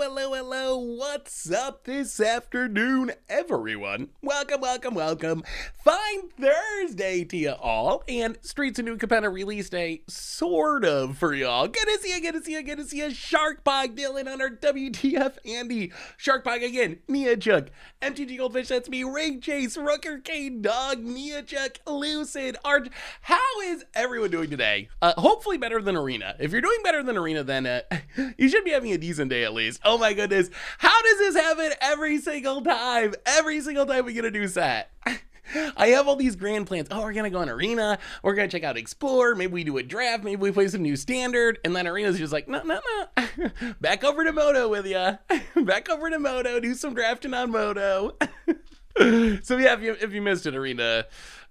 Hello, what's up this afternoon, everyone? Welcome. Fine Thursday to you all, and Streets of New Capenna release day, sort of, for y'all. Good to see you. Shark Pog, Dylan Hunter, WTF, Andy, Shark Pog again, Nia Chuck, MTG Goldfish, that's me, Ring Chase, Rooker K Dog, Nia Chuck, Lucid, Arch. How is everyone doing today? Hopefully better than Arena. If you're doing better than Arena, then you should be having a decent day at least. Oh my goodness. How does this happen every single time? Every single time we get a new set. I have all these grand plans. Oh, we're going to go on Arena. We're going to check out Explore. Maybe we do a draft. Maybe we play some new standard. And then Arena's just like, no. Back over to Moto with ya. Back over to Moto. Do some drafting on Moto. So yeah, if you missed it,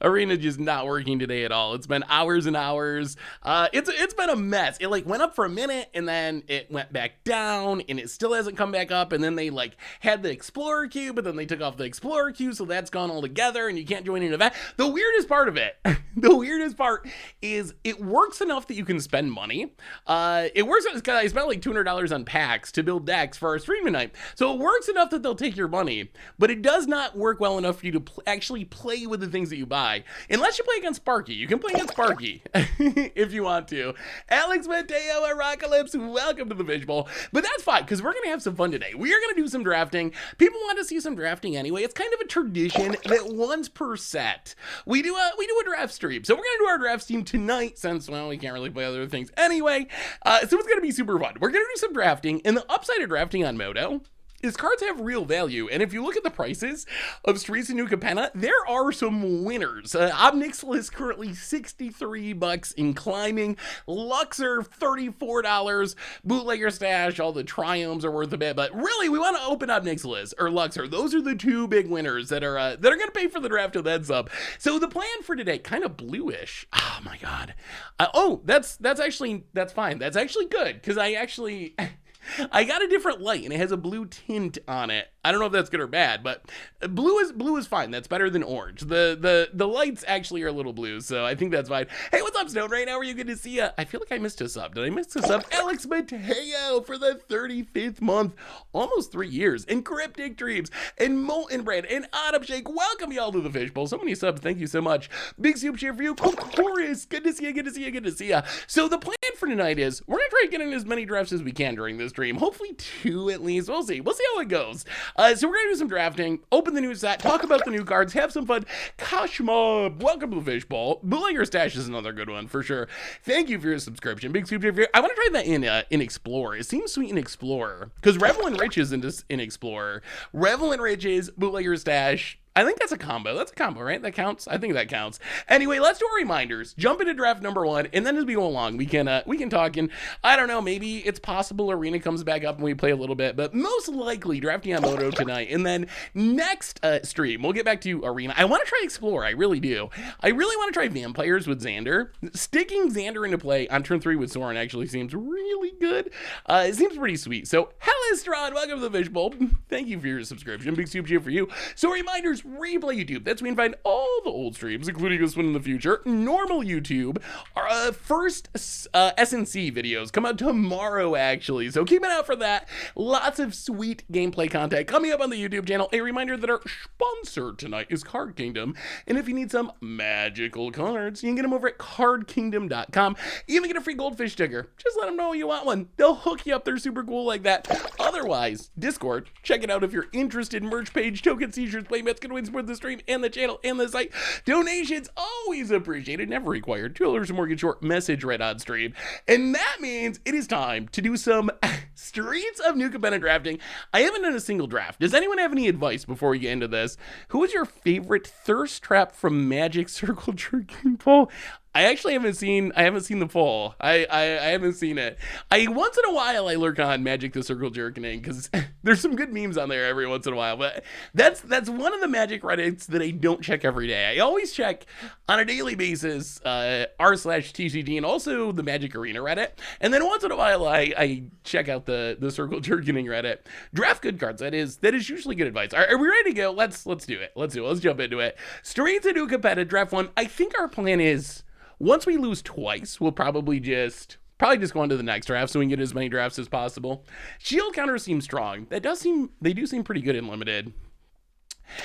Arena just not working today at all. It's been hours and hours. It's been a mess. It like went up for a minute and then it went back down and it still hasn't come back up. And then they like had the Explorer queue, but then they took off the Explorer queue, so that's gone all together and you can't join an event. The weirdest part of it, is it works enough that you can spend money. It works because I spent like $200 on packs to build decks for our stream tonight. So it works enough that they'll take your money, but it does not work well enough for you to actually play with the things that you buy. Unless you play against Sparky. You can play against Sparky if you want to. Alex Mateo and Rockalypse, welcome to the Fishbowl. But that's fine, because we're going to have some fun today. We are going to do some drafting. People want to see some drafting anyway. It's kind of a tradition that once per set, we do a draft stream. So we're going to do our draft stream tonight, since, well, we can't really play other things anyway. So it's going to be super fun. We're going to do some drafting, and the upside of drafting on Moto is cards have real value, and if you look at the prices of Streets of New Capenna, there are some winners. Obnixel is currently $63 in climbing, Luxor $34, Bootlegger Stash, all the Triumphs are worth a bit, but really we want to open Obnixel or Luxor. Those are the two big winners that are going to pay for the draft of that sub. So the plan for today, kind of bluish. Oh my god. That's fine. That's actually good, because I got a different light and it has a blue tint on it. I don't know if that's good or bad, but blue is fine. That's better than orange. The lights actually are a little blue, so I think that's fine. Hey, what's up, Stone? Right now, are you good to see ya? I feel like I missed a sub. Did I miss a sub? Alex Mateo for the 35th month, almost 3 years. And Cryptic Dreams and Molten Bread and Autumn Shake. Welcome y'all to the Fishbowl. So many subs. Thank you so much. Big soup cheer for you. Chorus. Good to see ya. So the plan for tonight is we're gonna try to get in as many drafts as we can during this stream. Hopefully 2 at least. We'll see how it goes. So we're gonna do some drafting, open the new set, talk about the new cards, have some fun. Kashmob, welcome to the Fishbowl. Bootlegger Stash is another good one for sure. Thank you for your subscription. Big super for you. I want to try that in Explorer. It seems sweet in Explorer because Revel and Riches in Explorer. Revel and Riches, Bootlegger Stash. I think that's a combo. That's a combo, right? That counts. I think that counts. Anyway, let's do our reminders. Jump into draft number 1, and then as we go along, we can talk. And I don't know, maybe it's possible Arena comes back up and we play a little bit, but most likely drafting on Moto tonight. And then next stream, we'll get back to Arena. I want to try Explorer. I really do. I really want to try Vampires with Xander. Sticking Xander into play on turn 3 with Soren actually seems really good. It seems pretty sweet. So, Hellistron, welcome to the Fishbowl. Thank you for your subscription. Big soup cheer for you. So, reminders. Replay YouTube. That's where you can find all the old streams, including this one in the future. Normal YouTube. Our first SNC videos come out tomorrow, actually. So keep an eye out for that. Lots of sweet gameplay content coming up on the YouTube channel. A reminder that our sponsor tonight is Card Kingdom. And if you need some magical cards, you can get them over at cardkingdom.com. Even get a free goldfish sticker. Just let them know you want one. They'll hook you up. They're super cool like that. Otherwise, Discord. Check it out if you're interested. Merch page, tokens, t-shirts, playmats, good support the stream and the channel and the site. Donations always appreciated, never required. $2 or more get short message right on stream. And that means it is time to do some Streets of New Capenna drafting. I haven't done a single draft. Does anyone have any advice before we get into this? Who is your favorite thirst trap from Magic Circle Jerking Poll? I actually haven't seen the poll. I haven't seen it. Once in a while I lurk on Magic the Circle Jerkening because there's some good memes on there every once in a while. But that's one of the Magic Reddits that I don't check every day. I always check on a daily basis r/TCG and also the Magic Arena Reddit. And then once in a while I check out the Circle Jerkening Reddit. Draft good cards. That is usually good advice. Are we ready to go? Let's do it. Let's jump into it. Streets of New Capenna draft 1. I think our plan is once we lose twice, we'll probably just Probably just go on to the next draft so we can get as many drafts as possible. Shield counters seem strong. They do seem pretty good in limited.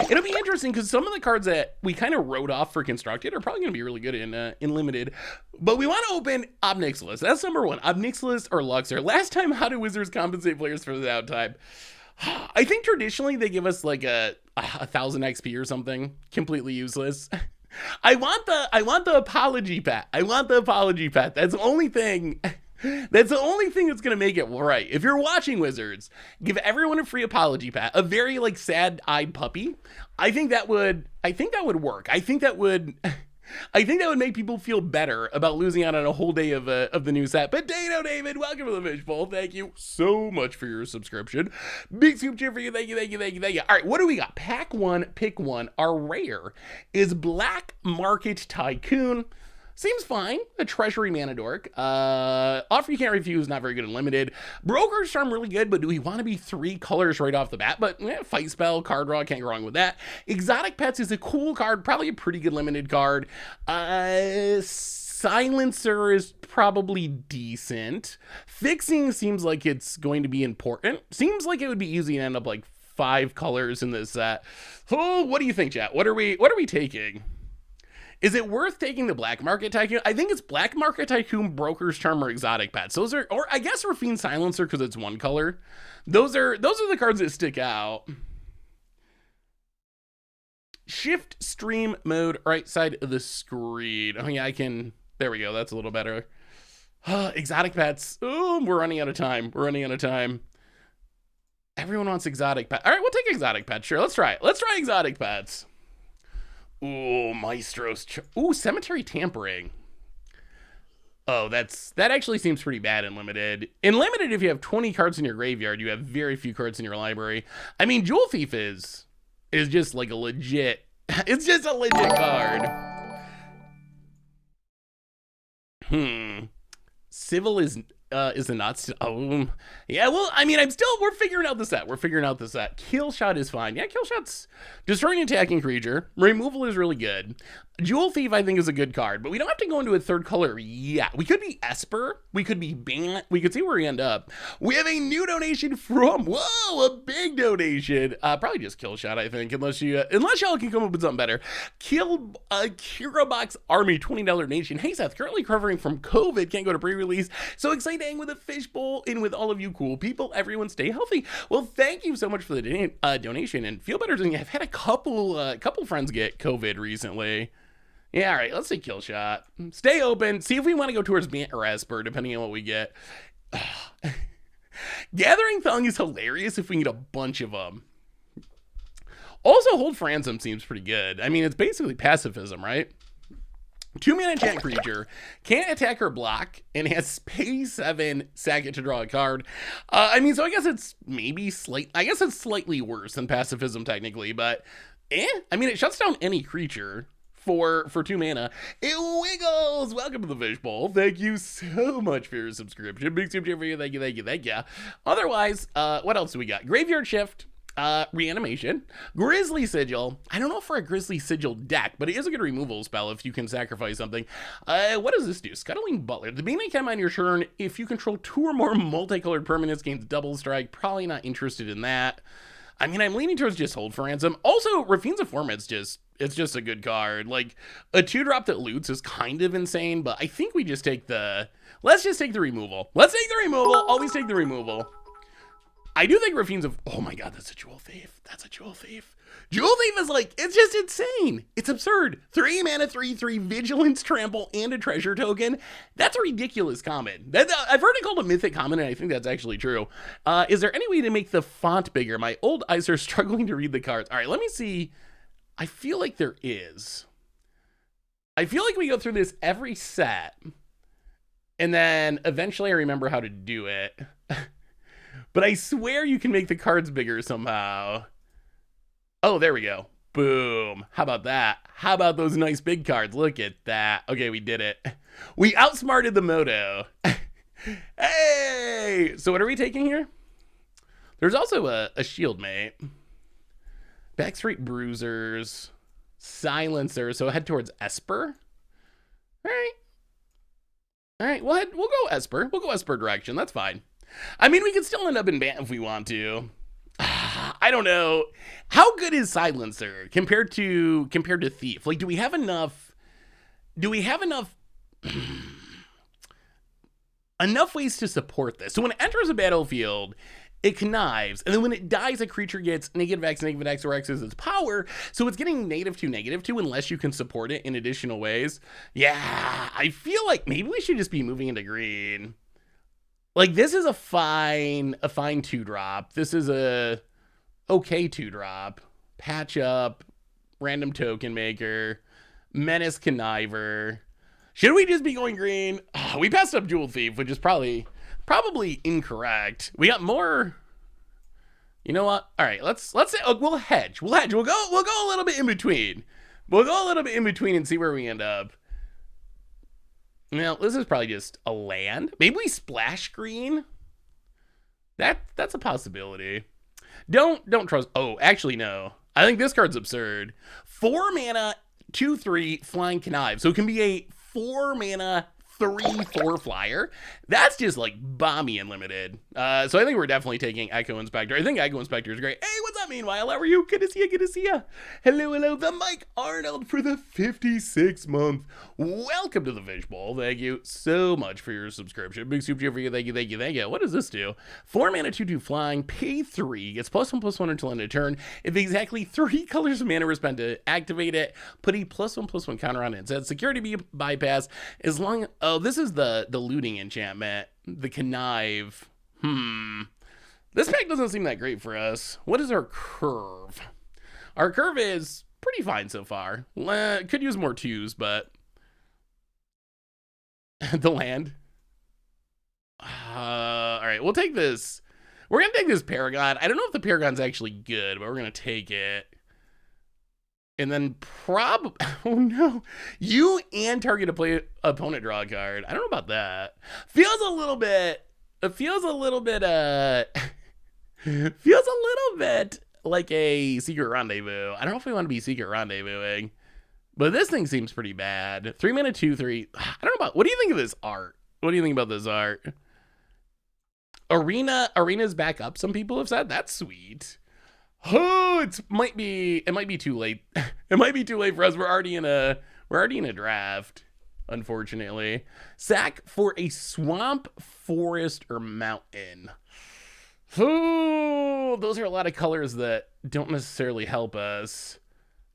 It'll be interesting because some of the cards that we kind of wrote off for constructed are probably going to be really good in limited. But we want to open Obnixilis. That's number one. Obnixilis or Luxor. Last time, how do Wizards compensate players for the downtime? I think traditionally they give us like a 1,000 XP or something. Completely useless. I want the apology pat. I want the apology pat. That's the only thing. That's the only thing that's gonna make it right. If you're watching Wizards, give everyone a free apology pat, a very like sad-eyed puppy. I think that would work. I think that would make people feel better about losing out on a whole day of the new set. Potato David, welcome to the fishbowl. Thank you so much for your subscription. Big scoop cheer for you. Thank you. All right, what do we got? Pack one, pick one. Our rare is Black Market Tycoon. Seems fine. A Treasury Mana Dork. Offer You Can't Refuse, not very good in limited. Broker's Charm, really good, but do we want to be 3 colors right off the bat? But Fight Spell, card draw, can't go wrong with that. Exotic Pets is a cool card, probably a pretty good limited card. Silencer is probably decent. Fixing seems like it's going to be important. Seems like it would be easy to end up like 5 colors in this set. Oh, what do you think, chat? What are we taking? Is it worth taking the Black Market Tycoon? I think it's Black Market Tycoon, Broker's Charm, or Exotic Pets. Those are, or I guess Rafine Silencer because it's 1 color. Those are the cards that stick out. Shift stream mode, right side of the screen. Oh yeah, I can. There we go. That's a little better. Exotic Pets. Oh, we're running out of time. Everyone wants Exotic Pets. All right, we'll take Exotic Pets. Sure, let's try it. Let's try Exotic Pets. Ooh, Maestro's. Ooh, Cemetery Tampering. Oh, that actually seems pretty bad in limited. In limited, if you have 20 cards in your graveyard, you have very few cards in your library. I mean, Jewel Thief is just like a legit. It's just a legit card. Civil is a not. Oh, yeah. Well, I mean, we're figuring out the set. Kill Shot is fine. Yeah, Kill Shot's destroying an attacking creature. Removal is really good. Jewel Thief, I think, is a good card, but we don't have to go into a 3rd color yet. We could be Esper. We could be Bane. We could see where we end up. We have a new donation from, whoa, a big donation. Probably just Kill Shot, I think, unless y'all can come up with something better. Kira Box Army, $20 donation. Hey, Seth, currently recovering from COVID. Can't go to pre-release. So excited to hang with a fishbowl and with all of you cool people. Everyone stay healthy. Well, thank you so much for the donation, and feel better. I've had a couple friends get COVID recently. Yeah, all right, let's say Kill Shot. Stay open. See if we want to go towards Bant or Esper, depending on what we get. Gathering Thong is hilarious if we get a bunch of them. Also, Hold for Ransom seems pretty good. I mean, it's basically pacifism, right? 2-mana enchant creature, can't attack or block, and has pay 7, sack it to draw a card. I mean, so I guess it's slightly worse than pacifism technically, but I mean, it shuts down any creature for 2 mana. It wiggles. Welcome to the fishbowl. Thank you so much for your subscription. Big super for you. Thank you. Otherwise, what else do we got? Graveyard Shift. Reanimation, Grizzly Sigil. I don't know for a Grizzly Sigil deck, but it is a good removal spell if you can sacrifice something. What does this do? Scuttling Butler. The beginning cam on your turn, if you control 2 or more multicolored permanents, gains double strike. Probably not interested in that. I mean, I'm leaning towards just Hold for Ransom. Also, Rafine's Informant's it's just a good card. Like, a 2-drop that loots is kind of insane, but I think we just take let's just take the removal. Always take the removal. I do think Rafine's oh my god, that's a Jewel Thief. Jewel Thief is like, it's just insane. It's absurd. 3 mana, 3/3, Vigilance, Trample, and a treasure token. That's a ridiculous common. I've heard it called a mythic common, and I think that's actually true. Is there any way to make the font bigger? My old eyes are struggling to read the cards. All right, let me see. I feel like there is. I feel like we go through this every set, and then eventually I remember how to do it. But I swear you can make the cards bigger somehow. Oh, there we go. Boom. How about that? How about those nice big cards? Look at that. Okay, we did it. We outsmarted the moto. Hey! So what are we taking here? There's also a shield mate. Backstreet Bruisers. Silencer. So head towards Esper. All right. All right, we'll go Esper. We'll go Esper direction. That's fine. I mean, we could still end up in Ban if we want to. I don't know. How good is Silencer compared to Thief? Like, do we have enough? Do we have enough ways to support this? So when it enters a battlefield, it connives, and then when it dies, a creature gets negative X, or X is its power, so it's getting -2, unless you can support it in additional ways. Yeah, I feel like maybe we should just be moving into green. Like, this is a fine 2-drop. This is a okay 2-drop. Patch Up, Random Token Maker, Menace Conniver. Should we just be going green? We passed up Jewel Thief, which is probably incorrect. We got more. You know what? All right, let's say we'll hedge. We'll go a little bit in between. We'll go a little bit in between and see where we end up. Now, this is probably just a land. Maybe we splash green. That's a possibility. Don't trust. Oh, actually no. I think this card's absurd. 4 mana, 2/3 flying connive. So it can be a 4 mana 3/4 flyer. That's just like bomby unlimited. So I think we're definitely taking Echo Inspector. I think Echo Inspector is great. Hey, what's up, meanwhile? How are you? Good to see you. Hello, the Mike Arnold for the 56th month. Welcome to the Fishbowl. Thank you so much for your subscription. Big super for you. Thank you. What does this do? 4 mana, 2/2 flying, pay 3, gets +1/+1 until end of turn. If exactly 3 colors of mana were spent to activate it, put a +1/+1 counter on it. It says security bypass as long. Oh, this is the looting enchantment, the connive. This pack doesn't seem that great for us. What is our curve? Our curve is pretty fine so far. Could use more 2s, but the land. All right, we'll take this. We're gonna take this Paragon. I don't know if the Paragon's actually good, but we're gonna take it. And then oh no, you and target opponent draw a card. I don't know about that. Feels a little bit like a Secret Rendezvous. I don't know if we want to be Secret Rendezvousing, but this thing seems pretty bad. 3 mana, 2/3. I don't know about, what do you think of this art? What do you think about this art? Arena's back up, some people have said. That's sweet. Oh, it might be too late. It might be too late for us. We're already in a draft, unfortunately. Sack for a swamp, forest, or mountain. Oh, those are a lot of colors that don't necessarily help us.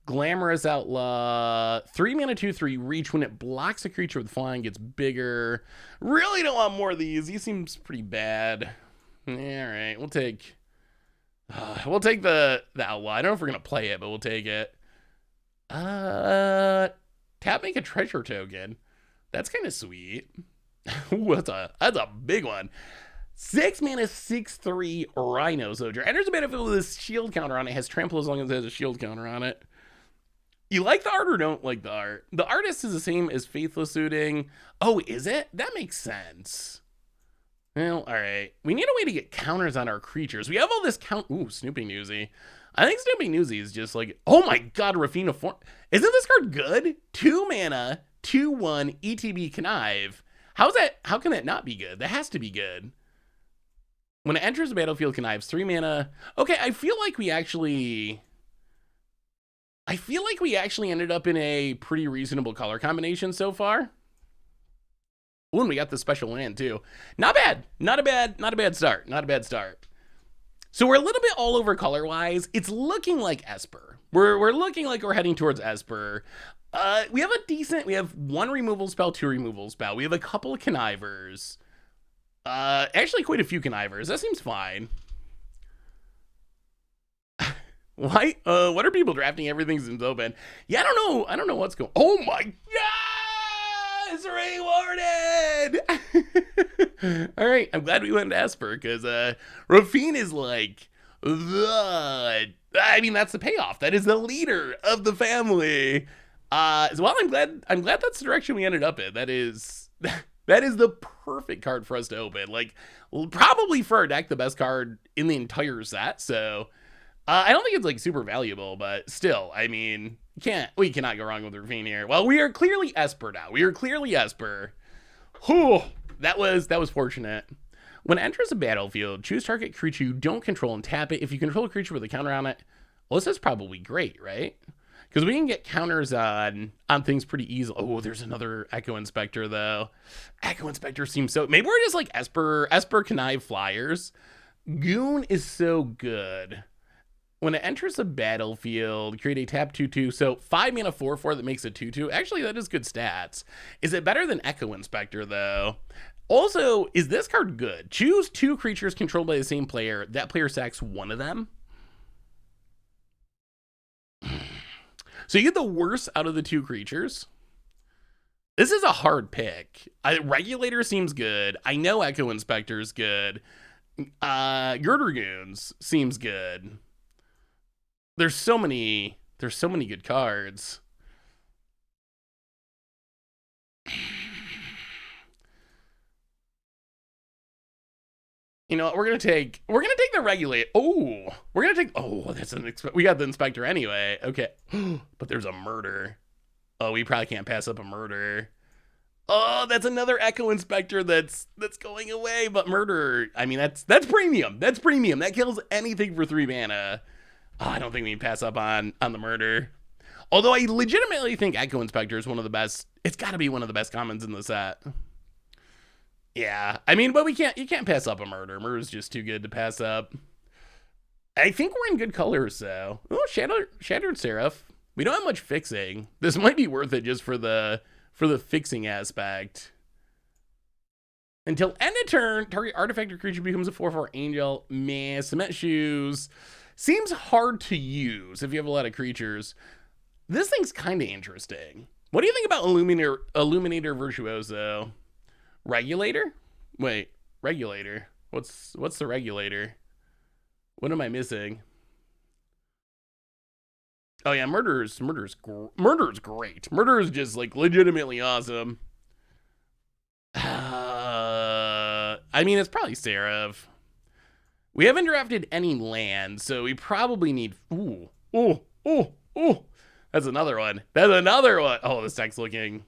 Glamorous Outlaw, 3 mana, 2/3 reach. When it blocks a creature with flying, gets bigger. Really don't want more of these. He seems pretty bad. All right, we'll take the Outlaw. I don't know if we're gonna play it, but we'll take it. Tap, make a treasure token. That's kind of sweet. Ooh, that's a big one. 6 mana, 6/3 Rhino Soldier. Enters the battlefield with a shield counter on it. Has trample as long as it has a shield counter on it. You like the art or don't like the art? The artist is the same as Faithless Suiting. Oh, is it? That makes sense. Well, all right. We need a way to get counters on our creatures. We have all this Ooh, Snooping Newsy. I think Snooping Newsy is just like, oh my god, Rafina Form. Isn't this card good? 2 mana, 2/1 ETB Connive. How can that not be good? That has to be good. When it enters the battlefield, connives 3 mana. Okay, I feel like we actually ended up in a pretty reasonable color combination so far. Ooh, and we got the special land too. Not bad. Not a bad start. So we're a little bit all over color-wise. It's looking like Esper. We're looking like we're heading towards Esper. We have 1 removal spell, 2 removal spell. We have a couple of connivers. Actually quite a few connivers. That seems fine. Why? What are people drafting? Everything seems open. Yeah, I don't know what's going. Oh my god! It's rewarded! All right, I'm glad we went to Esper because Rafine is like that's the payoff. That is the leader of the family. Well, I'm glad that's the direction we ended up in. That is the perfect card for us to open. Like, probably for our deck, the best card in the entire set. So, I don't think it's like super valuable, but still, I mean, we cannot go wrong with Ravine here. Well, we are clearly Esper now. We are clearly Esper. Whew, that was fortunate. When it enters the battlefield, choose target creature you don't control and tap it. If you control a creature with a counter on it, well, this is probably great, right? Because we can get counters on things pretty easily. Oh, there's another Echo Inspector, though. Echo Inspector seems so... Maybe we're just like Esper Connive Flyers. Goon is so good. When it enters the battlefield, create a tap 2/2. So 5 mana 4/4 that makes it 2/2. Actually, that is good stats. Is it better than Echo Inspector, though? Also, is this card good? Choose 2 creatures controlled by the same player. That player sacks one of them. So you get the worst out of the 2 creatures. This is a hard pick. Regulator seems good. I know Echo Inspector is good. Girder Goons seems good. There's so many good cards. You know what? We're gonna take the Regulate. Oh, we got the Inspector anyway. Okay, but there's a Murder. Oh, we probably can't pass up a Murder. Oh, that's another Echo Inspector that's going away. But Murder, I mean, that's premium. That's premium. That kills anything for 3 mana. Oh, I don't think we can pass up on the Murder. Although I legitimately think Echo Inspector is one of the best. It's got to be one of the best commons in the set. Yeah, I mean, but you can't pass up a Murder. Murder's just too good to pass up. I think we're in good colors, though. Oh, Shattered Seraph. We don't have much fixing. This might be worth it just for the fixing aspect. Until end of turn, target artifact or creature becomes a 4/4 angel. Man, Cement Shoes seems hard to use if you have a lot of creatures. This thing's kind of interesting. What do you think about Illuminator Virtuoso? Regulator? Wait, Regulator. What's the Regulator? What am I missing? Oh yeah, Murder's great. Murder is just like legitimately awesome. I mean, it's probably Seraph. We haven't drafted any land, so we probably need. Ooh. That's another one. Oh, this deck's looking.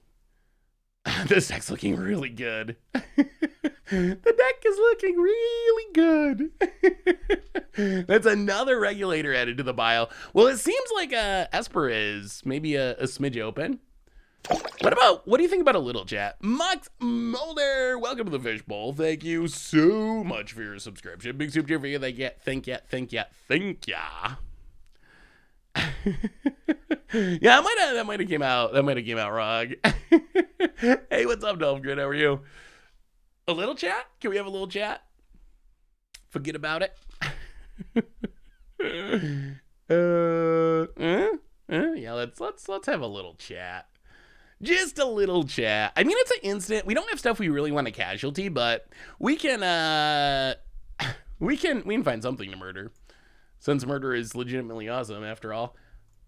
This deck's looking really good. The deck is looking really good. That's another Regulator added to the pile. Well, it seems like Esper is maybe a smidge open. What do you think about a little chat? Max Mulder, welcome to the Fishbowl. Thank you so much for your subscription. Big super for you. Thank ya. Yeah, that might have came out wrong. Hey, what's up, Dolph? Good, how are you? A little chat? Can we have a little chat? Forget about it. Yeah, let's have a little chat. Just a little chat. I mean, it's an instant. We don't have stuff we really want to casualty, but we can find something to murder. Since Murder is legitimately awesome after all.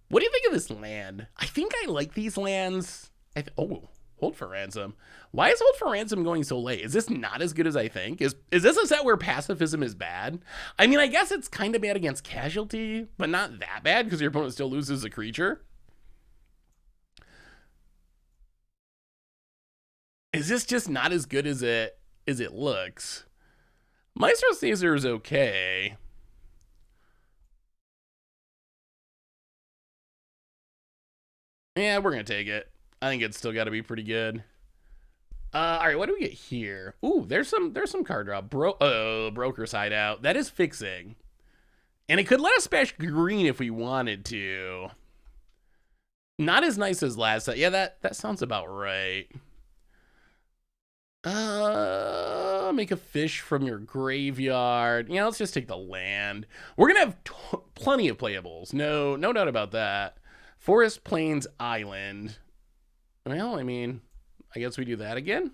What do you think of this land? I think I like these lands. Hold for Ransom. Why is Hold for Ransom going so late? Is this not as good as I think? Is this a set where pacifism is bad? I mean, I guess it's kind of bad against Casualty, but not that bad because your opponent still loses a creature. Is this just not as good as it looks? Maestro Caesar is okay. Yeah, we're gonna take it. I think it's still got to be pretty good. All right, what do we get here? Ooh, there's some card draw. Broker's Hideout. That is fixing, and it could let us splash green if we wanted to. Not as nice as last set. Yeah, that sounds about right. Make a fish from your graveyard. Yeah, let's just take the land. We're gonna have plenty of playables. No doubt about that. Forest, Plains, Island. Well, I mean, I guess we do that again.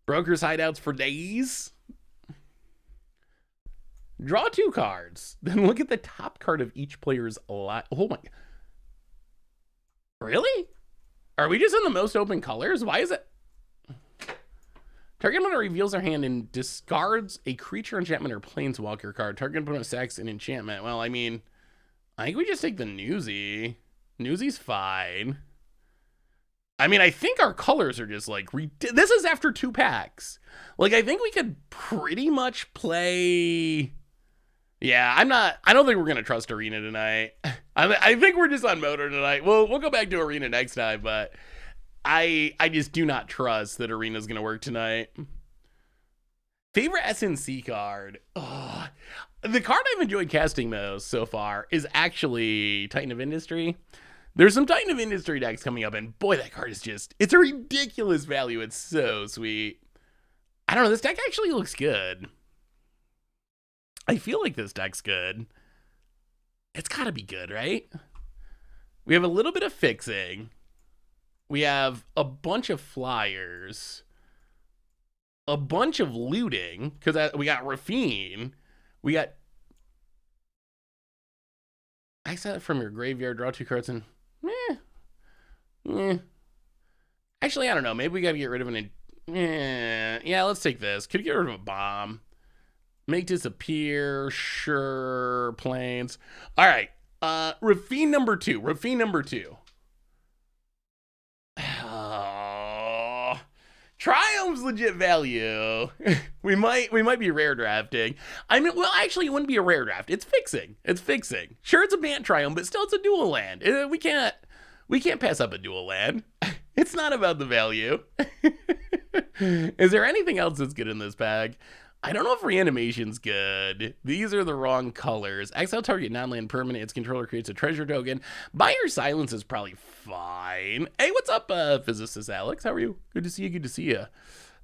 Broker's Hideouts for days. Draw 2 cards. Then look at the top card of each player's lot. Oh my. Really? Are we just in the most open colors? Why is it? Target opponent reveals their hand and discards a creature, enchantment, or planeswalker card. Target opponent sacks an enchantment. Well, I mean, I think we just take the Newsy. Newsy's fine. I mean, I think our colors are just like, this is after 2 packs. Like, I think we could pretty much play. Yeah, I don't think we're going to trust Arena tonight. I think we're just on Moto tonight. We'll go back to Arena next time, but I just do not trust that Arena's going to work tonight. Favorite SNC card? Ugh. The card I've enjoyed casting most so far is actually Titan of Industry. There's some Titan of Industry decks coming up, and boy, that card is just, it's a ridiculous value. It's so sweet. I don't know, this deck actually looks good. I feel like this deck's good. It's gotta be good, right? We have a little bit of fixing. We have a bunch of flyers. A bunch of looting, because we got Rafine. We got... exile from your graveyard, draw 2 cards, and... Actually, I don't know. Maybe we gotta get rid of an... yeah, let's take this. Could get rid of a bomb. Make disappear. Sure. Planes. All right. Rafine number 2. Rafine number 2. Triumph's legit value. we might be rare drafting. I mean, well, actually, it wouldn't be a rare draft. It's fixing. It's fixing. Sure, it's a Bant Triumph, but still, it's a dual land. We can't pass up a dual land. It's not about the value. Is there anything else that's good in this pack? I don't know if Reanimation's good. These are the wrong colors. Exile target non-land permanent. Its controller creates a treasure token. Buyer Silence is probably fine. Hey, what's up, physicist Alex? How are you? Good to see you. Good to see you.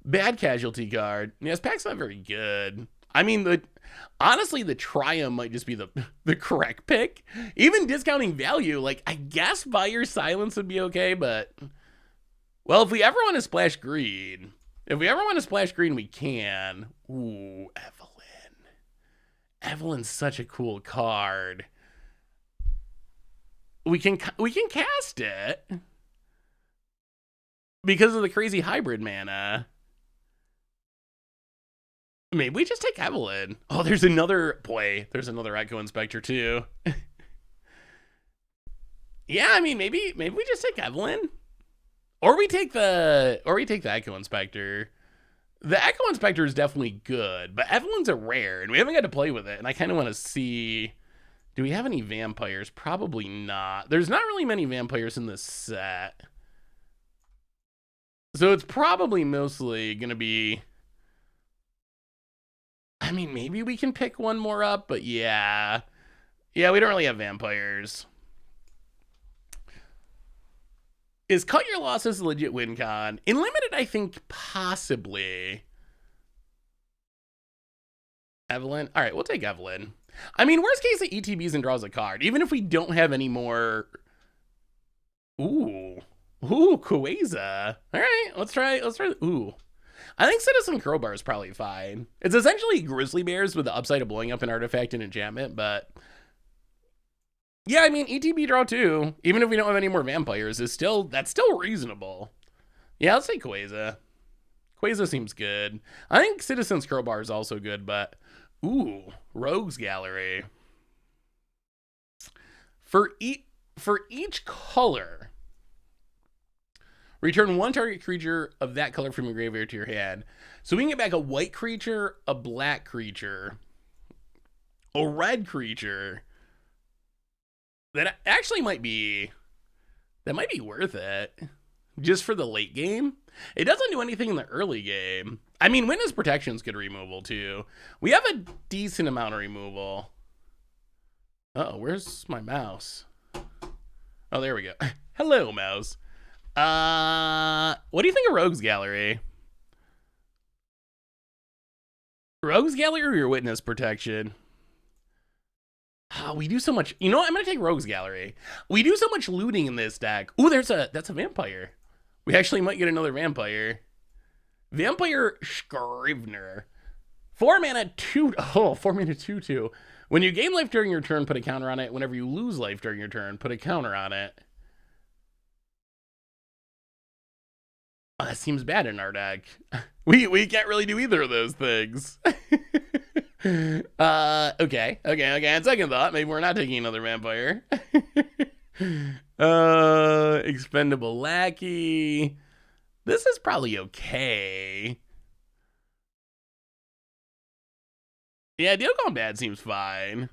Bad Casualty card. Yeah, this pack's not very good. I mean, honestly, the Triumph might just be the correct pick. Even discounting value, like, I guess Buyer Silence would be okay, but... well, if we ever want to splash green... we can. Ooh, Evelyn. Evelyn's such a cool card. We can cast it because of the crazy hybrid mana. Maybe we just take Evelyn. Oh, there's another Echo Inspector too. Yeah, I mean, maybe we just take Evelyn. Or we take the Echo Inspector. The Echo Inspector is definitely good, but Evelyn's a rare, and we haven't got to play with it, and I kind of want to see... do we have any vampires? Probably not. There's not really many vampires in this set. So it's probably mostly going to be... I mean, maybe we can pick one more up, but yeah. Yeah, we don't really have vampires. Is Cut Your Losses a legit win con? In Limited, I think possibly. Evelyn? All right, we'll take Evelyn. I mean, worst case, it ETBs and draws a card. Even if we don't have any more... ooh. Ooh, Queza. All right, let's try... ooh. I think Citizen Crowbar is probably fine. It's essentially Grizzly Bears with the upside of blowing up an artifact and enchantment, but... yeah, I mean, ETB draw 2, even if we don't have any more vampires, that's still reasonable. Yeah, let's say Queza. Queza seems good. I think Citizen's Crowbar is also good, but... ooh, Rogues Gallery. For each color, return 1 target creature of that color from your graveyard to your hand. So we can get back a white creature, a black creature, a red creature... that actually might be worth it just for the late game. It doesn't do anything in the early game. I mean, Witness Protection's good removal too. We have a decent amount of removal. Oh, where's my mouse? Oh, there we go. Hello, mouse. What do you think of Rogues Gallery? Rogues Gallery or your Witness Protection? Oh, we do so much. You know what? I'm going to take Rogues Gallery. We do so much looting in this deck. Ooh, that's a vampire. We actually might get another vampire. Vampire Scrivener. 4 mana 2/2. When you gain life during your turn, put a counter on it. Whenever you lose life during your turn, put a counter on it. Oh, that seems bad in our deck. We can't really do either of those things. Okay. On second thought, maybe we're not taking another vampire. Expendable Lackey. This is probably okay. Yeah, Deal Gone Bad seems fine.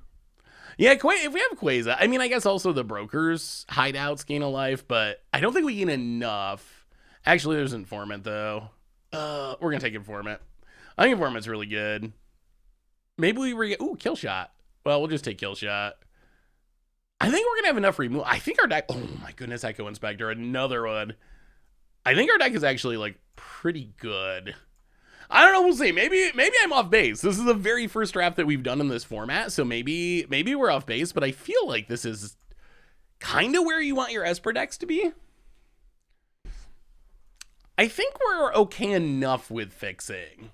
Yeah, if we have Quasar, I mean, I guess also the brokers hideouts gain a life, but I don't think we gain enough. Actually, there's Informant though. We're gonna take Informant. I think Informant's really good. Maybe we Kill Shot. Well, we'll just take Kill Shot. I think we're gonna have enough removal. I think our deck. Oh my goodness, Echo Inspector, another one. I think our deck is actually like pretty good. I don't know. We'll see. Maybe I'm off base. This is the very first draft that we've done in this format, so maybe we're off base. But I feel like this is kind of where you want your Esper decks to be. I think we're okay enough with fixing.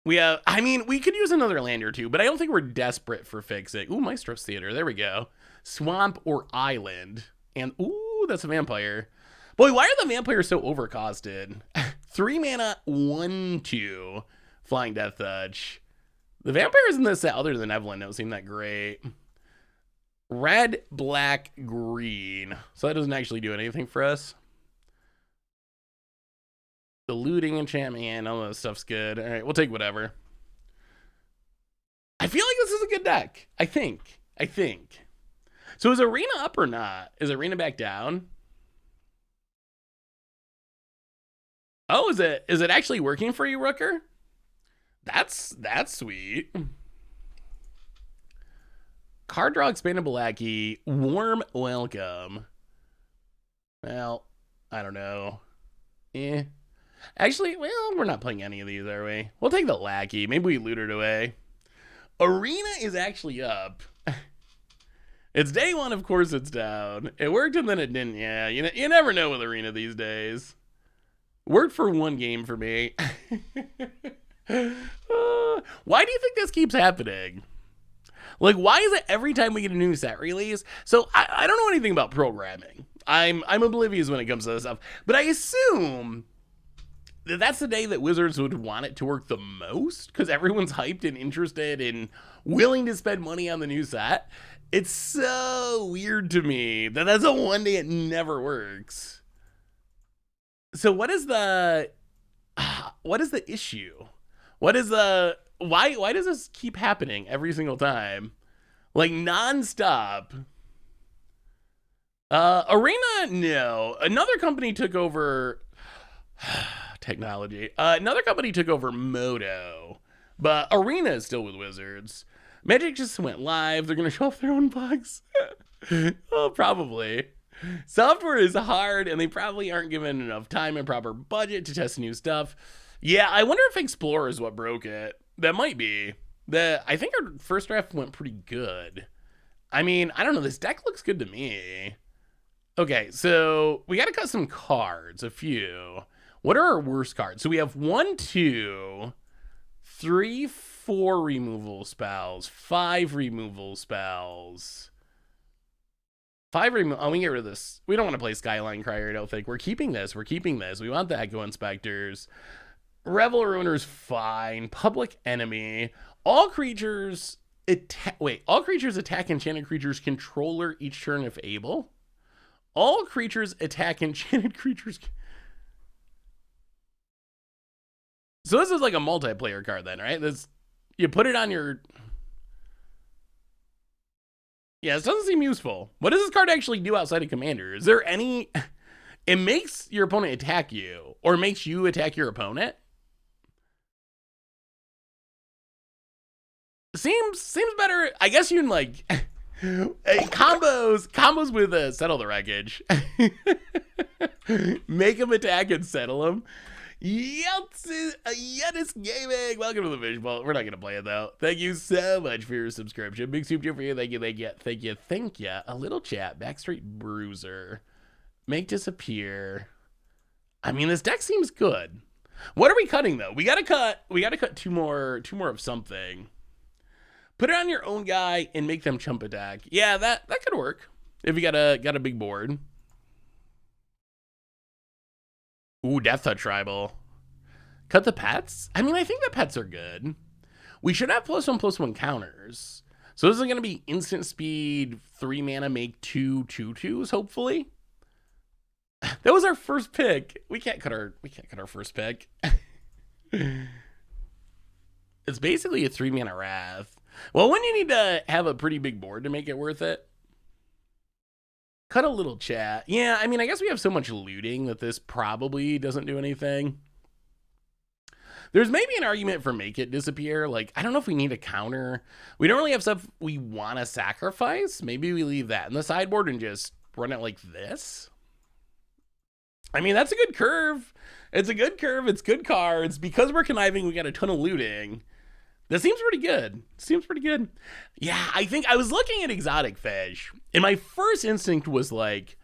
I mean, we could use another land or two, but I don't think we're desperate for fixing. Ooh, Maestro's Theater. There we go. Swamp or Island. And, ooh, that's a vampire. Boy, why are the vampires so overcosted? 3 mana, 1/2, Flying Death Touch. The vampires in this set, other than Evelyn, don't seem that great. Red, black, green. So that doesn't actually do anything for us. The looting enchantment, all that stuff's good. All right, we'll take whatever. I feel like this is a good deck. I think. So is Arena up or not? Is Arena back down? Oh, is it actually working for you, Rooker? That's sweet. Card draw, Expandable Lackey, Warm Welcome. Well, I don't know. Actually, well, we're not playing any of these, are we? We'll take the Lackey. Maybe we loot it away. Arena is actually up. It's day one, of course it's down. It worked and then it didn't. Yeah, you never know with Arena these days. Worked for one game for me. Why do you think this keeps happening? Like, why is it every time we get a new set release? So I don't know anything about programming. I'm oblivious when it comes to this stuff. But I assume that that's the day that Wizards would want it to work the most, because everyone's hyped and interested and willing to spend money on the new set. It's so weird to me that that's the one day it never works. So what is the issue? What is the why does this keep happening every single time? Like nonstop. Arena, no. Another company took over technology. Another company took over Moto, but Arena is still with Wizards. Magic just went live. They're gonna show off their own bugs. Oh, probably. Software is hard, and they probably aren't given enough time and proper budget to test new stuff. Yeah, I wonder if Explorer is what broke it. That might be. I think our first draft went pretty good. I mean, I don't know. This deck looks good to me. Okay, so we got to cut some cards, a few. What are our worst cards? So we have 1, 2, 3, 4 removal spells, 5 removal spells. 5 removal. Oh, we can get rid of this. We don't want to play Skyline Crier, I don't think. We're keeping this. We want the Echo Inspectors. Revel Ruiner's fine. Public Enemy. All creatures attack enchanted creatures controller each turn if able. All creatures attack enchanted creatures. So this is like a multiplayer card then, right? You put it on your... Yeah, this doesn't seem useful. What does this card actually do outside of Commander? Is there any... It makes your opponent attack you, or makes you attack your opponent? Seems better. I guess you can like combos with Settle the Wreckage. Make them attack and settle them. Yetis Gaming. Welcome to the Vision Vault. We're not gonna play it though. Thank you so much for your subscription. Big soup for you. Thank you. A little chat. Backstreet Bruiser. Make disappear. I mean, this deck seems good. What are we cutting though? We gotta cut two more of something. Put it on your own guy and make them chump attack. Yeah, that could work if you got a big board. Ooh, Death Touch Tribal. Cut the pets? I mean, I think the pets are good. We should have +1/+1 counters. So this is going to be instant speed, 3 mana, make 2/2/2s, hopefully. That was our first pick. We can't cut our first pick. It's basically a 3 mana Wrath. Well, when you need to have a pretty big board to make it worth it. Cut a little chat. Yeah, I mean, I guess we have so much looting that this probably doesn't do anything. There's maybe an argument for make it disappear. Like, I don't know if we need a counter. We don't really have stuff we want to sacrifice. Maybe we leave that in the sideboard and just run it like this. I mean, that's a good curve. It's a good curve. It's good cards. Because we're conniving, we got a ton of looting. That seems pretty good. Seems pretty good. Yeah, I think I was looking at exotic fish, and my first instinct was like,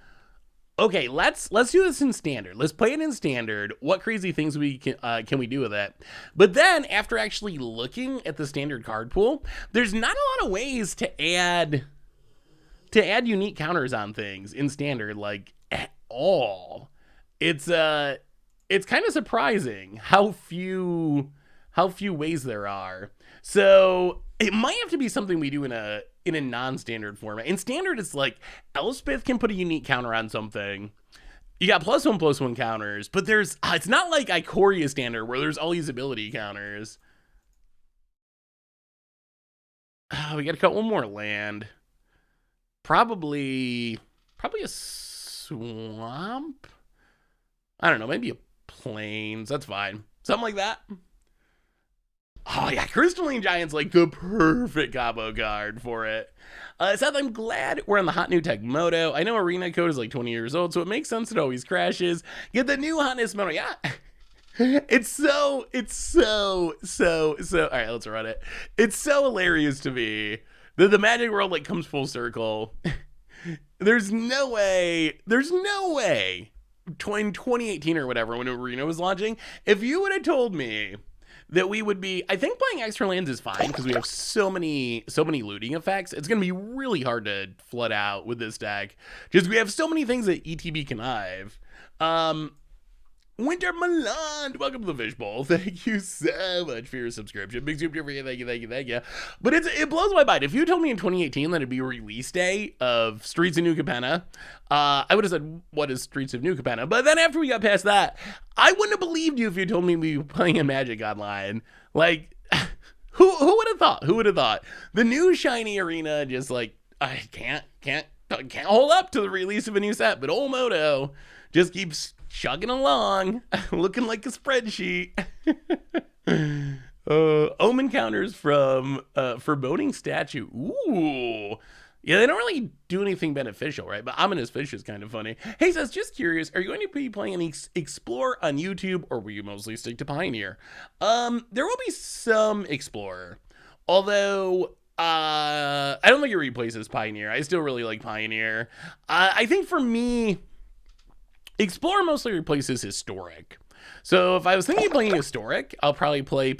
okay, let's do this in standard. Let's play it in standard. What crazy things we can we do with it? But then after actually looking at the standard card pool, there's not a lot of ways to add unique counters on things in standard, like at all. It's kind of surprising how few ways there are. So it might have to be something we do in a non-standard format. In standard, it's like Elspeth can put a unique counter on something. You got +1/+1 counters, but there's it's not like Ikoria standard where there's all these ability counters. Oh, we got to cut one more land. Probably a swamp. I don't know, maybe a plains. That's fine. Something like that. Oh yeah, Crystalline Giant's like the perfect combo card for it. Seth, I'm glad we're on the hot new tech moto. I know Arena Code is like 20 years old, so it makes sense it always crashes. Get the new hotness moto. Yeah. It's so all right, let's run it. It's so hilarious to me that the Magic world like comes full circle. There's no way in 2018 or whatever, when Arena was launching, if you would have told me that we would be, I think playing extra lands is fine because we have so many looting effects. It's going to be really hard to flood out with this deck. Just we have so many things that ETB connive. Winter Milan, welcome to the Fishbowl. Thank you so much for your subscription. Big super for you, thank you. But it blows my mind. If you told me in 2018 that it'd be a release day of Streets of New Capenna, I would have said, what is Streets of New Capenna? But then after we got past that, I wouldn't have believed you if you told me we were playing a Magic online. Like, who would have thought? Who would have thought? The new shiny Arena just like, I can't hold up to the release of a new set, but old Moto just keeps chugging along, looking like a spreadsheet. Omen counters from Foreboding Statue. Ooh. Yeah, they don't really do anything beneficial, right? But Ominous Fish is kind of funny. Hey, Seth, just curious, are you going to be playing any Explorer on YouTube, or will you mostly stick to Pioneer? There will be some Explorer, although I don't think it replaces Pioneer. I still really like Pioneer. I think for me, Explorer mostly replaces Historic. So if I was thinking of playing Historic, I'll probably play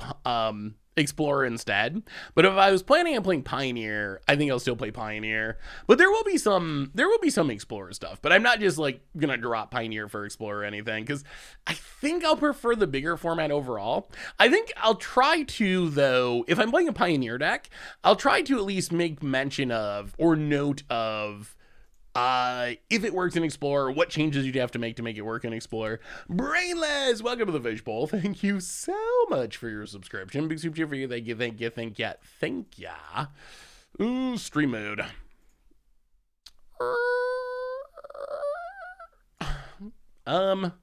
Explorer instead. But if I was planning on playing Pioneer, I think I'll still play Pioneer. But there will be some Explorer stuff. But I'm not just like gonna drop Pioneer for Explorer or anything, because I think I'll prefer the bigger format overall. I think I'll try to, though, if I'm playing a Pioneer deck, I'll try to at least make mention of or note of if it works in Explorer, what changes you'd have to make it work in Explorer. Brainless, welcome to the Fishbowl. Thank you so much for your subscription. Big super for you. Thank ya. Ooh, stream mode. Well,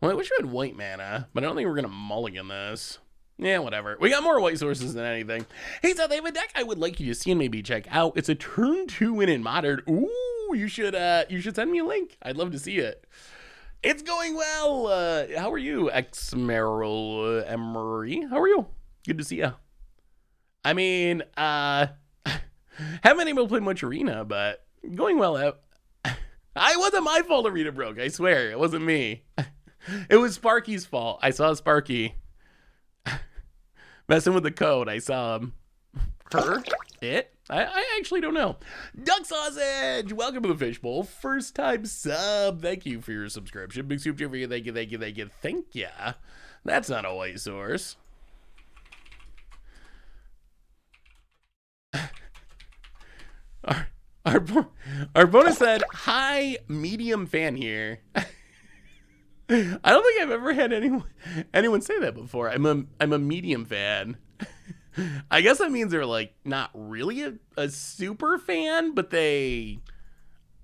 I wish we had white mana, but I don't think we're gonna mulligan this. Yeah, whatever. We got more white sources than anything. Hey, so they have a deck I would like you to see and maybe check out. It's a turn 2 win in Modern. Ooh, you should send me a link. I'd love to see it. It's going well. How are you, Exmeral Emery? How are you? Good to see you. I mean, haven't been able to play much Arena, but going well out. It wasn't my fault Arena broke. I swear, it wasn't me. It was Sparky's fault. I saw Sparky messing with the code. I saw him. I actually don't know. Duck Sausage, welcome to the Fishbowl. First time sub. Thank you for your subscription. Big super for you. Thank you. That's not a white source. Our, our, our bonus said, "Hi, medium fan here." I don't think I've ever had anyone say that before. I'm a medium fan. I guess that means they're like not really a super fan, but they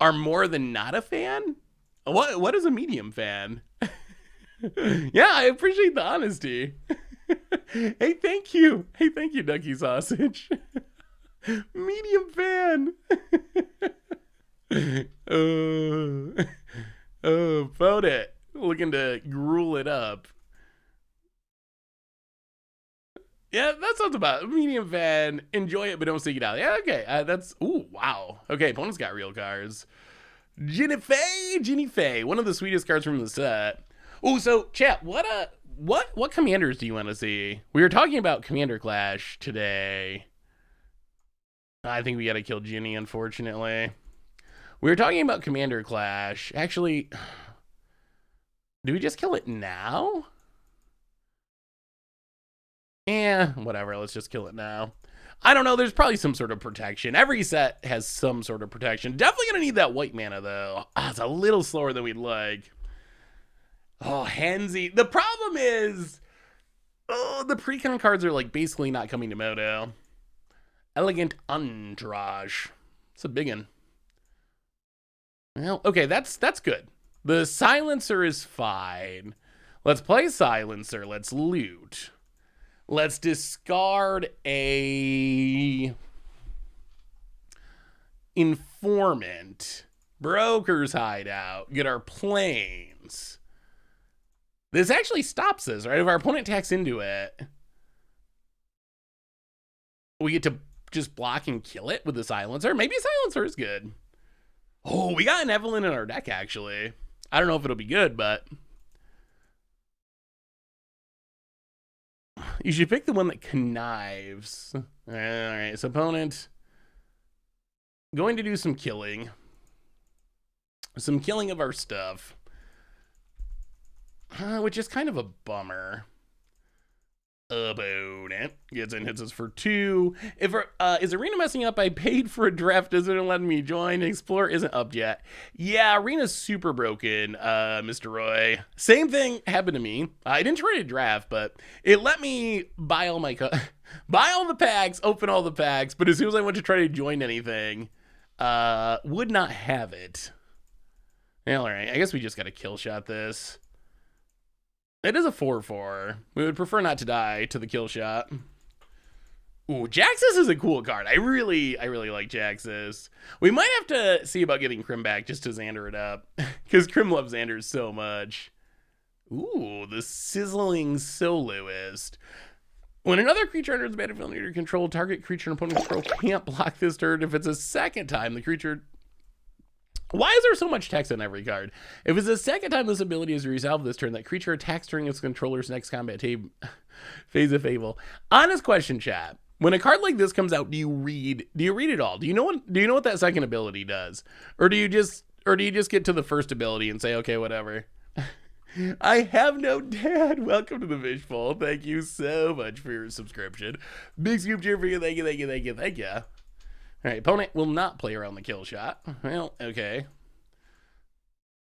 are more than not a fan. What is a medium fan? Yeah, I appreciate the honesty. Hey, thank you. Hey, thank you, Ducky Sausage. Medium fan. Vote it. Looking to gruel it up. Yeah, that sounds about it. Medium fan. Enjoy it, but don't seek it out. Yeah, okay. That's ooh, wow. Okay, opponent's got real cards. Ginny Faye, one of the sweetest cards from the set. Oh, so chat, what commanders do you want to see? We were talking about Commander Clash today. I think we gotta kill Ginny, unfortunately. We were talking about Commander Clash. Actually, do we just kill it now? Yeah, whatever. Let's just kill it now. I don't know. There's probably some sort of protection. Every set has some sort of protection. Definitely going to need that white mana, though. It's a little slower than we'd like. Oh, Henzi. The problem is, the precon cards are like basically not coming to Moto. Elegant Entourage. It's a big one. Well, okay, that's good. The Silencer is fine. Let's play Silencer. Let's loot. Let's discard a Informant. Broker's Hideout. Get our planes. This actually stops us, right? If our opponent attacks into it, we get to just block and kill it with the Silencer. Maybe Silencer is good. Oh, we got an Evelyn in our deck, actually. I don't know if it'll be good, but you should pick the one that connives. All right, so opponent going to do some killing. Some killing of our stuff. Which is kind of a bummer. Opponent gets in, hits us for 2. If is Arena messing up? I paid for a draft, doesn't let me join. Explorer isn't up yet. Yeah, Arena's super broken, Mr. Roy. Same thing happened to me. I didn't try to draft, but it let me buy all my buy all the packs, open all the packs, but as soon as I went to try to join anything, would not have it. All right, I guess we just gotta kill shot this. It is a 4/4. We would prefer not to die to the kill shot. Ooh, Jaxus is a cool card. I really like Jaxus. We might have to see about getting Crim back just to Xander it up. Because Crim loves Xander so much. Ooh, the Sizzling Soloist. When another creature enters the battlefield under your control, target creature and opponent control can't block this turn. If it's a second time, the creature... Why is there so much text on every card? If it's the second time this ability is resolved this turn, that creature attacks during its controller's next combat phase of Fable. Honest question, chat. When a card like this comes out, do you read it all? Do you know what that second ability does? Or do you just get to the first ability and say, okay, whatever? I have no dad. Welcome to the Fishbowl. Thank you so much for your subscription. Big scoop cheer for you. Thank you. All right, opponent will not play around the kill shot. Well, okay.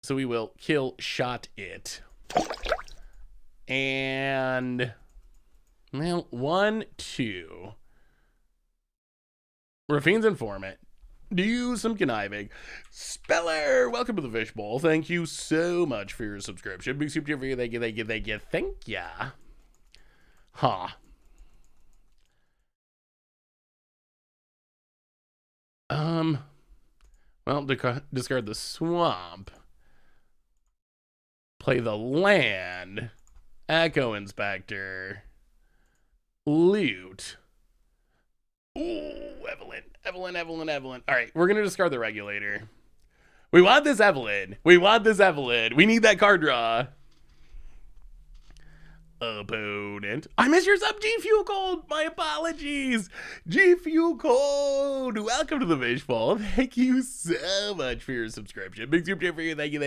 So we will kill shot it. And, well, 1, 2. Rafine's Informant. Do some conniving. Speller, welcome to the Fishbowl. Thank you so much for your subscription. Big super for you. Thank you. Huh. Well, discard the swamp. Play the land. Echo Inspector. Loot. Ooh, Evelyn. All right, we're going to discard the Regulator. We want this Evelyn. We need that card draw. Opponent. I missed your sub, G Fuel Cold. My apologies. G Fuel Cold. Welcome to the Fishbowl. Thank you so much for your subscription. Big super for you. Thank you.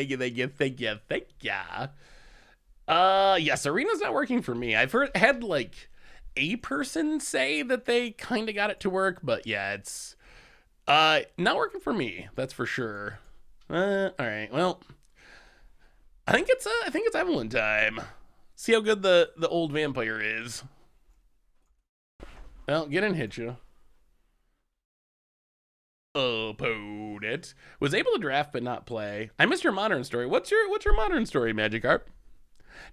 Yes, Arena's not working for me. I've had like a person say that they kind of got it to work, but yeah, it's Not working for me, that's for sure. All right, well, I think it's Evelyn time. See how good the old vampire is. Well, get in, hit you. Opponent was able to draft but not play. I missed your modern story. What's your modern story, Magikarp?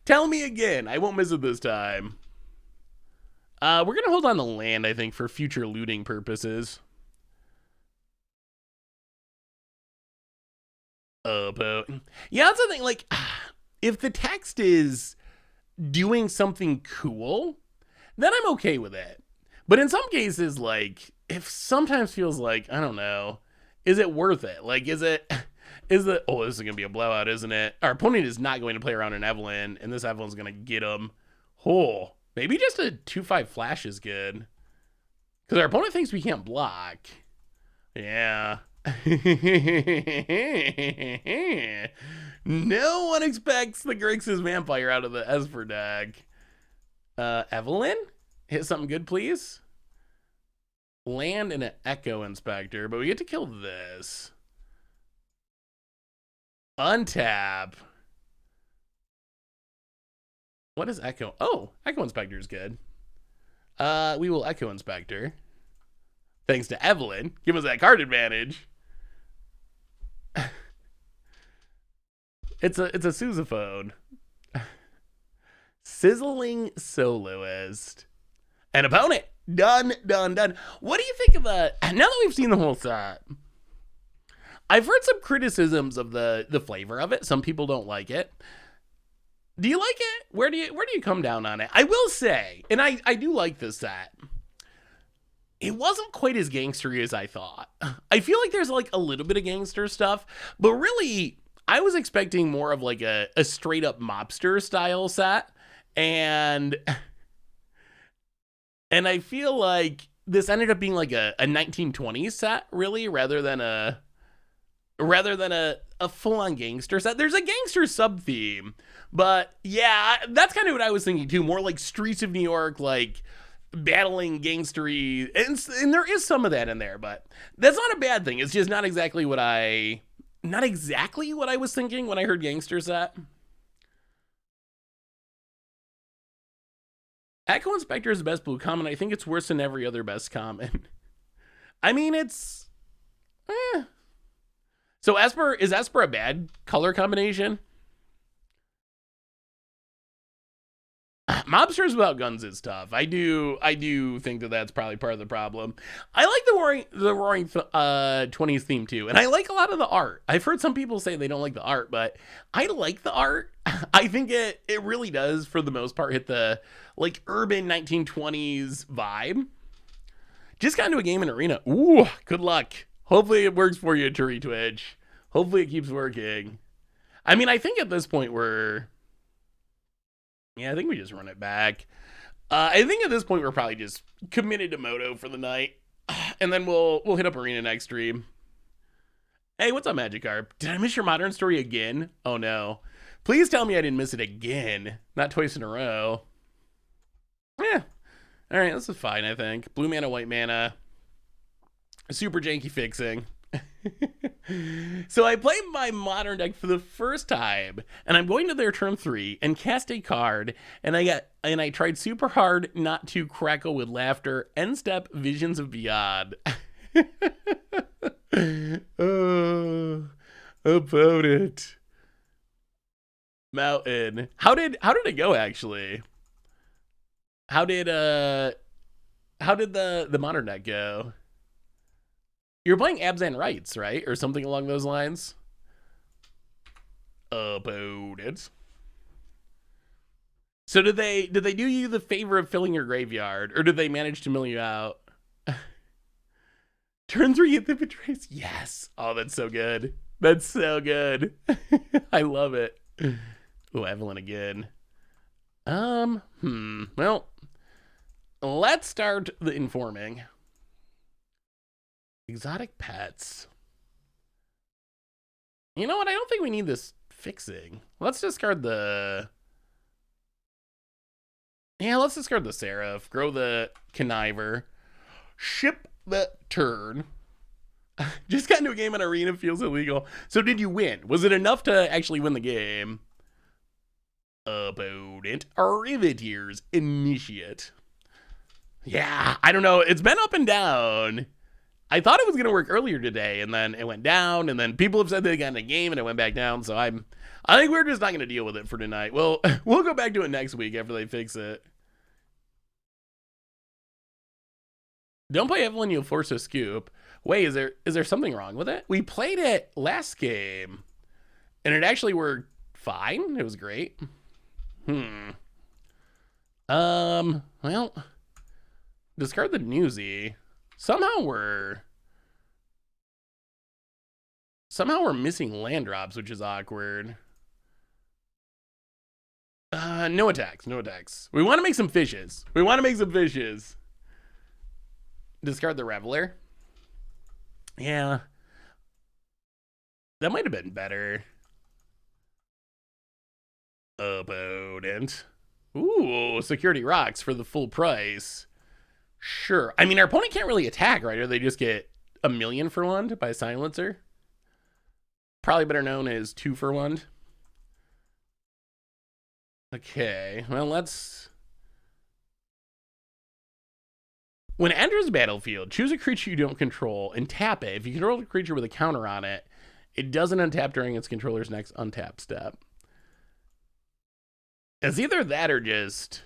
Tell me again. I won't miss it this time. We're gonna hold on the land, I think, for future looting purposes. Yeah, that's the thing. Like, if the text is doing something cool, then I'm okay with it. But in some cases, like, if sometimes feels like, I don't know, is it worth it? Like, is it, oh, this is going to be a blowout, isn't it? Our opponent is not going to play around an Evelyn, and this Evelyn's going to get him. Oh, maybe just a 2/5 flash is good. Because our opponent thinks we can't block. Yeah. No one expects the Grixis Vampire out of the Esper deck. Evelyn? Hit something good, please. Land and an Echo Inspector, but we get to kill this. Untap. What is Echo? Oh, Echo Inspector is good. We will Echo Inspector. Thanks to Evelyn. Give us that card advantage. It's a sousaphone. Sizzling Soloist. An opponent. Done. What do you think of the... Now that we've seen the whole set, I've heard some criticisms of the flavor of it. Some people don't like it. Do you like it? Where do you come down on it? I will say, and I do like this set, it wasn't quite as gangstery as I thought. I feel like there's like a little bit of gangster stuff, but really, I was expecting more of like a straight up mobster style set. And I feel like this ended up being like a 1920s set, really, rather than a full-on gangster set. There's a gangster sub-theme, but yeah, that's kind of what I was thinking too. More like Streets of New York, like battling gangstery, and there is some of that in there, but that's not a bad thing. It's just not exactly what I was thinking when I heard gangster set. Echo Inspector is the best blue common. I think it's worse than every other best common. I mean, it's... So is Esper a bad color combination? Mobsters without guns is tough. I do think that that's probably part of the problem. I like the Roaring 20s theme too, and I like a lot of the art. I've heard some people say they don't like the art, but I like the art. I think it really does, for the most part, hit the like urban 1920s vibe. Just got into a game in Arena. Ooh, good luck. Hopefully it works for you, Turi Twitch. Hopefully it keeps working. I mean, I think at this point I think we just run it back. I think at this point we're probably just committed to Moto for the night, and then we'll hit up Arena next stream. Hey, what's up, Magikarp? Did I miss your modern story again? Oh no! Please tell me I didn't miss it again. Not twice in a row. Yeah. All right, this is fine. I think blue mana, white mana. Super janky fixing. So I played my modern deck for the first time, and I'm going to their turn 3 and cast a card, and I tried super hard not to crackle with laughter. End step, Visions of Beyond. Oh, about it. Mountain. How did it go actually? How did the modern deck go? You're playing Abzan Rights, right? Or something along those lines? About it. So did they do you the favor of filling your graveyard, or did they manage to mill you out? Turn 3 at the betrays. Yes. Oh, that's so good. That's so good. I love it. Oh, Evelyn again. Well, let's start the informing. Exotic pets. You know what? I don't think we need this fixing. Let's discard the... Yeah, let's discard the Seraph. Grow the Conniver. Ship the turn. Just got into a game on Arena, feels illegal. So did you win? Was it enough to actually win the game? Opponent, Riveteers, Initiate. Yeah, I don't know. It's been up and down. I thought it was going to work earlier today, and then it went down, and then people have said they got in a game, and it went back down, so I think we're just not going to deal with it for tonight. Well, we'll go back to it next week after they fix it. Don't play Evelyn, you'll force a scoop. Wait, is there something wrong with it? We played it last game, and it actually worked fine. It was great. Well, discard the newsy. Somehow we're missing land drops, which is awkward. No attacks, no attacks. We want to make some fishes. Discard the Reveler. Yeah. That might have been better. Opponent. Ooh, security rocks for the full price. Sure. I mean, our opponent can't really attack, right? Or they just get 1,000,000 for one by silencer. Probably better known as 2 for 1. Okay, well, let's... When it enters the battlefield, choose a creature you don't control and tap it. If you control a creature with a counter on it, it doesn't untap during its controller's next untap step. It's either that or just...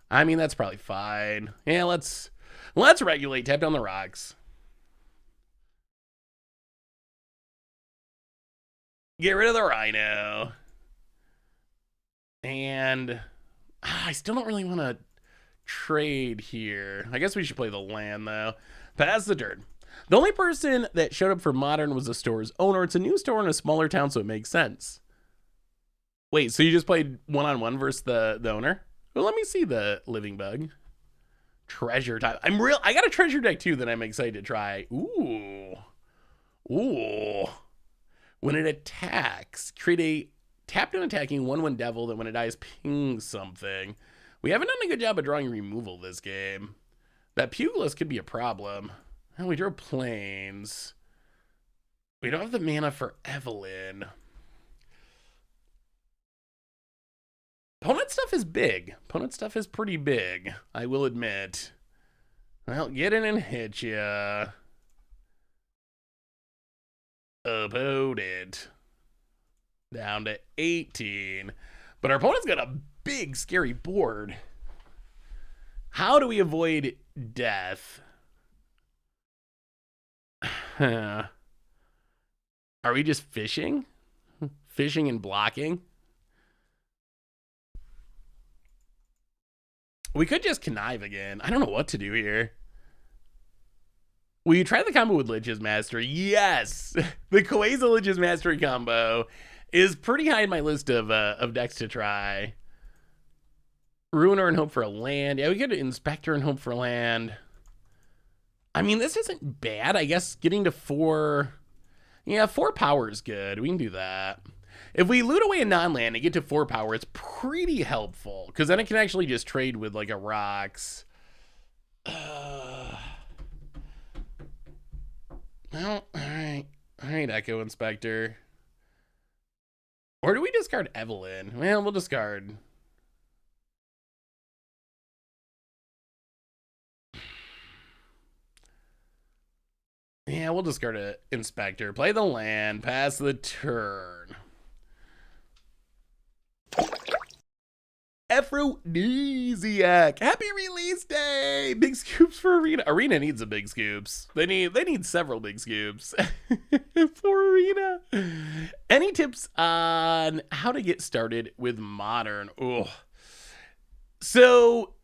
I mean, that's probably fine. Yeah, let's regulate. Tap down the rocks. Get rid of the Rhino. And I still don't really want to trade here. I guess we should play the land, though. Pass the turn. The only person that showed up for Modern was the store's owner. It's a new store in a smaller town, so it makes sense. Wait, so you just played one-on-one versus the owner? Well, let me see the Living Bug. Treasure time. I got a treasure deck, too, that I'm excited to try. Ooh. When it attacks, create a tapped and attacking 1/1 devil that when it dies pings something. We haven't done a good job of drawing removal this game. That Pugilist could be a problem. Oh, we drew planes. We don't have the mana for Evelyn. Opponent stuff is big. Opponent stuff is pretty big, I will admit. Well, get in and hit ya. Opponent. Down to 18. But our opponent's got a big, scary board. How do we avoid death? Are we just fishing? Fishing and blocking? We could just connive again. I don't know what to do here. Will you try the combo with Lich's Mastery? Yes! The Quasar Lich's Mastery combo is pretty high in my list of decks to try. Ruiner and hope for a land. Yeah, we could Inspector and hope for land. I mean, this isn't bad. I guess getting to 4... Yeah, 4 power is good. We can do that. If we loot away a non-land and get to 4 power, it's pretty helpful. Because then it can actually just trade with, like, a rocks. Well, alright. Alright, Echo Inspector. Or do we discard Evelyn? Well, we'll discard. Yeah, we'll discard an Inspector. Play the land. Pass the turn. Aphrodisiac. Happy release day. Big scoops for Arena. Arena needs a big scoops. They need several big scoops for Arena. Any tips on how to get started with Modern? Oh, so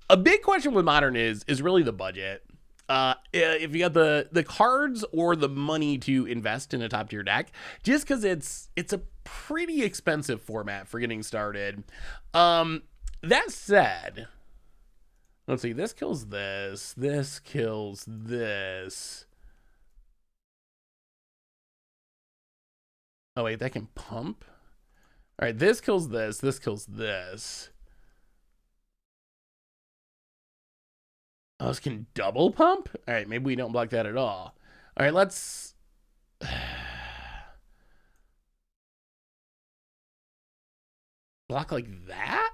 a big question with Modern is really the budget. If you got the cards or the money to invest in a top tier deck, just because it's a pretty expensive format for getting started. That said, let's see, this kills this kills this. Oh wait, that can pump. All right, this kills this kills this. Oh, this can double pump? All right, maybe we don't block that at all. All right, let's... block like that?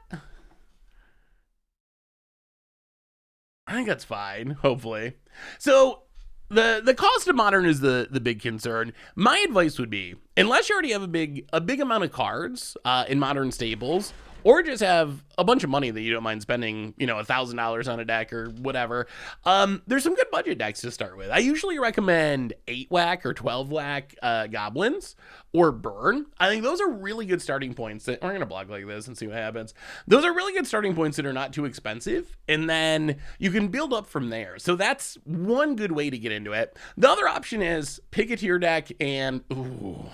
I think that's fine, hopefully. So the cost of modern is the big concern. My advice would be, unless you already have a big amount of cards in modern staples, or just have a bunch of money that you don't mind spending, you know, $1,000 on a deck or whatever. There's some good budget decks to start with. I usually recommend 8-whack or 12-whack goblins or burn. I think those are really good starting points. We're going to block like this and see what happens. Those are really good starting points that are not too expensive. And then you can build up from there. So that's one good way to get into it. The other option is pick a tier deck and, ooh,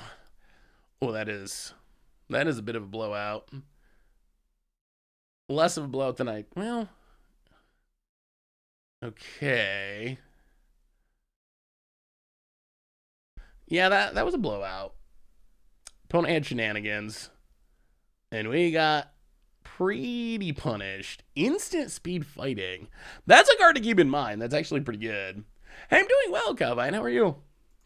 oh, that is a bit of a blowout. Less of a blowout than well, okay. Yeah, that was a blowout. Opponent had shenanigans. And we got pretty punished. Instant speed fighting. That's a card to keep in mind. That's actually pretty good. Hey, I'm doing well, Calvine. How are you?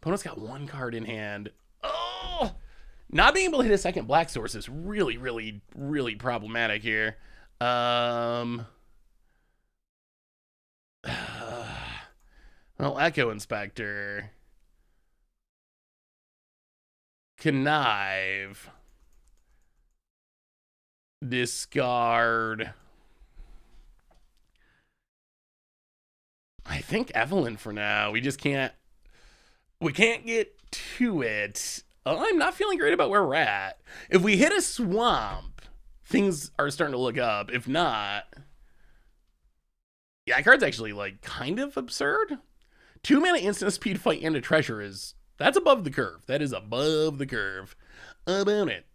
Opponent's got one card in hand. Oh! Not being able to hit a second black source is really, really, really problematic here. Well, Echo Inspector. Connive. Discard. I think Evelyn for now. We can't get to it. I'm not feeling great about where we're at. If we hit a swamp, things are starting to look up. If not, yeah, that card's actually like kind of absurd. 2-mana instant speed fight and a treasure that's above the curve. That is above the curve. About it.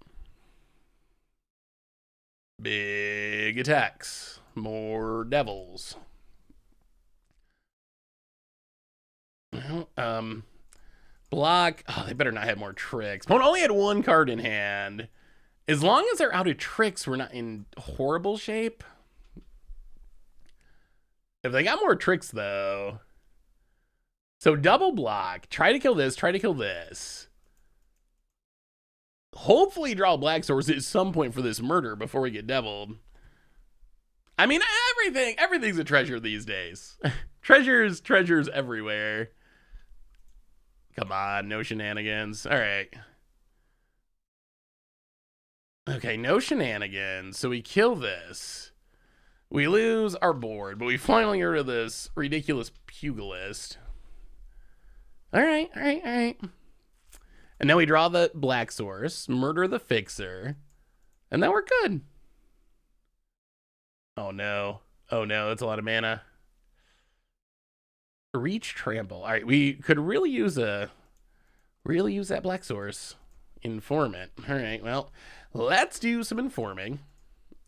Big attacks. More devils. Block. Oh, they better not have more tricks. Opponent only had one card in hand. As long as they're out of tricks, we're not in horrible shape. If they got more tricks, though. So double block. Try to kill this. Try to kill this. Hopefully draw a black source at some point for this murder before we get deviled. I mean, everything's a treasure these days. treasures everywhere. Come on, no shenanigans. All right. Okay, no shenanigans. So we kill this. We lose our board, but we finally get rid of this ridiculous pugilist. All right. And now we draw the black source, murder the fixer, and then we're good. Oh no, that's a lot of mana. Reach trample. All right, we could really use that black source. Informant. All right, well, let's do some informing.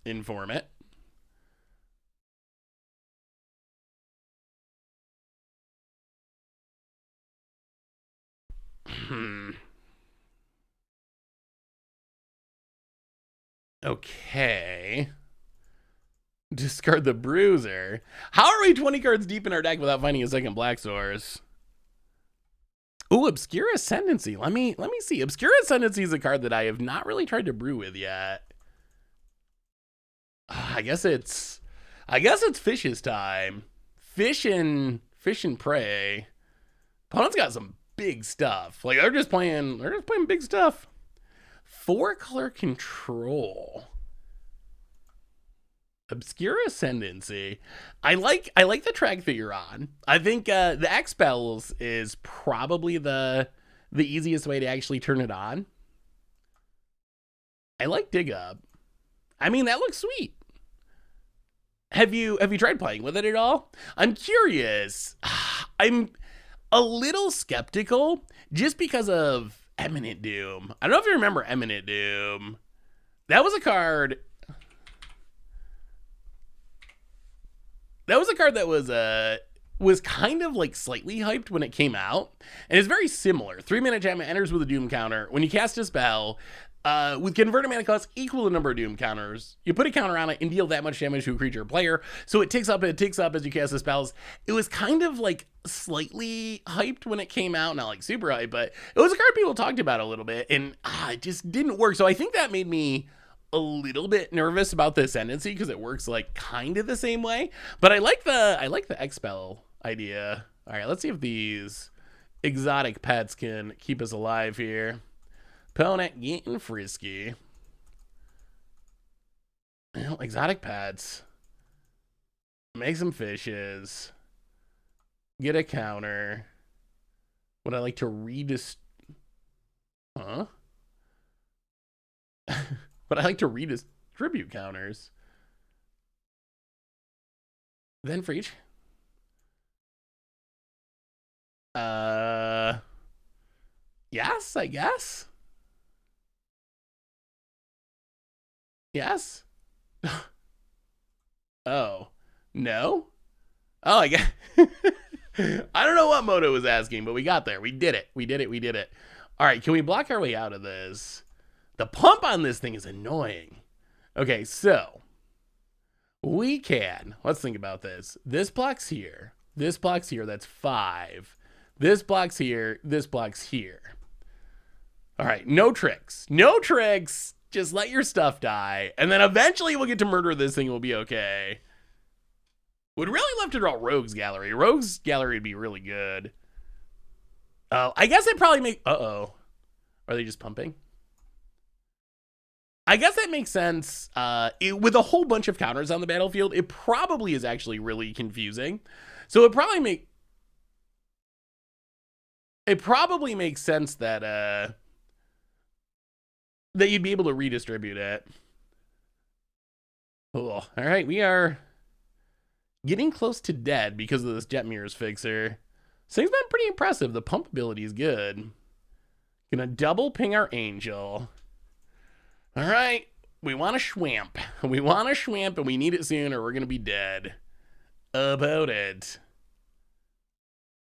Informant. Okay. Discard the bruiser. How are we 20 cards deep in our deck without finding a second black source? Ooh, Obscure Ascendancy. Let me see. Obscure Ascendancy is a card that I have not really tried to brew with yet. I guess it's Fish's time. Fish and prey. Opponent's got some big stuff. Like they're just playing big stuff. 4-color control. Obscure Ascendancy. I like the track that you're on. I think the X-Spells is probably the easiest way to actually turn it on. I like Dig Up. I mean, that looks sweet. Have you tried playing with it at all? I'm curious. I'm a little skeptical just because of Eminent Doom. I don't know if you remember Eminent Doom. That was a card that was kind of like slightly hyped when it came out, and it's very similar. 3-mana enchantment enters with a Doom counter. When you cast a spell, With converted mana cost equal to number of doom counters, you put a counter on it and deal that much damage to a creature or player. So it ticks up as you cast the spells. It was kind of like slightly hyped when it came out, not like super hype, but it was a card people talked about a little bit, and it just didn't work. So I think that made me a little bit nervous about the Ascendancy because it works like kind of the same way. But I like the Expel idea. All right, let's see if these exotic pets can keep us alive here. Opponent getting frisky. Well, exotic pets. Make some fishes. Get a counter. Would I like to Huh? But I like to redistribute counters. Then for each. Yes, I guess. Yes. Oh, no? Oh, I guess. I don't know what Moto was asking, but we got there. We did it. We did it. All right, can we block our way out of this? The pump on this thing is annoying. Okay, so we can. Let's think about this. This blocks here. This blocks here. That's 5. This blocks here. This blocks here. All right, no tricks. No tricks. Just let your stuff die, and then eventually we'll get to murder this thing. We'll be okay. Would really love to draw Rogue's Gallery. Rogue's Gallery would be really good. Oh, I guess it probably make. Uh-oh. Are they just pumping? I guess that makes sense. With a whole bunch of counters on the battlefield, it probably is actually really confusing. So it probably makes sense that that you'd be able to redistribute it. Cool. All right, we are getting close to dead because of this Jet Mirrors fixer. This thing's been pretty impressive. The pump ability is good. Gonna double ping our Angel. All right, we want a Schwamp. We want a Schwamp, and we need it soon, or we're gonna be dead. About it.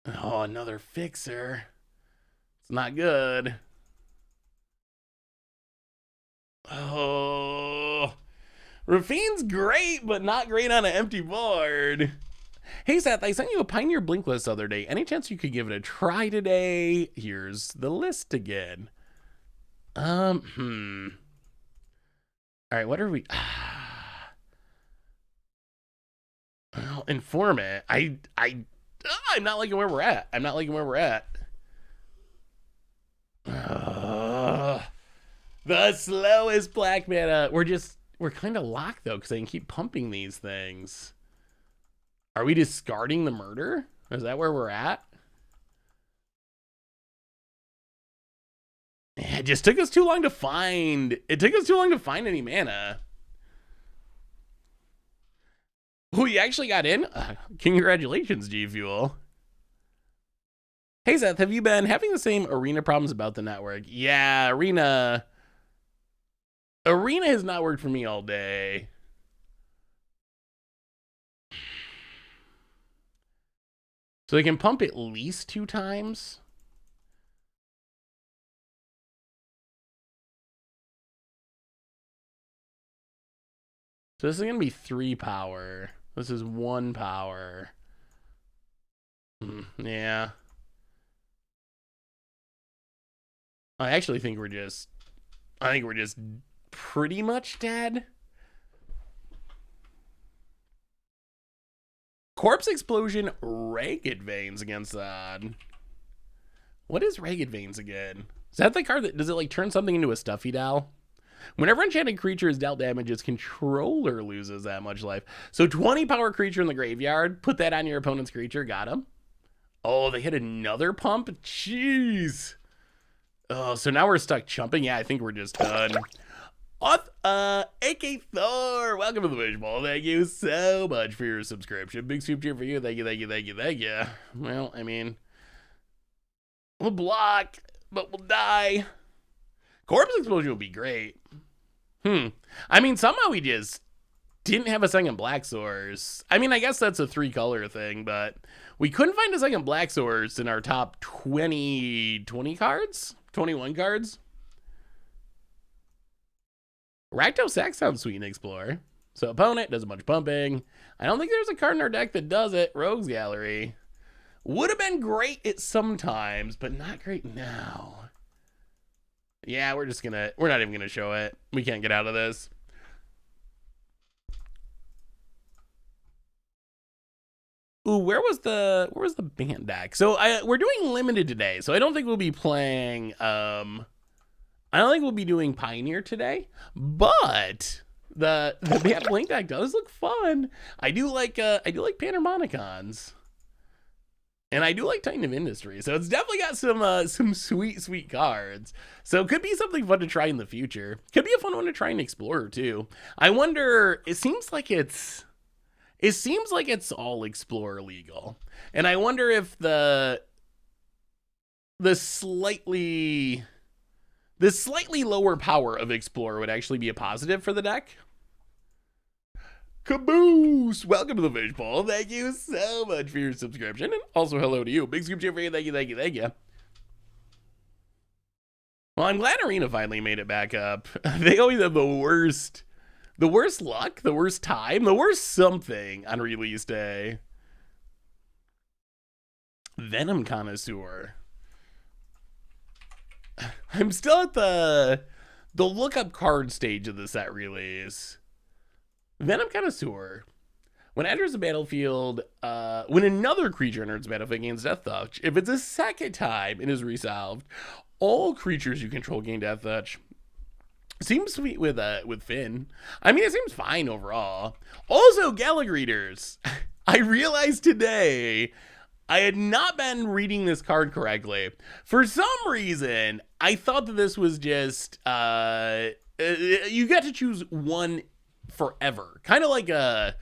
Oh, another fixer. It's not good. Oh, Rafine's great, but not great on an empty board. Hey, Seth, I sent you a Pioneer Blink list the other day. Any chance you could give it a try today? Here's the list again. All right, what are we? Well, Informant. I'm not liking where we're at. I'm not liking where we're at. The slowest black mana. We're kind of locked though, because I can keep pumping these things. Are we discarding the murder? Is that where we're at? It just took us too long to find. It took us too long to find any mana. Oh, you actually got in? Congratulations, G Fuel. Hey, Seth, have you been having the same arena problems about the network? Yeah, Arena has not worked for me all day. So they can pump at least 2 times. So this is going to be 3 power. This is 1 power. Yeah. I actually think we're just pretty much dead. Corpse Explosion, Ragged Veins against that. What is Ragged Veins again? Is that the card that, does it like turn something into a stuffy doll? Whenever enchanted creature is dealt damage, its controller loses that much life. So 20 power creature in the graveyard, put that on your opponent's creature, got him. Oh, they hit another pump? Jeez. Oh, so now we're stuck chumping? Yeah, I think we're just done. AK Thor, welcome to the Wishbowl. Thank you so much for your subscription. Big soup cheer for you. Thank you. Well, I mean, we'll block, but we'll die. Corpse Explosion would be great. I mean, somehow we just didn't have a second Black Source. I mean, I guess that's a 3-color thing, but we couldn't find a second Black Source in our top 20 cards? 21 cards? Rakdos Sack sounds sweet in Explore. So opponent does a bunch of pumping. I don't think there's a card in our deck that does it. Rogues Gallery. Would have been great at sometimes, but not great now. Yeah, we're not even gonna show it. We can't get out of this. Ooh, where was the band deck? So we're doing limited today, so I don't think we'll be playing I don't think we'll be doing Pioneer today, but the band Blink deck does look fun. I do like Panharmonicons. And I do like Titan of Industry, so it's definitely got some sweet cards. So it could be something fun to try in the future. Could be a fun one to try and explore too. I wonder. It seems like it's all Explorer legal, and I wonder if the slightly lower power of Explorer would actually be a positive for the deck. Caboose! Welcome to the Fish Bowl. Thank you so much for your subscription. And also hello to you. Big scoop cheer for you. Thank you. Well, I'm glad Arena finally made it back up. They always have the worst luck, the worst time, the worst something on release day. Venom Connoisseur. I'm still at the lookup card stage of the set release. Venom Connoisseur. When it enters the battlefield, when another creature enters the battlefield against Death Touch, if it's a second time and is resolved, all creatures you control gain Death Touch. Seems sweet with Finn. I mean, it seems fine overall. Also, Galaga readers. I realized today I had not been reading this card correctly. For some reason, I thought that this was just you get to choose one forever, kind of like a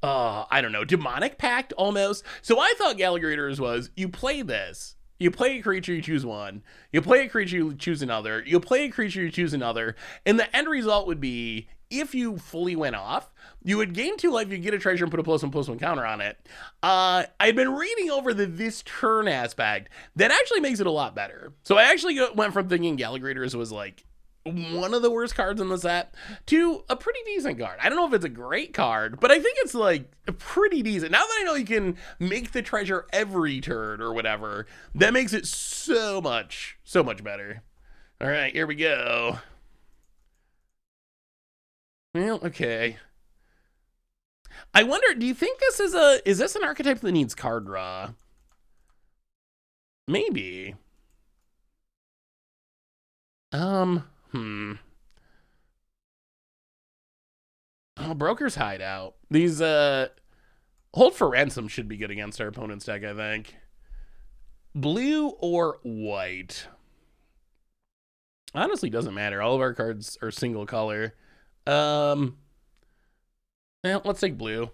I don't know, demonic pact almost. So I thought Galaga readers was you play this. You play a creature, you choose one. You play a creature, you choose another. You play a creature, you choose another. And the end result would be, if you fully went off, you would gain 2 life, you get a treasure and put a +1/+1 counter on it. I've been reading over this turn aspect. That actually makes it a lot better. So I actually went from thinking Galaga readers was like one of the worst cards in the set to a pretty decent card. I don't know if it's a great card, but I think it's like pretty decent. Now that I know you can make the treasure every turn or whatever, that makes it so much better. All right, here we go. Well, okay. I wonder, do you think this is this an archetype that needs card draw? Maybe. Oh, Broker's Hideout. These, Hold for Ransom should be good against our opponent's deck, I think. Blue or white? Honestly, doesn't matter. All of our cards are single color. Well, let's take blue.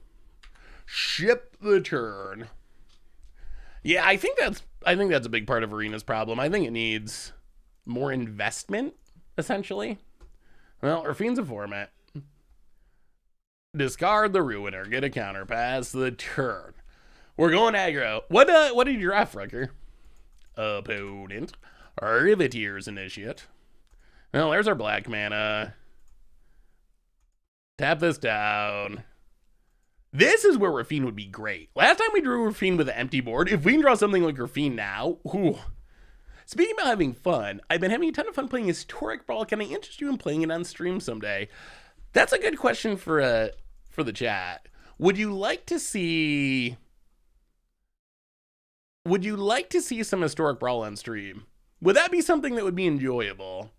Ship the turn. Yeah, I think that's a big part of Arena's problem. I think it needs more investment, essentially. Well, Rafine's a format. Discard the Ruiner. Get a counter. Pass the turn. We're going aggro. What did you draft, Rucker? Opponent. Riveteer's Initiate. Well, there's our black mana. Tap this down. This is where Rafine would be great. Last time we drew Rafine with an empty board. If we can draw something like Rafine now, ooh. Speaking about having fun, I've been having a ton of fun playing Historic Brawl. Can I interest you in playing it on stream someday? That's a good question for the chat. Would you like to see some Historic Brawl on stream? Would that be something that would be enjoyable?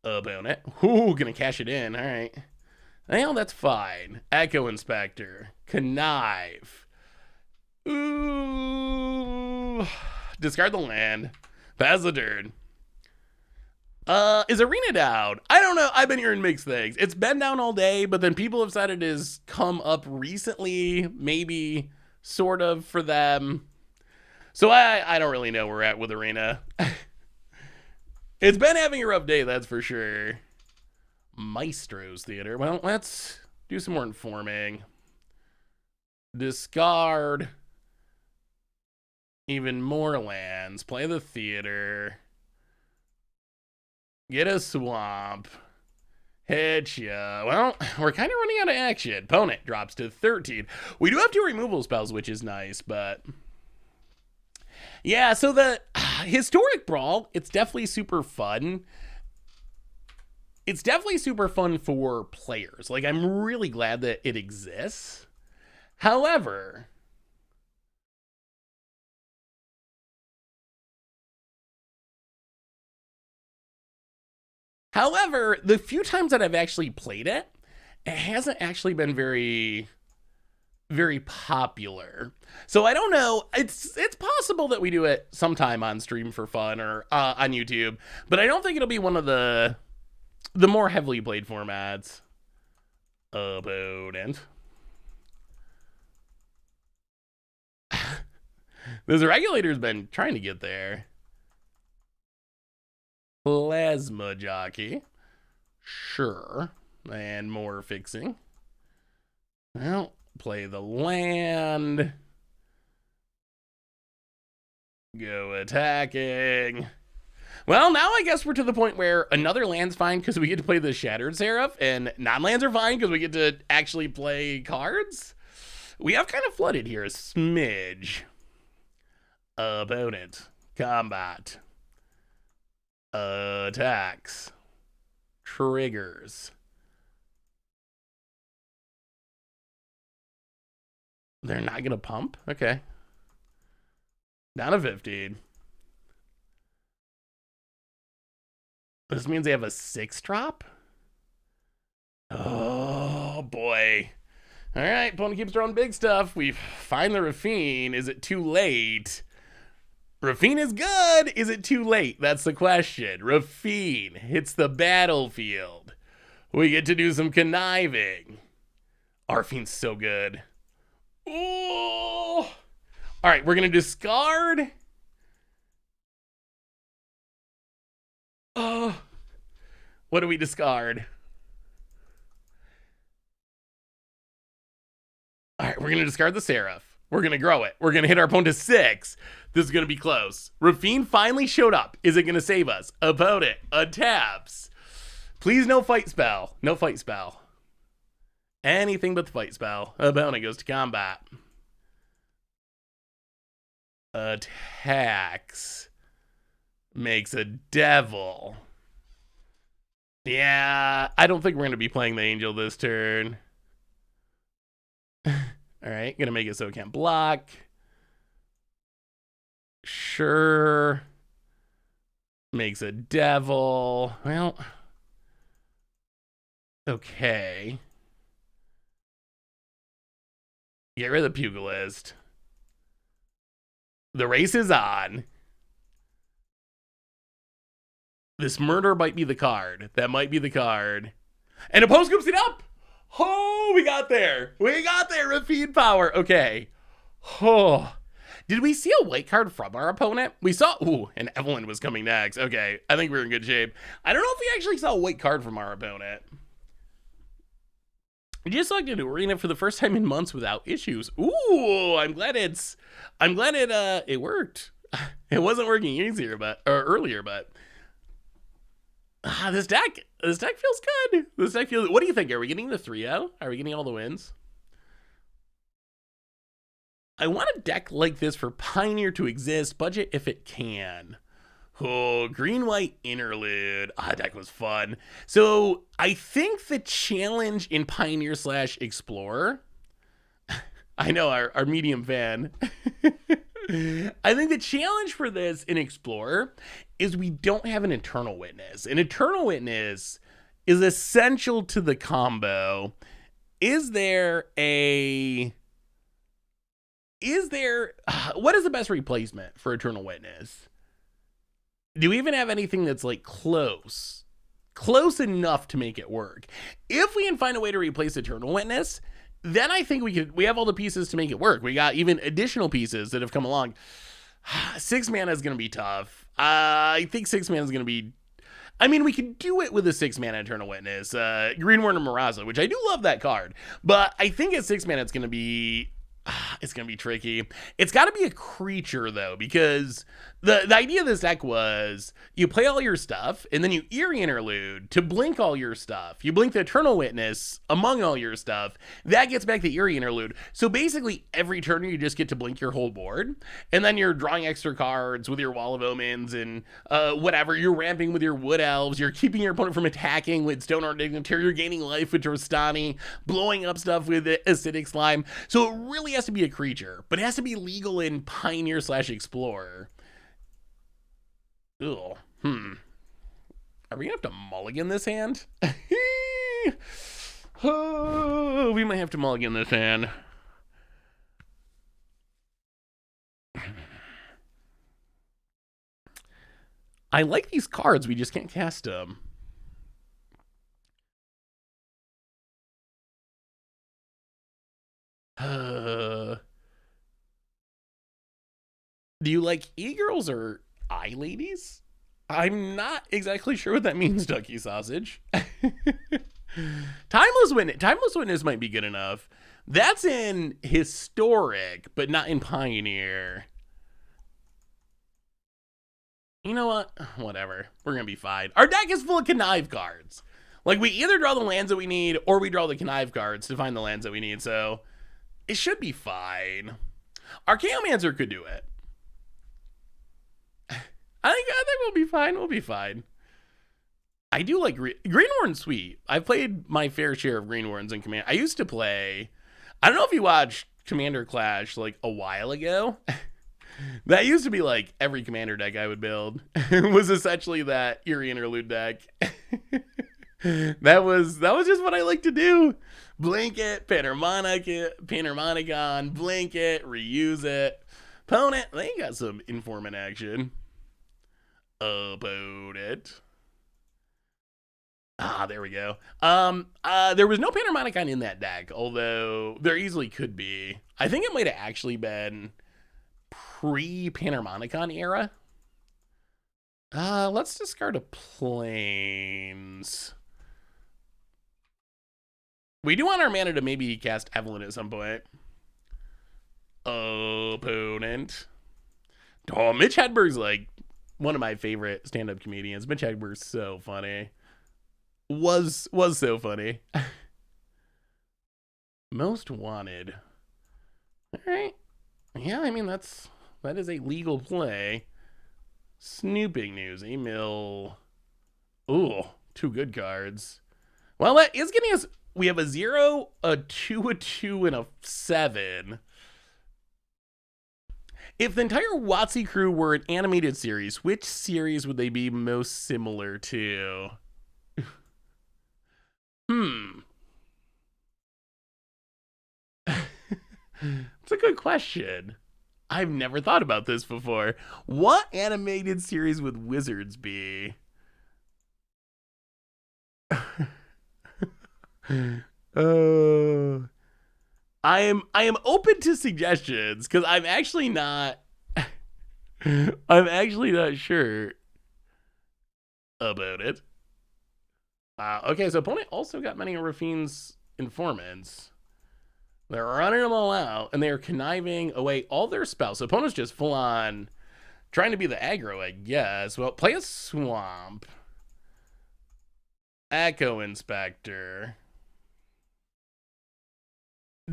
Opponent. Ooh, gonna cash it in. All right. Well, that's fine. Echo Inspector. Connive. Ooh. Discard the land. Pass the turn. Is Arena down? I don't know. I've been hearing mixed things. It's been down all day, but then people have said it has come up recently, maybe, sort of, for them. So I don't really know where we're at with Arena. It's been having a rough day, that's for sure. Maestro's Theater. Well, let's do some more informing. Discard. Even more lands. Play the theater. Get a swamp. Hit ya. Well, we're kind of running out of action. Opponent drops to 13. We do have 2 removal spells, which is nice, but... Yeah, so the Historic Brawl, it's definitely super fun. It's definitely super fun for players. Like, I'm really glad that it exists. However... the few times that I've actually played it, it hasn't actually been very popular. So I don't know. It's possible that we do it sometime on stream for fun or on YouTube, but I don't think it'll be one of the more heavily played formats. Opponent. This regulator's been trying to get there. Plasma Jockey. Sure. And more fixing. Well, play the land. Go attacking. Well, now I guess we're to the point where another land's fine because we get to play the Shattered Seraph, and non-lands are fine because we get to actually play cards. We have kind of flooded here a smidge. Opponent. Combat. Attacks. Triggers. They're not going to pump? Okay. Down to 15. This means they have a 6-drop? Oh, boy. All right, opponent keeps throwing big stuff. We find the Rafine. Is it too late? Rafine is good. Is it too late? That's the question. Rafine hits the battlefield. We get to do some conniving. Arfine's so good. Oh! All right, we're going to discard. Oh. What do we discard? All right, we're going to discard the Seraph. We're going to grow it. We're going to hit our opponent to 6. This is going to be close. Rafine finally showed up. Is it going to save us? Opponent untaps. Please no fight spell. No fight spell. Anything but the fight spell. Opponent goes to combat. Attacks. Makes a devil. Yeah, I don't think we're going to be playing the angel this turn. All right, gonna make it so it can't block. Sure. Makes a devil. Well, okay. Get rid of the pugilist. The race is on. This murder might be the card. That might be the card. And opponent scoops it up. Oh, we got there. We got there. Rafine power. Okay. Oh. Did we see a white card from our opponent? We saw, ooh, and Evelyn was coming next. Okay, I think we're in good shape. I don't know if we actually saw a white card from our opponent. We just selected Arena for the first time in months without issues. Ooh, I'm glad it worked. It wasn't working earlier, but this deck feels good. What do you think? Are we getting the 3-0? Are we getting all the wins? I want a deck like this for Pioneer to exist. Budget if it can. Oh, green-white interlude. That deck was fun. So I think the challenge in Pioneer / Explorer, I know our medium fan. I think the challenge for this in Explorer is we don't have an Eternal Witness. An Eternal Witness is essential to the combo. What is the best replacement for Eternal Witness? Do we even have anything that's like close enough to make it work? If we can find a way to replace Eternal Witness, then I think we have all the pieces to make it work. We got even additional pieces that have come along. 6 mana is going to be tough. I think 6 mana is going to be, I mean, we could do it with a 6 mana Eternal Witness, Green Warden Miraza, which I do love that card, but I think at 6 mana it's going to be It's going to be tricky. It's got to be a creature, though, because the idea of this deck was you play all your stuff, and then you Eerie Interlude to blink all your stuff. You blink the Eternal Witness among all your stuff. That gets back the Eerie Interlude. So basically, every turn you just get to blink your whole board, and then you're drawing extra cards with your Wall of Omens and whatever. You're ramping with your Wood Elves. You're keeping your opponent from attacking with Stoneheart Dignitary. You're gaining life with Drostani, blowing up stuff with Acidic Slime. So it really has to be a creature, but it has to be legal in Pioneer/Explorer. Ugh. Are we gonna have to mulligan this hand? Oh, we might have to mulligan this hand. I like these cards, we just can't cast them. Do you like e-girls or eye ladies? I'm not exactly sure what that means, Ducky Sausage. Timeless Witness might be good enough. That's in Historic, but not in Pioneer. You know what? Whatever. We're going to be fine. Our deck is full of connive cards. Like, we either draw the lands that we need, or we draw the connive cards to find the lands that we need, so it should be fine. Our Chaomancer could do it. I think we'll be fine. We'll be fine. I do like Green Warden's sweet. I've played my fair share of Green Wardens in Command. I used to play, I don't know if you watched Commander Clash like a while ago. That used to be like every Commander deck I would build. It was essentially that Eerie Interlude deck. That was just what I like to do. Blink it, Panharmonicon, blink it, reuse it. Opponent, they got some Informant action. Opponent. There we go. There was no Panharmonicon in that deck, although there easily could be. I think it might have actually been pre-Panharmonicon era. Let's discard a Plains. We do want our mana to maybe cast Evelyn at some point. Opponent. Oh, Mitch Hedberg's like one of my favorite stand-up comedians. Mitch Hedberg's so funny. Was so funny. Most Wanted. All right. Yeah, I mean that is a legal play. Snooping News, Emil. Ooh, 2 good cards. Well, that is getting us. We have a 0, a 2, a 2, and a 7. If the entire WotC crew were an animated series, which series would they be most similar to? It's a good question. I've never thought about this before. What animated series would Wizards be? I am open to suggestions because I'm actually not sure about it. Okay, so opponent also got many of Rafine's informants. They're running them all out, and they are conniving away all their spells. So opponent's just full on trying to be the aggro, I guess. Well, play a swamp. Echo Inspector.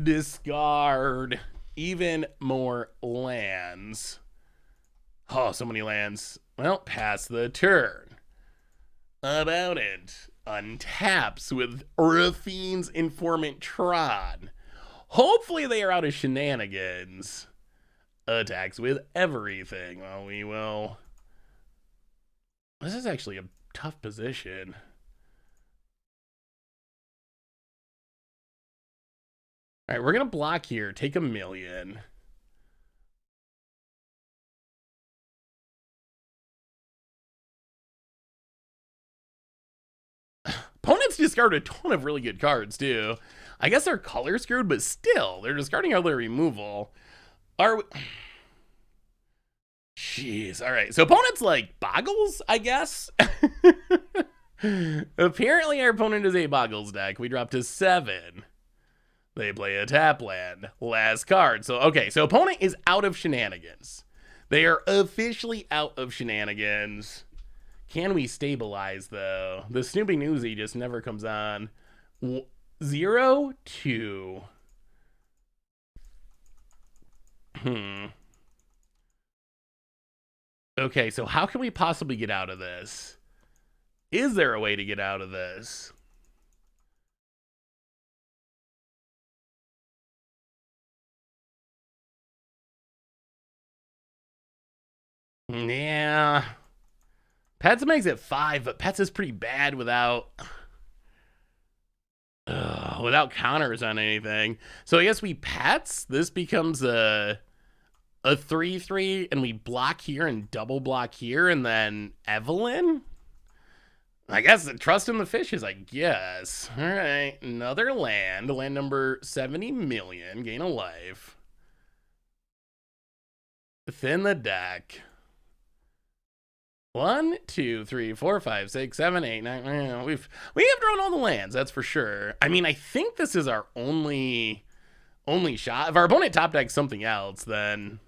Discard even more lands. Oh, so many lands. Well, pass the turn. About it. Untaps with Rafine's Informant Tron. Hopefully they are out of shenanigans. Attacks with everything. Well, we will. This is actually a tough position. All right, we're going to block here. Take 1,000,000. Opponents discard a ton of really good cards, too. I guess they're color screwed, but still, they're discarding all their removal. Are we... Jeez, all right. So opponents like Boggles, I guess? Apparently our opponent is a Boggles deck. We dropped to 7. They play a tap land. Last card. So, okay, so opponent is out of shenanigans. They are officially out of shenanigans. Can we stabilize, though? The Snoopy Newsy just never comes on. 0, 2. Okay, so how can we possibly get out of this? Is there a way to get out of this? Yeah. Pets makes it 5, but Pets is pretty bad without without counters on anything. So I guess we Pets. This becomes a 3/3, and we block here and double block here, and then Evelyn. I guess trust in the fishes, I guess. All right, another land number 70 million, gain a life. Thin the deck. 1, 2, 3, 4, 5, 6, 7, 8, 9. We have drawn all the lands, that's for sure. I mean, I think this is our only shot. If our opponent top decks something else, then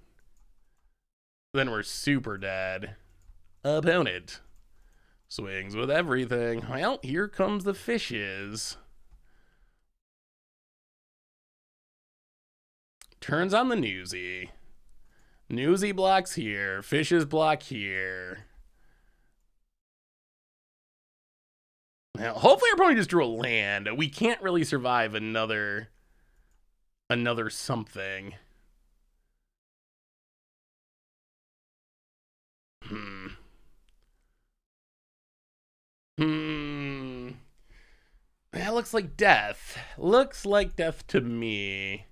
we're super dead. Opponent swings with everything. Well, here comes the fishes. Turns on the Newsy. Newsy blocks here. Fishes block here. Now, hopefully our opponent just drew a land. We can't really survive another something. That looks like death. Looks like death to me.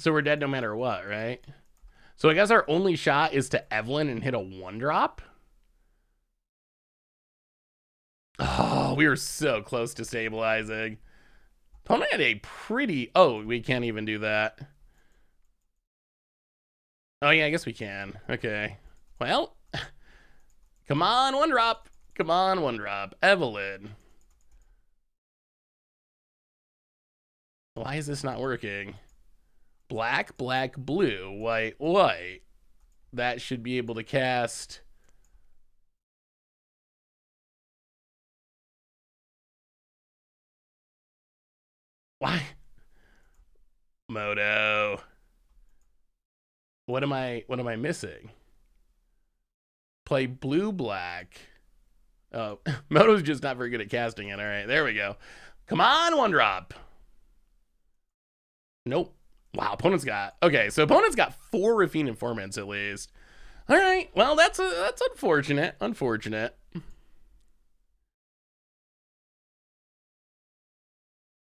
So we're dead no matter what, right? So I guess our only shot is to Evelyn and hit a 1-drop. Oh, we were so close to stabilizing. Opponent had a pretty... Oh, we can't even do that. Oh, yeah, I guess we can. Okay. Well, come on, 1-drop. Come on, 1-drop. Evelyn. Why is this not working? Black, black, blue, white, white. That should be able to cast... Why? Moto. What am I missing? Play blue, black. Oh, Moto's just not very good at casting it. All right, there we go. Come on, 1-drop. Nope. Wow, opponent's got... Okay, so opponent's got 4 Rafine Informants at least. All right, well, that's unfortunate. Unfortunate.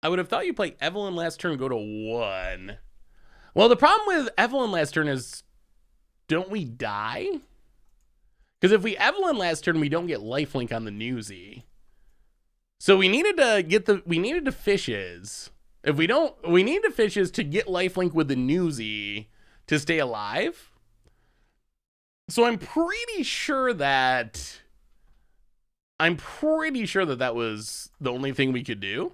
I would have thought you play Evelyn last turn, go to 1. Well, the problem with Evelyn last turn is, don't we die? Because if we Evelyn last turn, we don't get lifelink on the Newsy. So we needed to fishes. If we don't, we need the fishes to get lifelink with the Newsy to stay alive. So I'm pretty sure that that was the only thing we could do.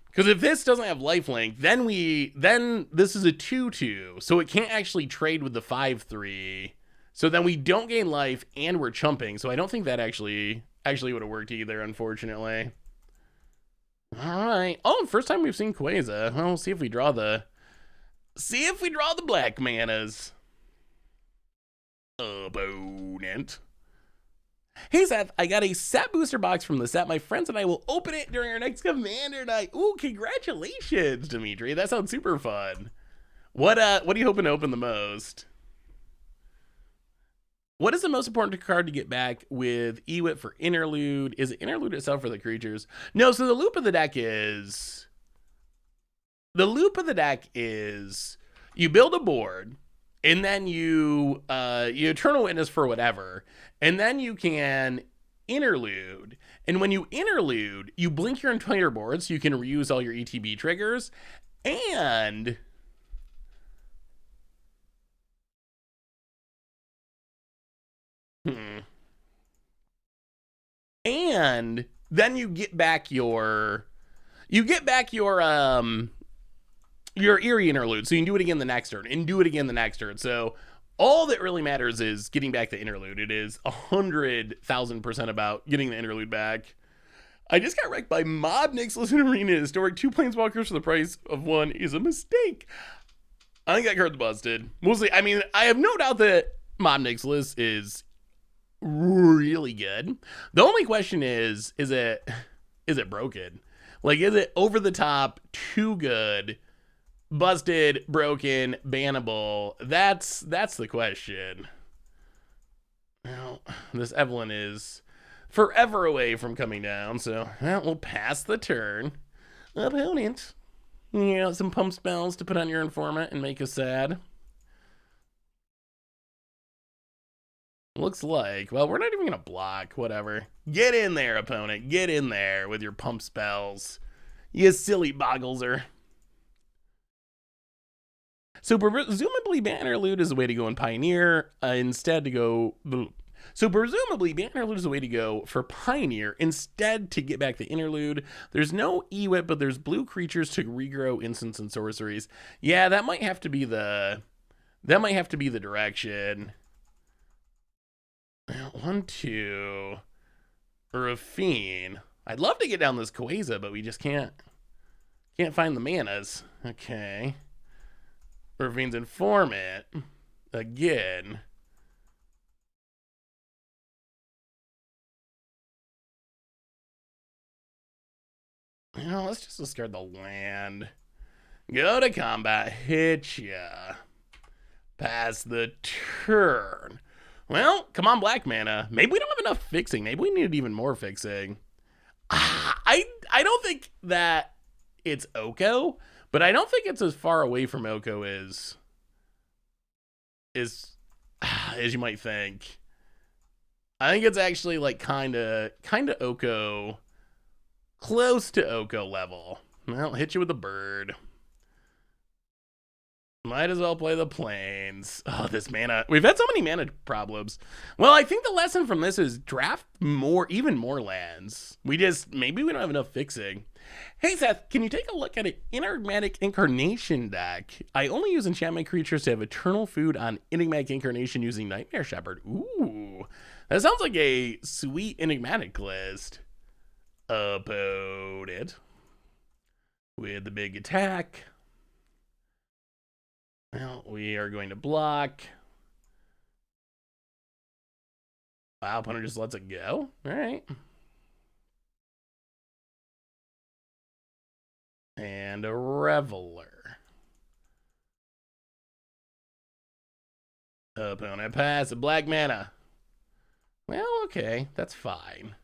Because if this doesn't have lifelink, then this is a 2/2, so it can't actually trade with the 5/3. So then we don't gain life and we're chumping. So I don't think that actually would have worked either, unfortunately. All right. Oh, first time we've seen Quasar. Well, we'll see if we draw the black manas. Opponent. Hey Seth, I got a set booster box from the set. My friends and I will open it during our next Commander night. Ooh, congratulations, Dimitri. That sounds super fun. What are you hoping to open the most? What is the most important card to get back with Ewit for Interlude? Is it Interlude itself for the creatures? No, so the loop of the deck is you build a board, and then you Eternal Witness for whatever, and then you can Interlude. And when you Interlude, you blink your entire board so you can reuse all your ETB triggers, and and then you get back your your Eerie interlude, so you can do it again the next turn, and do it again the next turn. So all that really matters is getting back the interlude. It is 100,000% about getting the interlude back. I just got wrecked by Mob Nicholas in Arena. Historic 2 Planeswalkers for the price of 1 is a mistake. I think that card's busted. Mostly, I mean, I have no doubt that Mob Nicholas is really good. The only question is it broken? Like, is it over the top, too good, busted, broken, bannable? That's the question. Now, this Evelyn is forever away from coming down, so we'll pass the turn. Opponent. Some pump spells to put on your informant and make us sad. Looks like, well, we're not even going to block. Whatever. Get in there, opponent. Get in there with your pump spells. You silly boggleser. So presumably Bannerlute is a way to go in Pioneer. Instead to go... So presumably Bannerlute is a way to go for Pioneer instead to get back the interlude. There's no EWIP, but there's blue creatures to regrow instants and sorceries. Yeah, that might have to be the direction. 1, 2, or a Fiend. I'd love to get down this Quasar, but we just can't find the manas. Okay. Ravine's Informant again. Let's just discard the land. Go to combat. Hit ya. Pass the turn. Well, come on, black mana. Maybe we don't have enough fixing. Maybe we needed even more fixing. I don't think that it's Oko, but I don't think it's as far away from Oko as you might think. I think it's actually like kind of Oko, close to Oko level. Well, hit you with a bird. Might as well play the planes. Oh, this mana. We've had so many mana problems. Well, I think the lesson from this is draft even more lands. Maybe we don't have enough fixing. Hey, Seth, can you take a look at an Enigmatic Incarnation deck? I only use enchantment creatures to have eternal food on Enigmatic Incarnation using Nightmare Shepherd. Ooh, that sounds like a sweet Enigmatic list. Opponent with the big attack. Well, we are going to block. Wow, opponent just lets it go. All right. And a Reveler. Opponent pass a black mana. Well, okay, that's fine.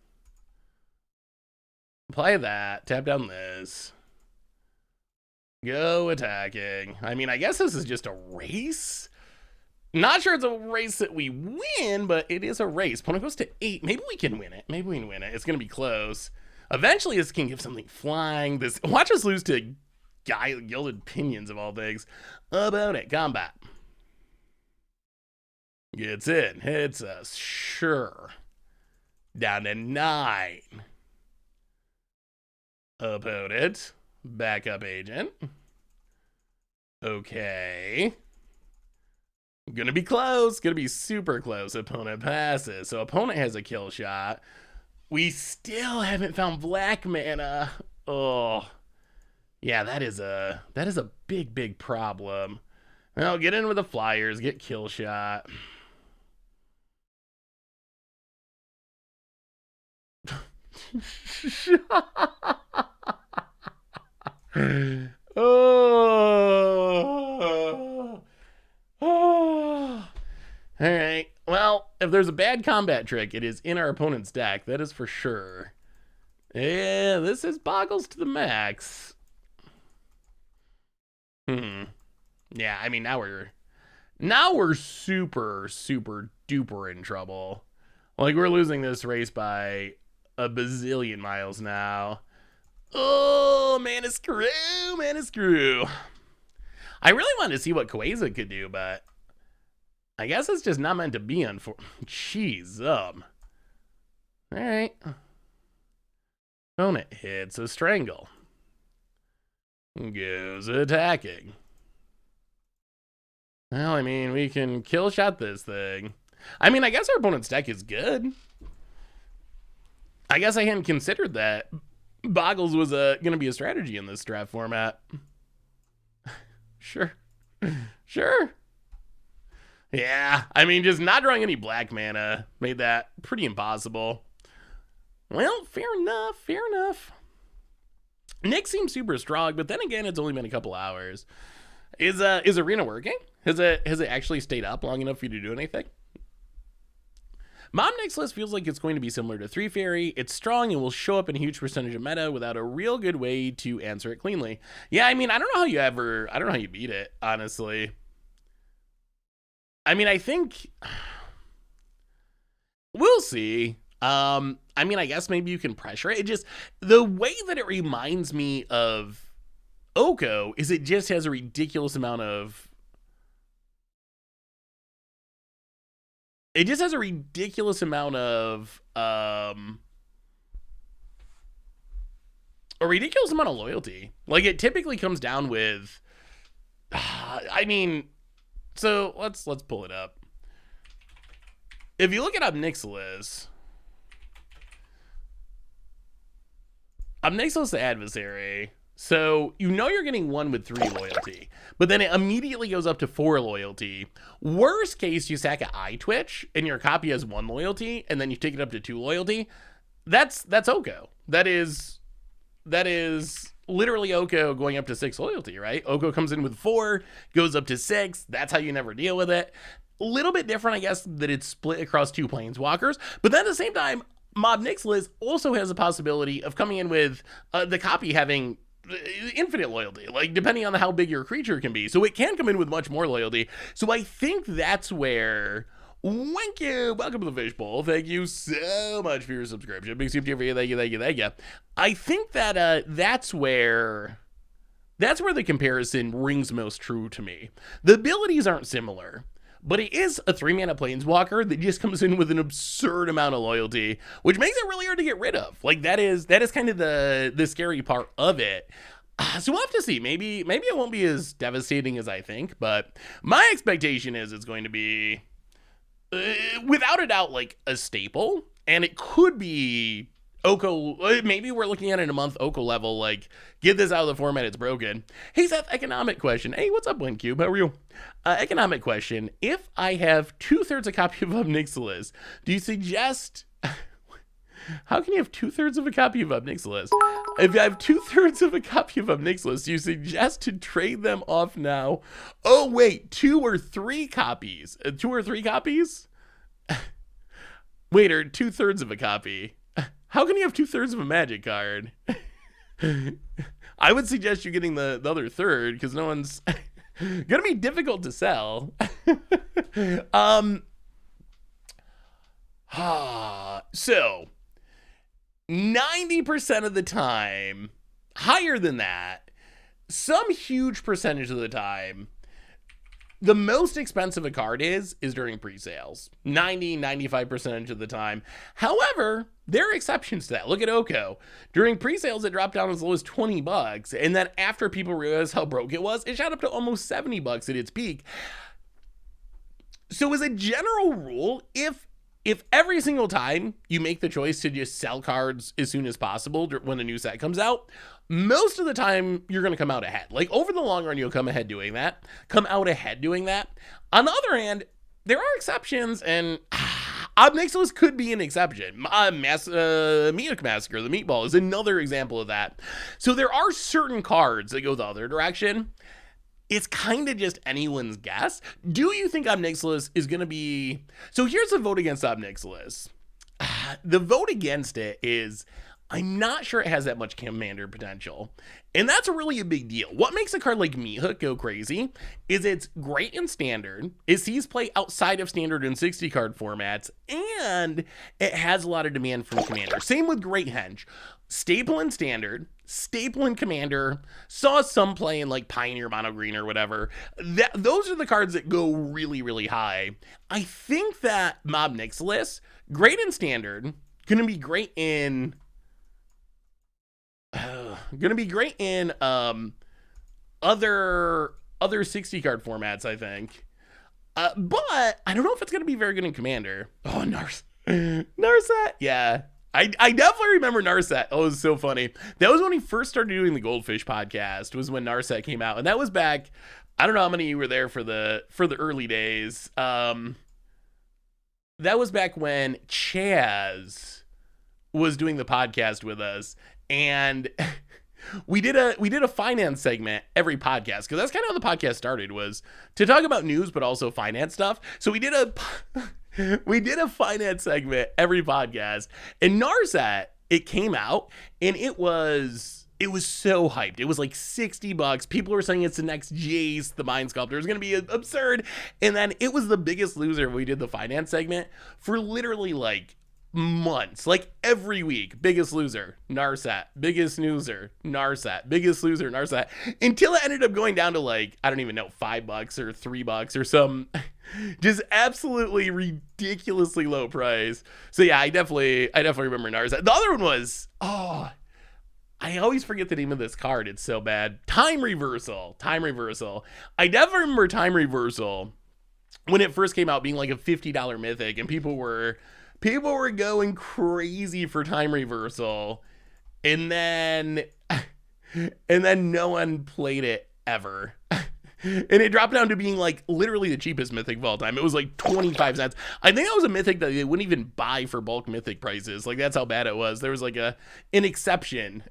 Play that. Tap down this. Go attacking. I mean, I guess this is just a race. Not sure it's a race that we win, but it is a race. Opponent goes to 8. Maybe we can win it. Maybe we can win it. It's going to be close. Eventually, this can give something flying. Watch us lose to Gilded Pinions of all things. About it. Combat. Gets in. Hits us. Sure. Down to 9. Opponent. Backup agent. Okay. Gonna be close. Gonna be super close. Opponent passes. So opponent has a kill shot. We still haven't found black mana. Oh. Yeah, that is a big problem. Well, get in with the flyers. Get kill shot. Oh. All right. Well, if there's a bad combat trick, it is in our opponent's deck. That is for sure. Yeah, this is boggles to the max. Yeah, I mean, now we're super duper in trouble. Like, we're losing this race by a bazillion miles now. Oh, mana screw. I really wanted to see what Quasar could do, but I guess it's just not meant to be. Jeez, all right. Opponent hits a strangle. Goes attacking. Well, I mean, we can kill shot this thing. I mean, I guess our opponent's deck is good. I guess I hadn't considered that Boggles was going to be a strategy in this draft format. Sure. Sure. Yeah, I mean, just not drawing any black mana made that pretty impossible. Well, fair enough, fair enough. Nick seems super strong, but then again, it's only been a couple hours. Is Arena working? Has it actually stayed up long enough for you to do anything? Mob Nick's list feels like it's going to be similar to 3 Fairy. It's strong and will show up in a huge percentage of meta without a real good way to answer it cleanly. Yeah, I mean, I don't know how you beat it, honestly. I mean, I think we'll see. I mean, I guess maybe you can pressure it. It just, the way that it reminds me of Oko is it just has a ridiculous amount of loyalty. Like, it typically comes down with I mean, so let's pull it up. If you look at Obnixilis the adversary, so you know you're getting 1 with 3 loyalty, but then it immediately goes up to 4 loyalty. Worst case, you sack an eye twitch and your copy has 1 loyalty, and then you take it up to 2 loyalty. That's Oko. That is literally Oko going up to 6 loyalty, right? Oko comes in with 4, goes up to 6. That's how you never deal with it. A little bit different, I guess, that it's split across 2 planeswalkers, but then at the same time, Mob Nixilis also has a possibility of coming in with the copy having infinite loyalty, like depending on how big your creature can be. So it can come in with much more loyalty. So I think that's where, thank you, welcome to the fishbowl. Thank you so much for your subscription. Big soup to you, thank you. I think that that's where the comparison rings most true to me. The abilities aren't similar, but it is a 3-mana planeswalker that just comes in with an absurd amount of loyalty, which makes it really hard to get rid of. Like, that is kind of the scary part of it. So we'll have to see. Maybe it won't be as devastating as I think, but my expectation is it's going to be, without a doubt, like a staple, and it could be Oko. Maybe we're looking at it in a month Oko level, like, get this out of the format, it's broken. Hey Seth, economic question. Hey, what's up, WinCube? How are you? Economic question. If I have 2/3 a copy of Obnixilis, do you suggest how can you have 2/3 of a copy of Obnixilis? If I have 2/3 of a copy of Obnixilis, do you suggest to trade them off now? Oh wait, 2 or 3 copies? 2 or 3 copies? Wait, or 2/3 of a copy? How can you have 2/3 of a Magic card? I would suggest you getting the other third, because no one's gonna be difficult to sell. So 90% of the time, higher than that, some huge percentage of the time, the most expensive a card is during pre-sales. 95% of the time. However, there are exceptions to that. Look at Oko. During pre-sales, it dropped down as low as $20. And then after people realized how broke it was, it shot up to almost $70 at its peak. So as a general rule, if every single time you make the choice to just sell cards as soon as possible when a new set comes out, most of the time you're going to come out ahead. Like, over the long run, you'll come out ahead doing that. On the other hand, there are exceptions, and Obnixilis could be an exception. Meat Massacre, the Meatball, is another example of that. So there are certain cards that go the other direction. It's kind of just anyone's guess. Do you think Obnixilis is going to be... So here's the vote against Obnixilis. The vote against it is, I'm not sure it has that much commander potential. And that's really a big deal. What makes a card like Meat Hook go crazy is it's great in Standard, it sees play outside of Standard and 60 card formats, and it has a lot of demand from Commander. Same with Great Henge. Staple in Standard, staple in Commander, saw some play in like Pioneer Mono Green or whatever. Those are the cards that go really, really high. I think that Mob Nixilis, great in Standard, gonna be great in gonna be great in other 60 card formats, I think. But I don't know if it's gonna be very good in Commander. Oh, Narset, yeah. I definitely remember Narset. Oh, it was so funny. That was when he first started doing the Goldfish podcast, was when Narset came out. And that was back, I don't know how many of you were there for the early days. That was back when Chaz was doing the podcast with us. And we did a finance segment every podcast, because that's kind of how the podcast started, was to talk about news but also finance stuff. So we did a finance segment every podcast, and Narset, it came out and it was so hyped. It was like $60. People were saying it's the next Jace, the Mind Sculptor. It's going to be absurd. And then it was the biggest loser when we did the finance segment for literally like months, like every week. Biggest loser, Narset. Biggest loser, Narset. Biggest loser, Narset. Until it ended up going down to like, I don't even know, $5 or $3 or some just absolutely ridiculously low price. So yeah, I definitely remember Narset. The other one was, I always forget the name of this card. It's so bad. Time Reversal. I definitely remember Time Reversal when it first came out being like a $50 mythic, and people were going crazy for Time Reversal, and then no one played it ever. And it dropped down to being like literally the cheapest mythic of all time. It was like 25 cents. I think that was a mythic that they wouldn't even buy for bulk mythic prices. Like, that's how bad it was. There was like an exception.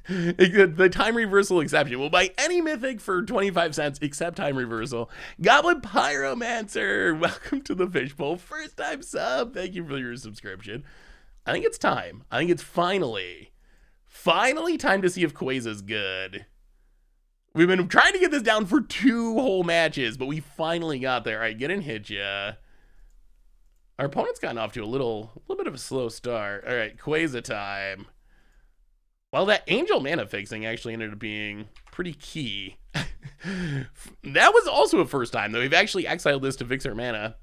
The Time Reversal exception. We'll buy any mythic for 25 cents except Time Reversal. Goblin Pyromancer, welcome to the Fishbowl. First time sub. Thank you for your subscription. I think it's time. I think it's finally time to see if Quaza's good. We've been trying to get this down for 2 whole matches, but we finally got there. All right, get in, hit ya. Our opponent's gotten off to a little bit of a slow start. All right, Quaza time. Well, that Angel mana fixing actually ended up being pretty key. That was also a first time, though. We've actually exiled this to fix our mana.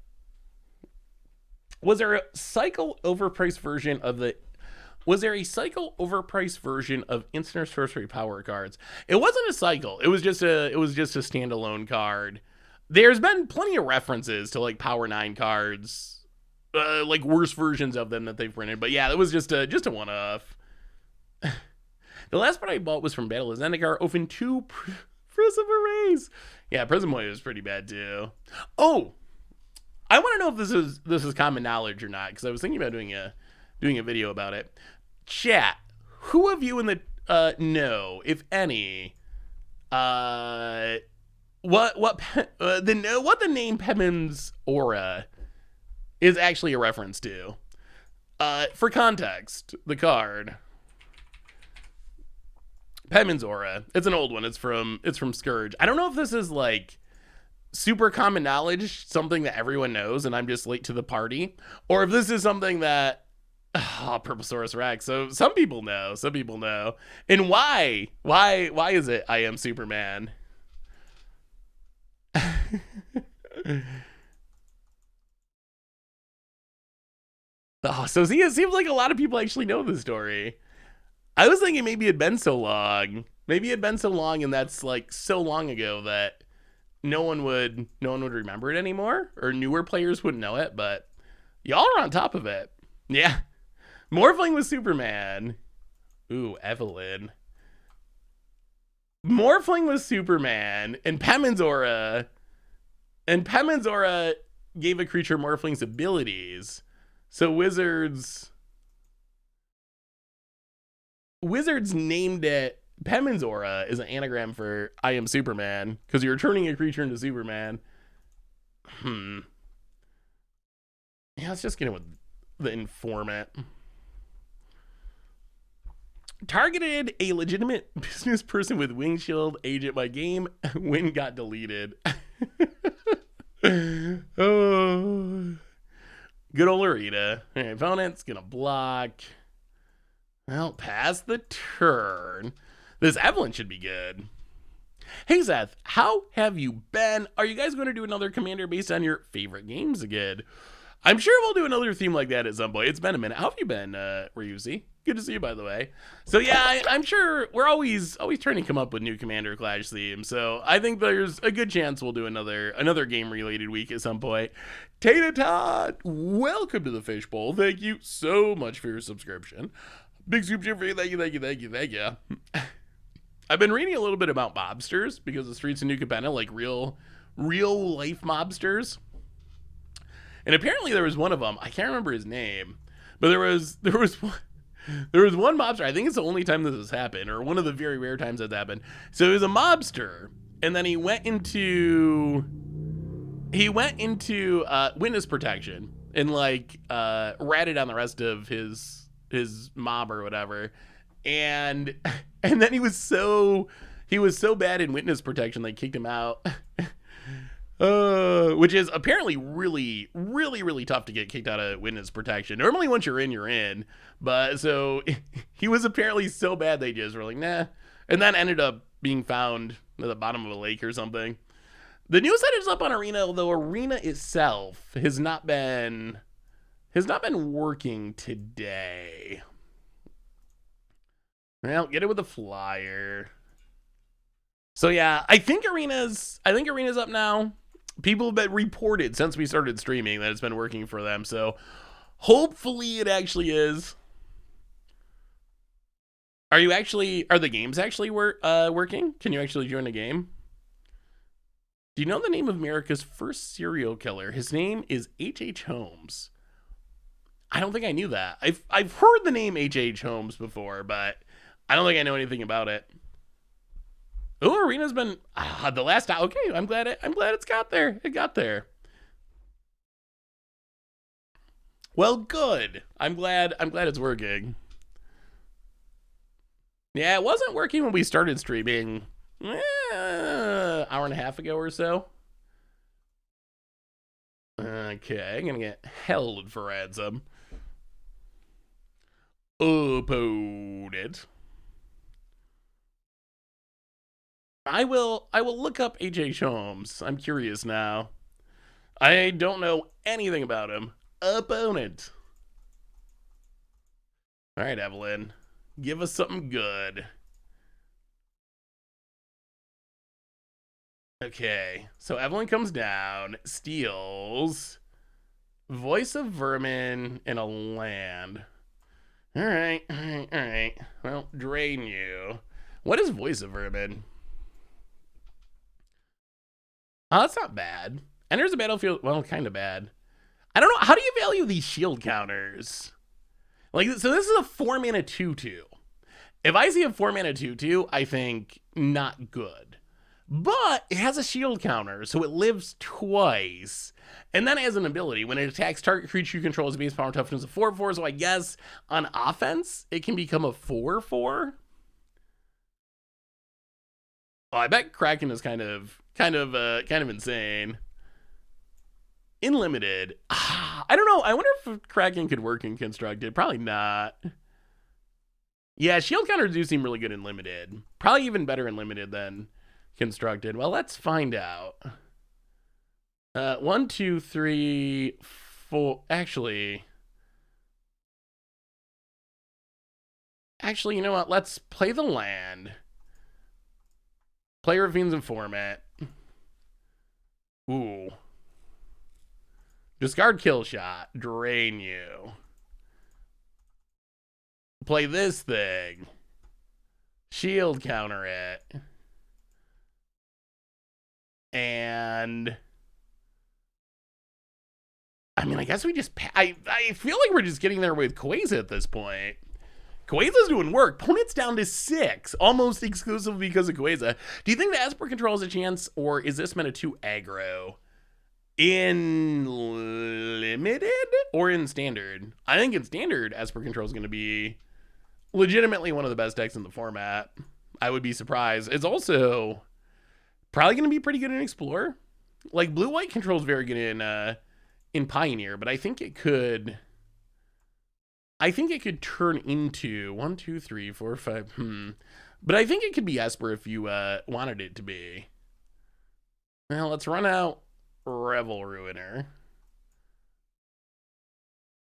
Was there a cycle overpriced version of instant or sorcery power cards? It wasn't a cycle. It was just a standalone card. There's been plenty of references to like Power 9 cards, like worse versions of them that they've printed. But yeah, it was just a one-off. The last part I bought was from Battle of Zendikar, Open 2 Prism Arrays. Yeah, Prism Array was pretty bad too. Oh, I want to know if this is common knowledge or not, because I was thinking about doing a video about it. Chat, who of you in the know, if any, what the name Pemmin's Aura is actually a reference to? For context, the card Pemmin's Aura, it's an old one. It's from Scourge. I don't know if this is like super common knowledge, something that everyone knows, and I'm just late to the party, or if this is something that Purposaurus Rex. So some people know. And why is it I am Superman? So see, it seems like a lot of people actually know the story. I was thinking maybe it'd been so long. And that's like so long ago that no one would remember it anymore, or newer players wouldn't know it, but y'all are on top of it. Yeah. Morphling with Superman. Ooh, Evelyn. Morphling with Superman and Pemmin's Aura. And Pemmin's Aura gave a creature Morphling's abilities. So Wizards named it Pemmin's Aura is an anagram for I am Superman, because you're turning a creature into Superman. Yeah, let's just get in with the informant. Targeted a legitimate business person with wing shield agent. My game win got deleted. Oh, good old Arita. All right, opponent's gonna block. Well, pass the turn. This Evelyn should be good. Hey Seth, how have you been? Are you guys going to do another Commander based on your favorite games again? I'm sure we'll do another theme like that at some point. It's been a minute. How have you been, Ryuzi? Good to see you, by the way. So yeah, I'm sure we're always trying to come up with new Commander Clash themes. So I think there's a good chance we'll do another game related week at some point. Tata Todd, welcome to the Fishbowl. Thank you so much for your subscription. Big soup chip for you. Thank you. I've been reading a little bit about mobsters because the streets of New Capenna, like real life mobsters. And apparently there was one of them. I can't remember his name, but there was one mobster. I think it's the only time this has happened, or one of the very rare times that's happened. So he was a mobster, and then he went into witness protection and like ratted on the rest of his mob or whatever. And then he was so bad in witness protection they kicked him out. Which is apparently really, really, really tough to get kicked out of witness protection. Normally, once you're in. But so he was apparently so bad they just were like, nah. And then ended up being found at the bottom of a lake or something. The news that is up on Arena, although Arena itself has not been working today. Well, get it with a flyer. So yeah, I think Arena's up now. People have been reported since we started streaming that it's been working for them. So hopefully it actually is. Are the games actually working? Can you actually join a game? Do you know the name of America's first serial killer? His name is H.H. Holmes. I don't think I knew that. I've heard the name H.H. Holmes before, but I don't think I know anything about it. Oh, Arena's been the last. Okay, I'm glad it's got there. It got there. Well, good. I'm glad it's working. Yeah, it wasn't working when we started streaming. Hour and a half ago or so. Okay, I'm gonna get held for ransom. Opponent. I will look up H.H. Holmes. I'm curious now. I don't know anything about him. Opponent. All right, Evelyn. Give us something good. Okay. So Evelyn comes down, steals Voice of Vermin and a land. All right. Well, drain you. What is Voice of Vermin? Oh, that's not bad. Enters the battlefield. Well, kind of bad. I don't know. How do you value these shield counters? Like, so this is a 4-mana 2/2. If I see a 4-mana 2/2, I think not good. But it has a shield counter, so it lives twice. And then it has an ability. When it attacks target creature you control, its base power toughness of 4/4. So I guess on offense, it can become a 4/4. Oh, I bet Kraken is kind of insane. In limited, I don't know. I wonder if Kraken could work in constructed. Probably not. Yeah, shield counters do seem really good in limited. Probably even better in limited than constructed. Well, let's find out. 1, 2, 3, 4. Actually, you know what? Let's play the land. Play Ravines in format. Ooh. Discard kill shot. Drain you. Play this thing. Shield counter it. And I mean, I guess we just I feel like we're just getting there with Quasar at this point. Quasar's doing work. Opponent's down to 6, almost exclusively because of Quasar. Do you think the Esper control has a chance, or is this meant to aggro? In limited or in standard? I think in standard, Esper control is going to be legitimately one of the best decks in the format. I would be surprised. It's also probably going to be pretty good in Explorer. Like, blue-white control is very good in Pioneer, but I think it could turn into 1, 2, 3, 4, 5. But I think it could be Esper if you wanted it to be. Well, let's run out Revel Ruiner.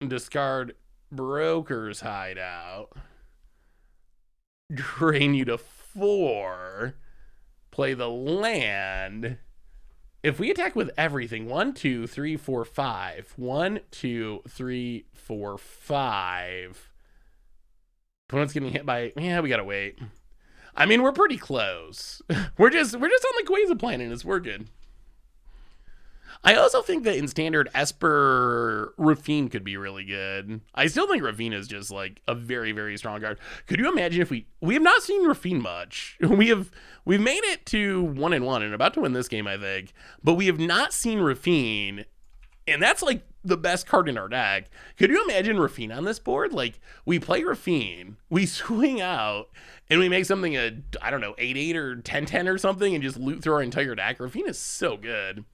discard Broker's Hideout, drain you to 4, play the land. If we attack with everything, 1, 2, 3, 4, 5. 1, 2, 3, 4, 5. Opponent's getting hit by. Yeah, we gotta wait. I mean, we're pretty close. we're just on the Quasar Planet and it's working. I also think that in standard, Esper Rafine could be really good. I still think Rafine is just like a very, very strong card. Could you imagine if we have not seen Rafine much? We've made it to 1-1 and about to win this game, I think. But we have not seen Rafine, and that's like the best card in our deck. Could you imagine Rafine on this board? Like, we play Rafine, we swing out, and we make something I don't know, 8-8 or 10-10 or something, and just loot through our entire deck. Rafine is so good.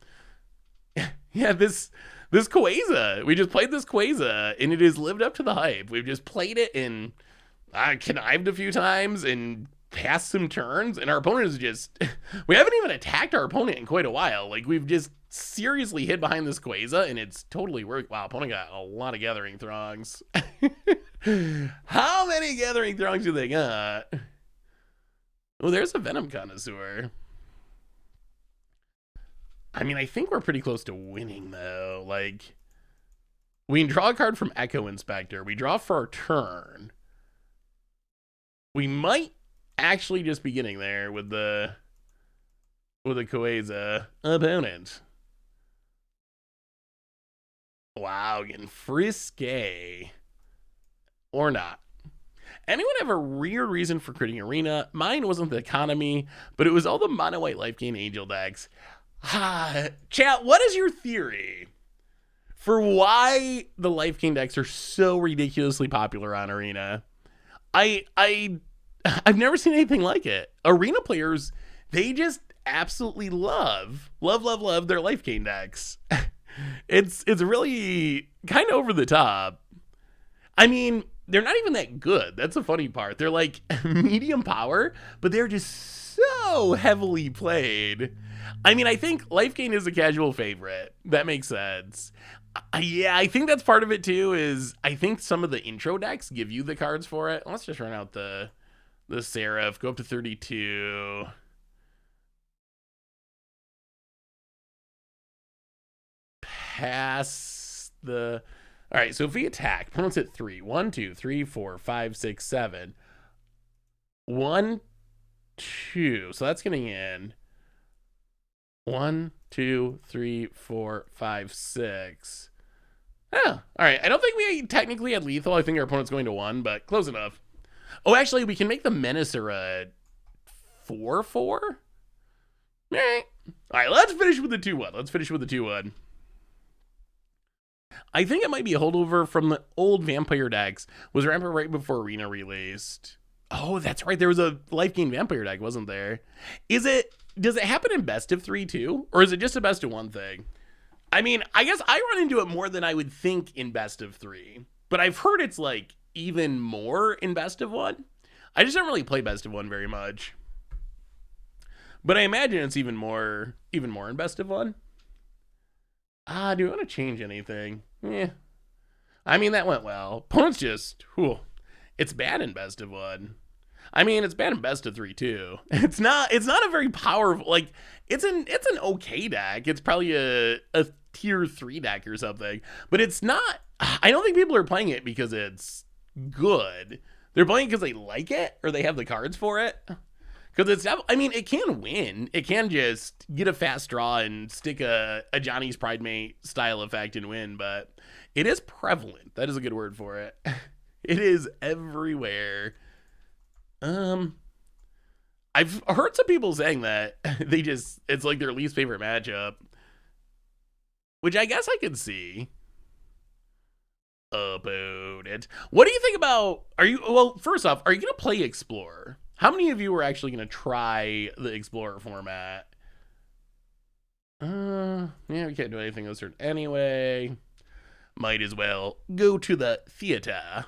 Yeah, this Quasar. We just played this Quasar, and it has lived up to the hype. We've just played it and connived a few times and passed some turns, and our opponent is just... we haven't even attacked our opponent in quite a while. Like, we've just seriously hid behind this Quasar, and it's totally worked. Wow, opponent got a lot of Gathering Throngs. How many Gathering Throngs do they got? Oh, there's a Venom Connoisseur. I mean, I think we're pretty close to winning, though. Like, we can draw a card from Echo Inspector. We draw for our turn. We might actually just be getting there with the Quasar opponent. Wow, getting frisky. Or not. Anyone have a real reason for creating Arena? Mine wasn't the economy, but it was all the mono white life gain angel decks. Chat, what is your theory for why the life gain decks are so ridiculously popular on Arena? I've never seen anything like it. Arena players, they just absolutely love their life gain decks. It's really kind of over the top. I mean, they're not even that good. That's the funny part. They're like medium power, but they're just so heavily played. I mean, I think life gain is a casual favorite. That makes sense. Yeah, I think that's part of it too, is I think some of the intro decks give you the cards for it. Let's just run out the Seraph, go up to 32. Pass the... All right, so if we attack, opponent's at 3. 1, 2, 3, 4, 5, 6, 7. 1, 2. So that's getting in. 1, 2, 3, 4, 5, 6. Yeah, all right. I don't think we technically had lethal. I think our opponent's going to 1, but close enough. Oh, actually, we can make the Menacer a 4-4. All right, let's finish with the 2-1. I think it might be a holdover from the old Vampire decks. Was Rampart right before Arena released? Oh, that's right. There was a life gain Vampire deck, wasn't there? Does it happen in best of 3 too? Or is it just a best of 1 thing? I mean, I guess I run into it more than I would think in best of 3. But I've heard it's like even more in best of 1. I just don't really play best of 1 very much. But I imagine it's even more in best of 1. Do I want to change anything? Yeah. I mean, that went well. Opponent's just, it's bad in best of 1. I mean, it's bad in best of 3 too. It's not a very powerful, like, it's an okay deck. It's probably a tier 3 deck or something, but it's not. I don't think people are playing it because it's good. They're playing it because they like it or they have the cards for it. Because it's, I mean, it can win. It can just get a fast draw and stick a Johnny's Pride Mate style effect and win, but it is prevalent. That is a good word for it. It is everywhere. I've heard some people saying that it's like their least favorite matchup, which I guess I could see. Opponent. What do you think about, first off, are you going to play Explorer? How many of you are actually going to try the Explorer format? Yeah, we can't do anything this turn anyway. Might as well go to the theater.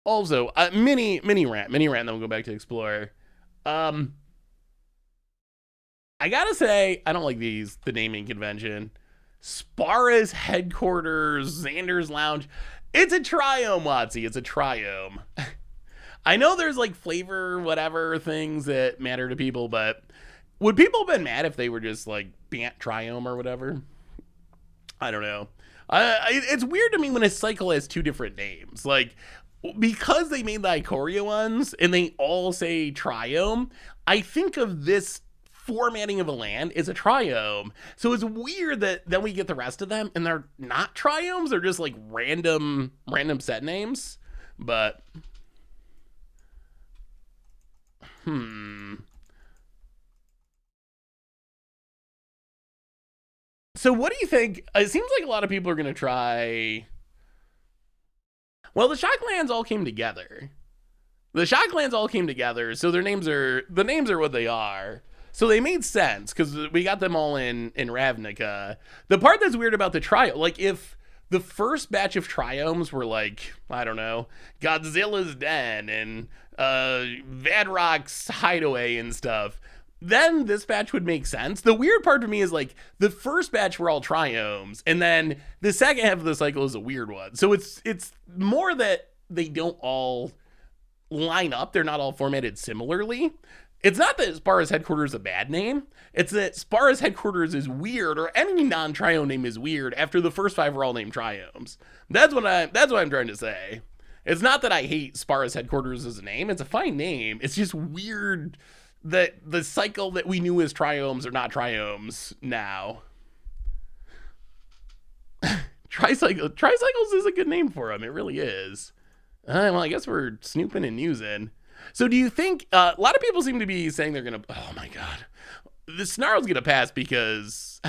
Also, mini rant, then we'll go back to Explorer. I gotta say, I don't like the naming convention. Spara's headquarters, Xander's Lounge. It's a triome, Watsy. It's a triome. I know there's like flavor, whatever things that matter to people, but would people have been mad if they were just like Bant Triome or whatever? I don't know. It's weird to me when a cycle has two different names. Like, because they made the Ikoria ones and they all say Triome, I think of this formatting of a land as a triome. So it's weird that then we get the rest of them and they're not triomes. They're just like random set names. But, So what do you think? It seems like a lot of people are going to try. Well, the Shocklands all came together. The Shocklands all came together, so the names are what they are. So they made sense because we got them all in Ravnica. The part that's weird about the triome, like if the first batch of triomes were like, I don't know, Godzilla's Den and Vadrock's Hideaway and stuff, then this batch would make sense. The weird part to me is like the first batch were all triomes, and then the second half of the cycle is a weird one. So it's more that they don't all line up. They're not all formatted similarly. It's not that Spara's headquarters is a bad name. It's that Spara's headquarters is weird, or any non-triome name is weird after the first five were all named triomes. That's what I'm trying to say. It's not that I hate Spara's headquarters as a name. It's a fine name. It's just weird that the cycle that we knew as triomes are not triomes now. Tricycles is a good name for them. It really is. Well, I guess we're snooping and using. So do you think, a lot of people seem to be saying they're going to, oh my God, the Snarl's going to pass because,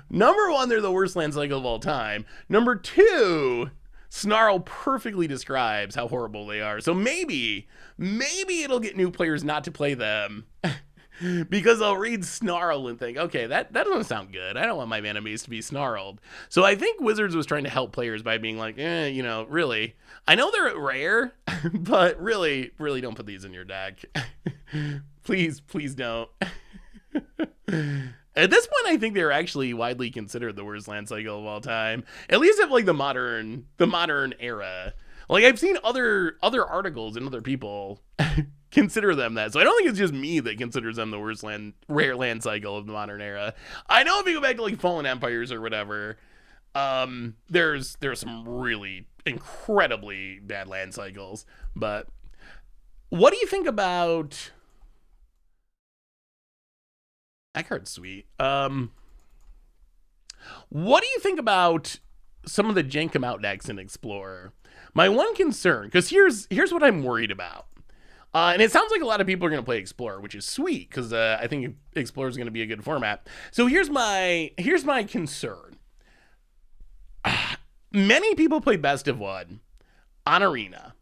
number one, they're the worst land cycle of all time. Number two, Snarl perfectly describes how horrible they are. So maybe it'll get new players not to play them because they'll read Snarl and think, okay, that doesn't sound good. I don't want my mana base to be snarled. So I think Wizards was trying to help players by being like, really, I know they're rare, but really don't put these in your deck. Please don't. At this point, I think they're actually widely considered the worst land cycle of all time. At least of like the modern era. Like I've seen other articles and other people consider them that. So I don't think it's just me that considers them the worst rare land cycle of the modern era. I know if you go back to like Fallen Empires or whatever, there's some really incredibly bad land cycles. But what do you think about that card's sweet. What do you think about some of the Jenkem out decks in Explorer? My one concern, because here's what I'm worried about. And it sounds like a lot of people are going to play Explorer, which is sweet because I think Explorer is going to be a good format. So here's my concern. Many people play Best of One on Arena.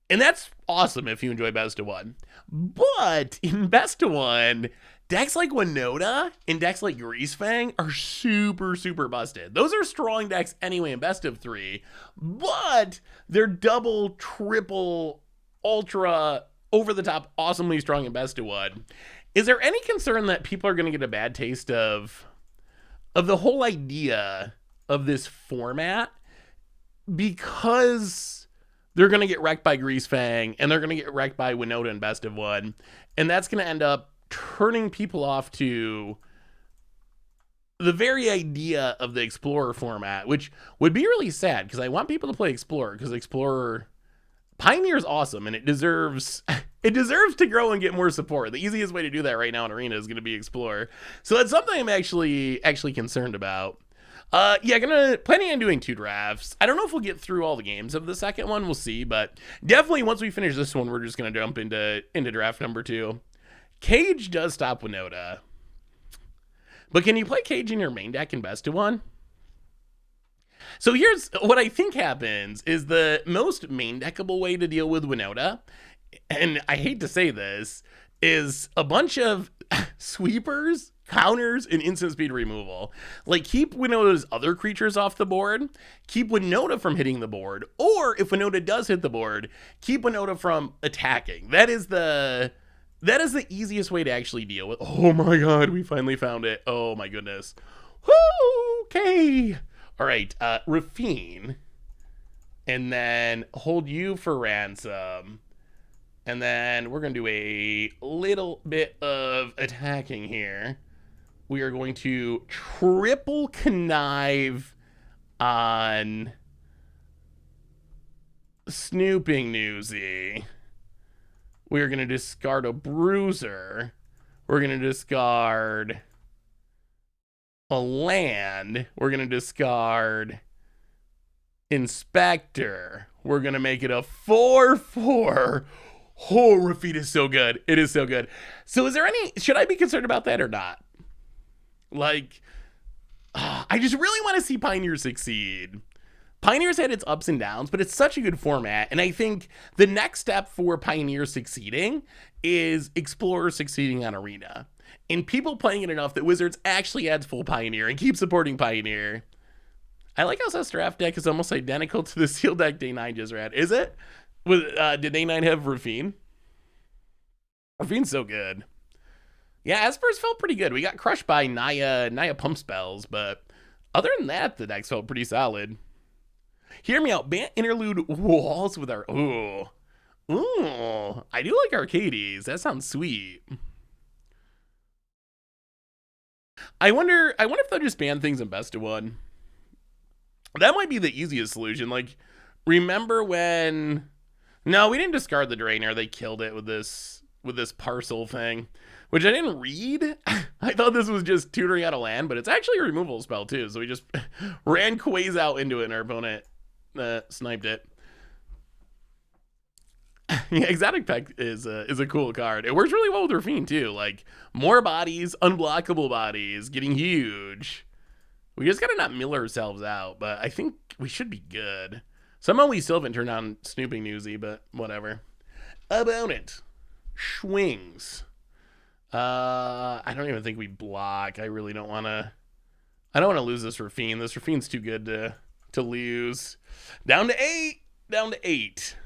And that's awesome if you enjoy Best of One. But in Best of One, decks like Winota and decks like Greasefang are super, super busted. Those are strong decks anyway in Best of 3, but they're double, triple, ultra, over the top, awesomely strong in Best of One. Is there any concern that people are going to get a bad taste of the whole idea of this format because they're going to get wrecked by Greasefang and they're going to get wrecked by Winota in Best of One, and that's going to end up turning people off to the very idea of the Explorer format, which would be really sad because I want people to play Explorer because Explorer Pioneer is awesome and it deserves to grow and get more support. The easiest way to do that right now in Arena is going to be Explorer. So that's something I'm actually concerned about. Planning on doing 2 drafts. I don't know if we'll get through all the games of the second one. We'll see, but definitely once we finish this one, we're just going to jump into draft number 2. Cage does stop Winota. But can you play Cage in your main deck in Best of One? So here's what I think happens is the most main deckable way to deal with Winota, and I hate to say this, is a bunch of sweepers, counters, and instant speed removal. Like, keep Winota's other creatures off the board, keep Winota from hitting the board, or if Winota does hit the board, keep Winota from attacking. That is the That is the easiest way to actually deal with. Oh my god, we finally found it. Oh my goodness. Woo, okay. All right, Rafine. And then hold you for ransom. And then we're going to do a little bit of attacking here. We are going to triple connive on Snooping Newsy. We are going to discard a bruiser. We're going to discard a land. We're going to discard Inspector. We're going to make it a 4/4. Oh, Rafine is so good. It is so good. So is there any, should I be concerned about that or not? Like, I just really want to see Pioneer succeed. Pioneer's had its ups and downs, but it's such a good format. And I think the next step for Pioneer succeeding is Explorer succeeding on Arena. And people playing it enough that Wizards actually adds full Pioneer and keep supporting Pioneer. I like how this draft deck is almost identical to the Seal deck Day 9 just read. Is it? Did Day 9 have Rafine? Rafine's so good. Yeah, Espers felt pretty good. We got crushed by Naya pump spells, but other than that, the decks felt pretty solid. Hear me out. Bant interlude walls with our... Ooh. I do like Arcades. That sounds sweet. I wonder if they'll just ban things in best of one. That might be the easiest solution. Like, remember when... No, we didn't discard the Drainer. They killed it with this parcel thing, which I didn't read. I thought this was just tutoring out a land, but it's actually a removal spell too. So we just ran Quaze out into it and our opponent sniped it. Yeah, Exotic Peck is a cool card. It works really well with Rafine too. Like, more bodies, unblockable bodies, getting huge. We just gotta not mill ourselves out, but I think we should be good. Somehow we still haven't turned on Snooping Newsy, but whatever. Opponent. Swings. I don't even think we block. I really don't want to... I don't want to lose this Rafine. This Rafine's too good to lose. Down to 8. Down to 8.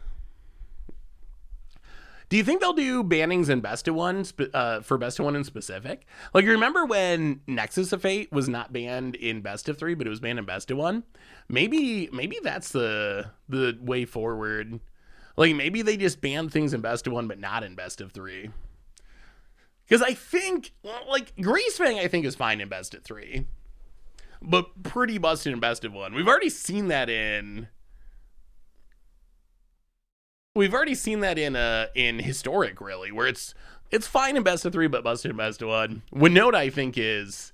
Do you think they'll do bannings in best of one for best of one in specific? Like, you remember when Nexus of Fate was not banned in best of 3, but it was banned in best of one? Maybe that's the way forward. Like, maybe they just ban things in best of one, but not in best of 3. Because I think, like, Greasefang, I think, is fine in best of 3. But pretty busted in best of 1. We've already seen that in Historic, really, where it's fine in best of 3, but busted in best of 1. Winota, I think, is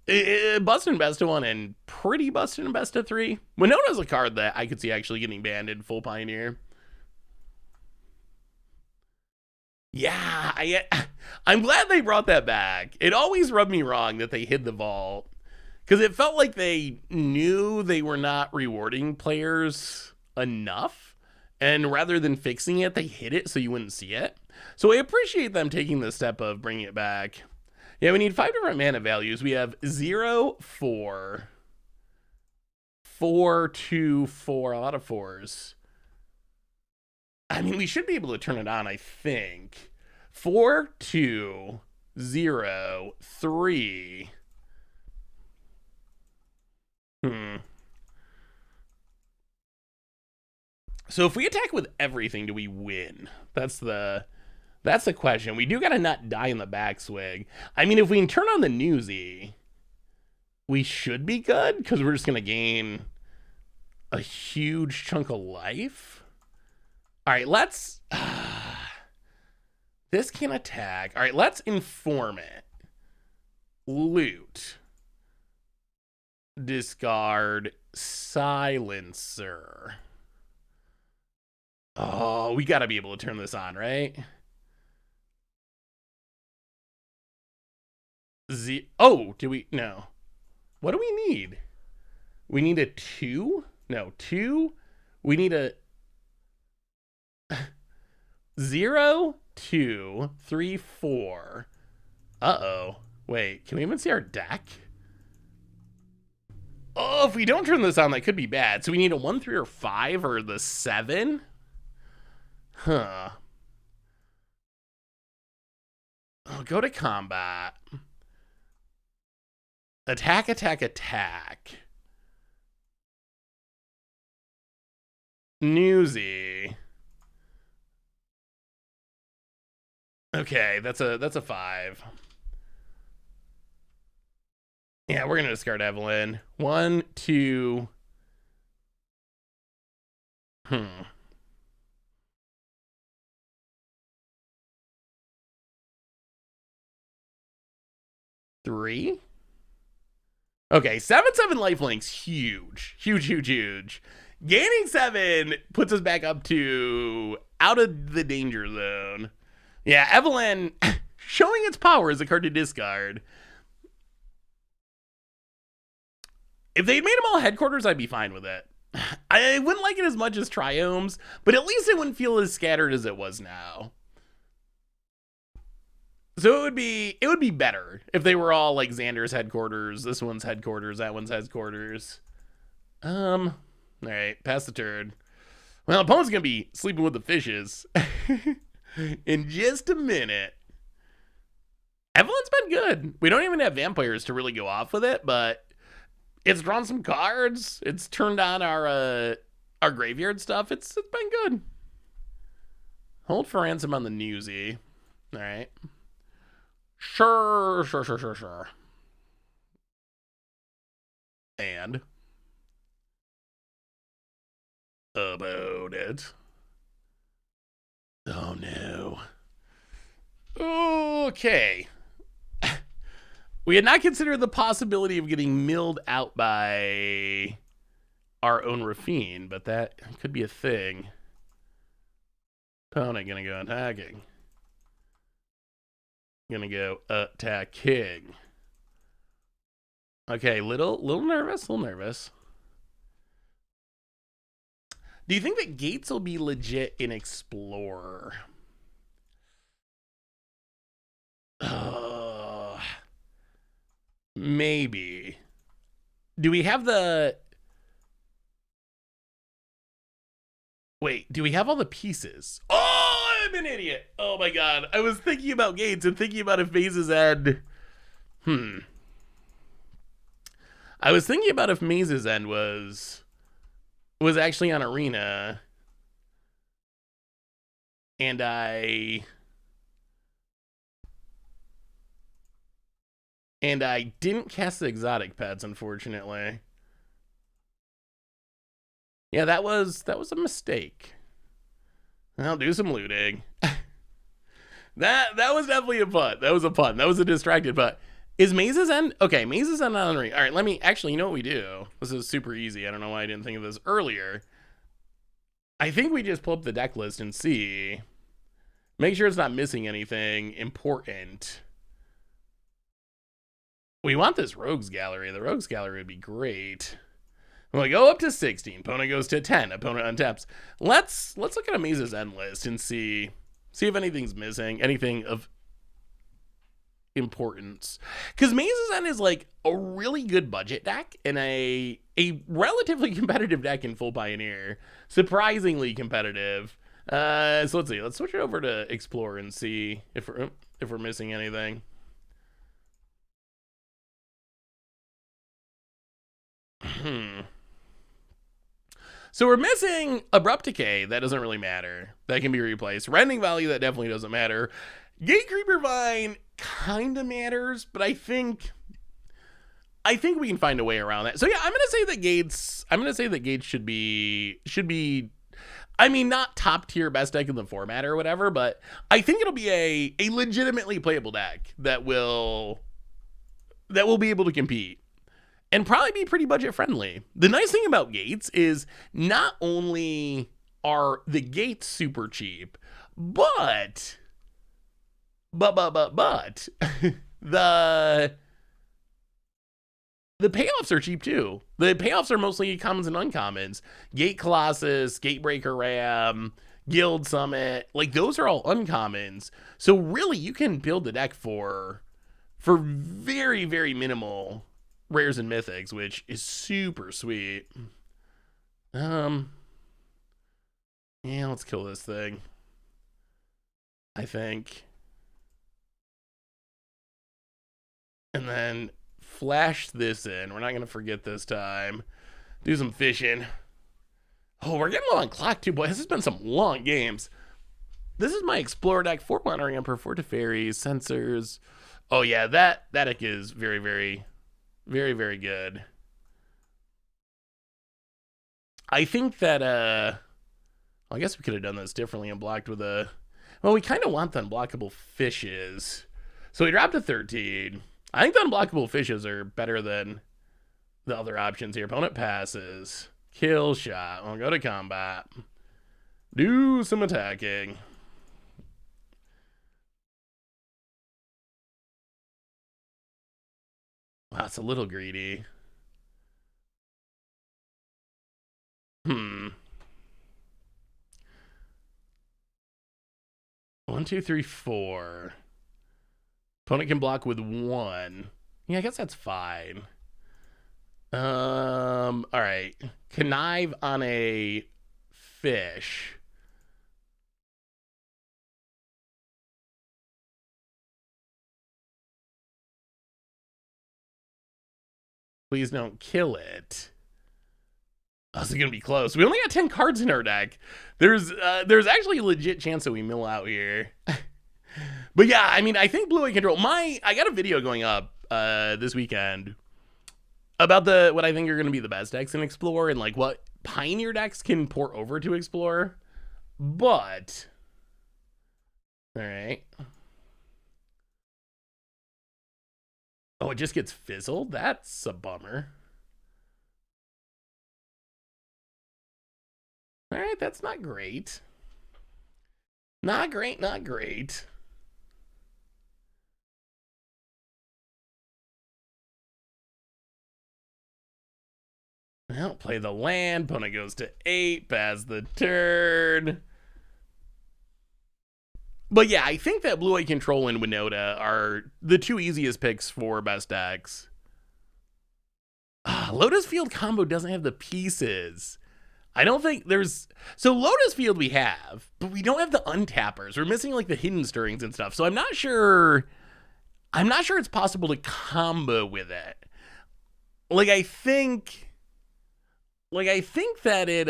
busted in best of 1 and pretty busted in best of 3. Winota's a card that I could see actually getting banned in full Pioneer. Yeah, I'm glad they brought that back. It always rubbed me wrong that they hid the vault, because it felt like they knew they were not rewarding players enough, and rather than fixing it, they hid it so you wouldn't see it. So I appreciate them taking the step of bringing it back. Yeah, we need 5 different mana values. We have 0, 4, 4, 2, 4, a lot of 4s. I mean, we should be able to turn it on, I think. 4, 2, 0, 3. So if we attack with everything, do we win? That's the question. We do gotta not die in the backswing. I mean, if we can turn on the Newsy, we should be good, because we're just gonna gain a huge chunk of life. All right, let's... this can attack. All right, let's inform it. Loot. Discard. Silencer. Oh, we got to be able to turn this on, right? Oh, do we? No. What do we need? We need a 2? No, 2? We need a... 0, 2, 3, 4. Uh-oh. Wait, can we even see our deck? Oh, if we don't turn this on, that could be bad. So we need a 1, 3, or 5, or the 7? Huh. Oh, go to combat. Attack, attack, attack. Newsy. Okay, that's a 5. Yeah, we're gonna discard Evelyn. 1, 2. Hmm. Three. Okay, 7/7 lifelink's huge. Huge, huge, huge. Gaining 7 puts us back up to out of the danger zone. Yeah, Evelyn showing its power as a card to discard. If they'd made them all headquarters, I'd be fine with it. I wouldn't like it as much as Triomes, but at least it wouldn't feel as scattered as it was now. So it would be better if they were all like Xander's headquarters, this one's headquarters, that one's headquarters. All right, pass the turn. Well, opponent's gonna be sleeping with the fishes in just a minute. Evelyn's been good. We don't even have vampires to really go off with it, but it's drawn some cards. It's turned on our graveyard stuff. It's been good. Hold for ransom on the newsy. All right. Sure. And about it. Oh no. Okay. We had not considered the possibility of getting milled out by our own Rafine, but that could be a thing. Opponent gonna go attacking. Gonna go attacking. Okay, little nervous. Do you think that Gates will be legit in Explorer? Maybe. Do we have the... Wait, do we have all the pieces? Oh, I'm an idiot. Oh my god. I was thinking about Gates and thinking about if Maze's End... I was thinking about if Maze's End was actually on Arena. And I didn't cast the exotic pets, unfortunately. Yeah, that was a mistake. I'll do some looting. that was definitely a punt. That was a punt. That was a distracted punt. Is Maze's End? Okay, Maze's End on Arena. All right, let me... Actually, you know what we do? This is super easy. I don't know why I didn't think of this earlier. I think we just pull up the deck list and see. Make sure it's not missing anything important. We want this Rogues Gallery. The Rogues Gallery would be great. When we go up to 16, opponent goes to 10, opponent untaps. Let's look at a Maze's End list and see if anything's missing, anything of importance. Because Maze's End is like a really good budget deck and a relatively competitive deck in Full Pioneer. Surprisingly competitive. So let's see. Let's switch it over to Explore and see if we're missing anything. So we're missing Abrupt Decay. That doesn't really matter. That can be replaced. Rending Value, that definitely doesn't matter. Gatecreeper Vine kind of matters, but I think we can find a way around that. So yeah, I'm gonna say that Gates should be I mean, not top tier best deck in the format or whatever, but I think it'll be a legitimately playable deck that will be able to compete and probably be pretty budget friendly. The nice thing about Gates is not only are the gates super cheap, but the payoffs are cheap too. The payoffs are mostly commons and uncommons. Gate Colossus, Gatebreaker Ram, Guild Summit, like those are all uncommons. So really you can build the deck for very, very minimal rares and mythics, which is super sweet. Yeah, let's kill this thing. I think. And then flash this in. We're not going to forget this time. Do some fishing. Oh, we're getting low on clock too, boy. This has been some long games. This is my Explorer deck. 4 Wandering Emperor, 4 Teferi's, Sensors. Oh, yeah, that deck is very, very, very, very good. I think that, I guess we could have done this differently and blocked with a... Well, we kind of want the unblockable fishes. So we dropped a 13. I think the unblockable fishes are better than the other options here. Opponent passes. Kill shot. We'll go to combat. Do some attacking. Wow, it's a little greedy. 1, 2, 3, 4. Opponent can block with 1. Yeah, I guess that's fine. All right. Connive on a fish. Please don't kill it. Oh, this is gonna be close. We only got 10 cards in our deck. There's actually a legit chance that we mill out here. But yeah, I mean, I think blue-white control. I got a video going up this weekend about what I think are gonna be the best decks in Explorer and like what Pioneer decks can port over to Explorer. But all right. Oh, it just gets fizzled? That's a bummer. All right, that's not great. Not great, not great. Well, play the land. Opponent goes to 8, pass the turn. But yeah, I think that blue-white control and Winota are the 2 easiest picks for best decks. Lotus Field combo doesn't have the pieces. I don't think there's... So Lotus Field we have, but we don't have the untappers. We're missing like the hidden stirrings and stuff. So I'm not sure it's possible to combo with it. I think that it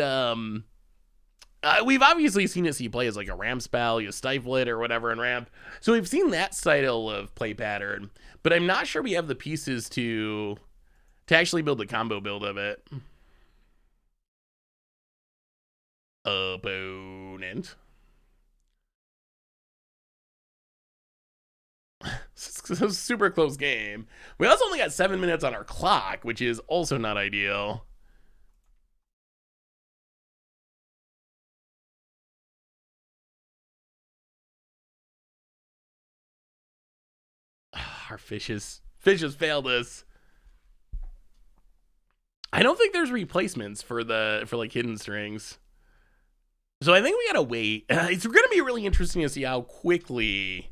we've obviously seen it see play as like a ramp spell, you stifle it or whatever in ramp. So we've seen that style of play pattern, but I'm not sure we have the pieces to actually build the combo build of it. Opponent. It's a super close game. We also only got 7 minutes on our clock, which is also not ideal. Our fishes failed us. I don't think there's replacements for like hidden strings. So I think we gotta wait. It's gonna be really interesting to see how quickly.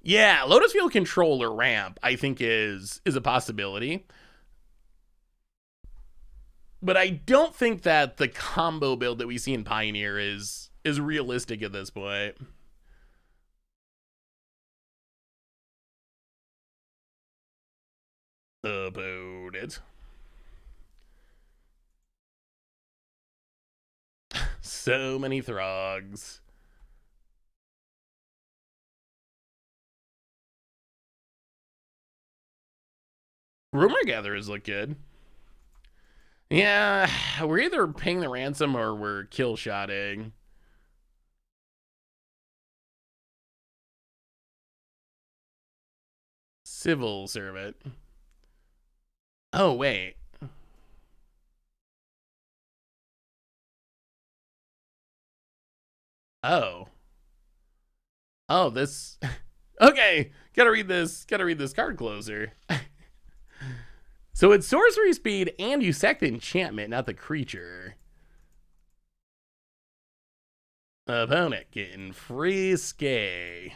Yeah, Lotus Field control or ramp, I think is a possibility. But I don't think that the combo build that we see in Pioneer is realistic at this point. Opponent. So many Throgs. Rumor gatherers look good. Yeah, we're either paying the ransom or we're kill shotting. Civil servant. Oh, wait. Oh. Oh, this. Okay, gotta read this card closer. So it's sorcery speed and you sack the enchantment, not the creature. Opponent getting frisky.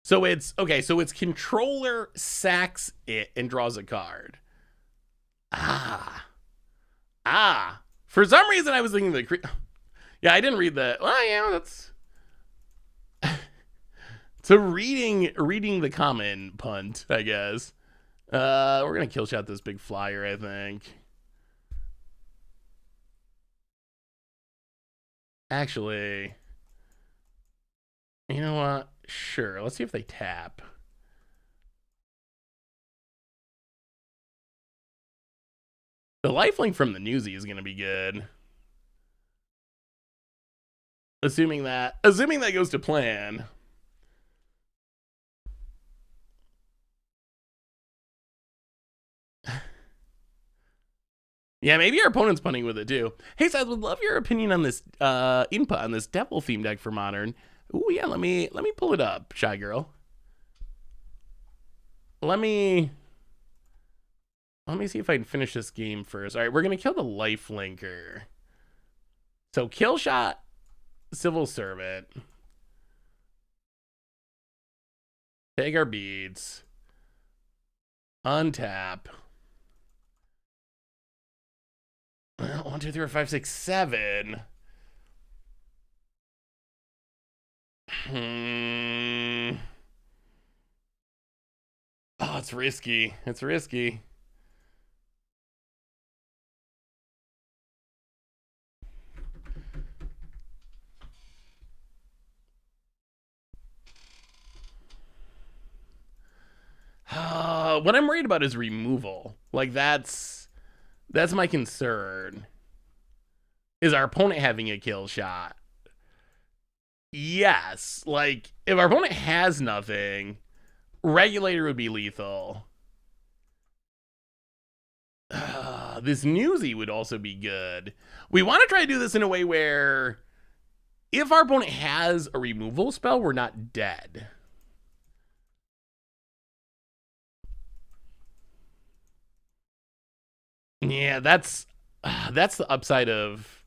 So it's okay, so its controller sacks it and draws a card. For some reason I was thinking the yeah, I didn't read that. Well, yeah, So reading the common punt, I guess. We're gonna kill shot this big flyer, I think. Actually, you know what? Sure, let's see if they tap. The lifelink from the newsie is gonna be good. Assuming that goes to plan. Yeah, maybe our opponent's punting with it too. Hey, Seth, would love your opinion on this input on this devil theme deck for Modern. Ooh, yeah, let me pull it up, Shy Girl. Let me see if I can finish this game first. All right, we're gonna kill the life linker. So kill shot, Civil Servant. Take our beads. Untap. 1, 2, 3, 4, 5, 6, 7. Oh, it's risky. It's risky. What I'm worried about is removal. Like that's my concern. Is our opponent having a kill shot? Yes. Like if our opponent has nothing, regulator would be lethal. This newsie would also be good. We want to try to do this in a way where if our opponent has a removal spell, we're not dead. Yeah, that's the upside of.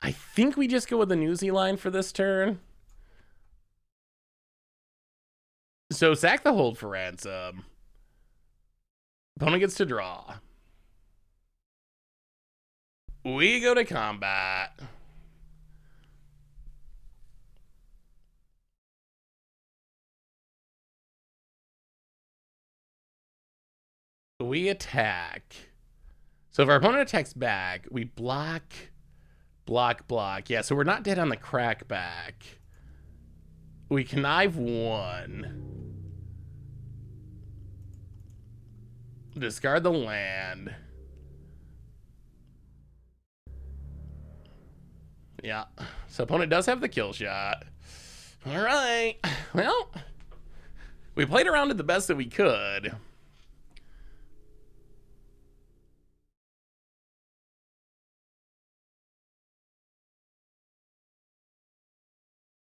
I think we just go with the newsie line for this turn. So sack the hold for ransom. Opponent gets to draw. We go to combat. We attack. So if our opponent attacks back, we block. Yeah, so we're not dead on the crackback. We connive 1. Discard the land. Yeah. So opponent does have the kill shot. All right. Well, we played around it the best that we could.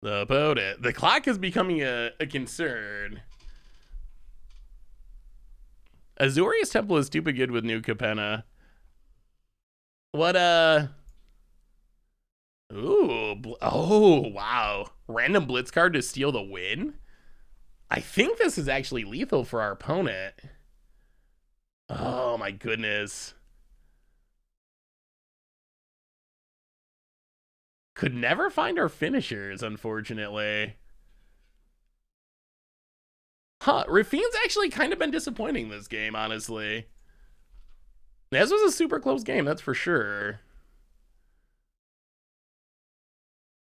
The opponent. The clock is becoming a concern. Azorius Temple is stupid good with new Capenna. What, Ooh. Oh, wow. Random blitz card to steal the win? I think this is actually lethal for our opponent. Oh, my goodness. Could never find our finishers, unfortunately. Huh, Rafine's actually kind of been disappointing this game, honestly. This was a super close game, that's for sure.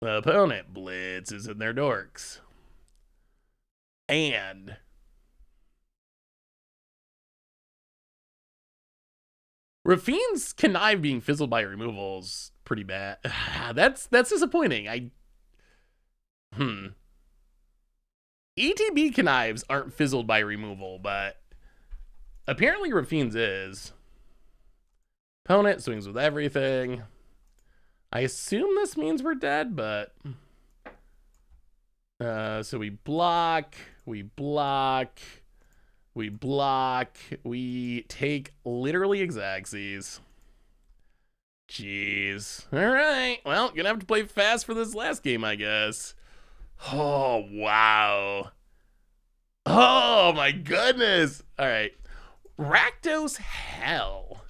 The opponent blitzes in their dorks. And Rafine's connive being fizzled by removals pretty bad. That's disappointing. ETB connives aren't fizzled by removal, but apparently Rafine's is. Opponent swings with everything. I assume this means we're dead, but so we block, we take literally Exaxes. Jeez. All right. Well, gonna have to play fast for this last game, I guess. Oh, wow. Oh, my goodness. All right. Rakdos Hell.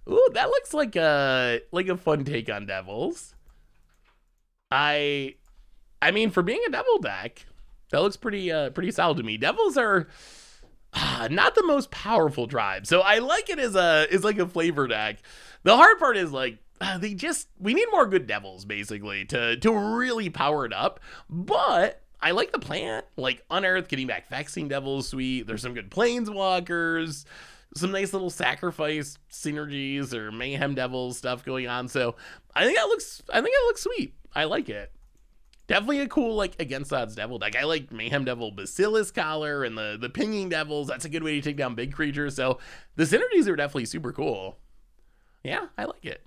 Ooh, that looks like a fun take on Devils. I mean, for being a Devil deck, That looks pretty solid to me. Devils are not the most powerful tribe, so I like it as like a flavor deck. The hard part is like we need more good devils basically to really power it up. But I like the plant, like Unearth, getting back Vexing Devils, sweet. There's some good Planeswalkers, some nice little sacrifice synergies or Mayhem Devils stuff going on. So I think that looks sweet. I like it. Definitely a cool like against odds devil deck. I like Mayhem Devil Basilisk Collar and the pinging devils. That's a good way to take down big creatures. So the synergies are definitely super cool. Yeah, I like it.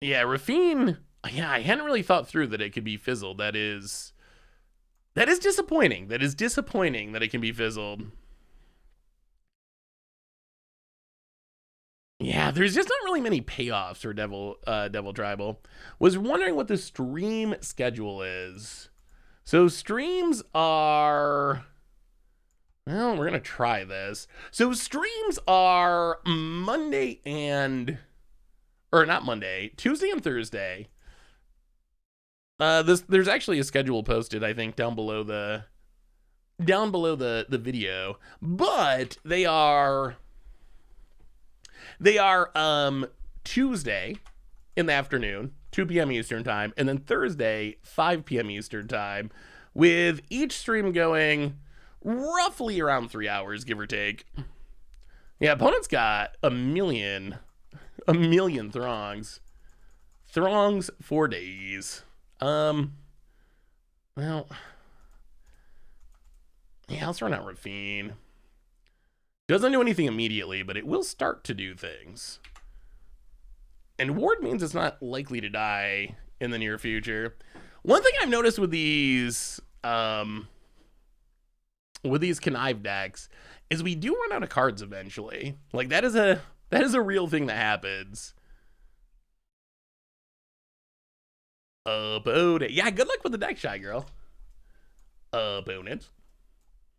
Yeah, Rafine. Yeah, I hadn't really thought through that it could be fizzled. That is disappointing. That is disappointing that it can be fizzled. Yeah, there's just not really many payoffs for Devil Tribal. Was wondering what the stream schedule is. So streams are, well, we're gonna try this. So streams are Monday and, or not Monday, Tuesday and Thursday. There's actually a schedule posted, I think, down below the video, but they are Tuesday in the afternoon, 2 p.m. Eastern time, and then Thursday, 5 p.m. Eastern time, with each stream going roughly around 3 hours, give or take. Yeah, opponent's got a million throngs. Throngs for days. Well, yeah, let's run out Rafine. Doesn't do anything immediately, but it will start to do things. And Ward means it's not likely to die in the near future. One thing I've noticed with these connive decks is we do run out of cards eventually. Like that is a real thing that happens. Opponent. Yeah, good luck with the deck, Shy Girl. Opponent.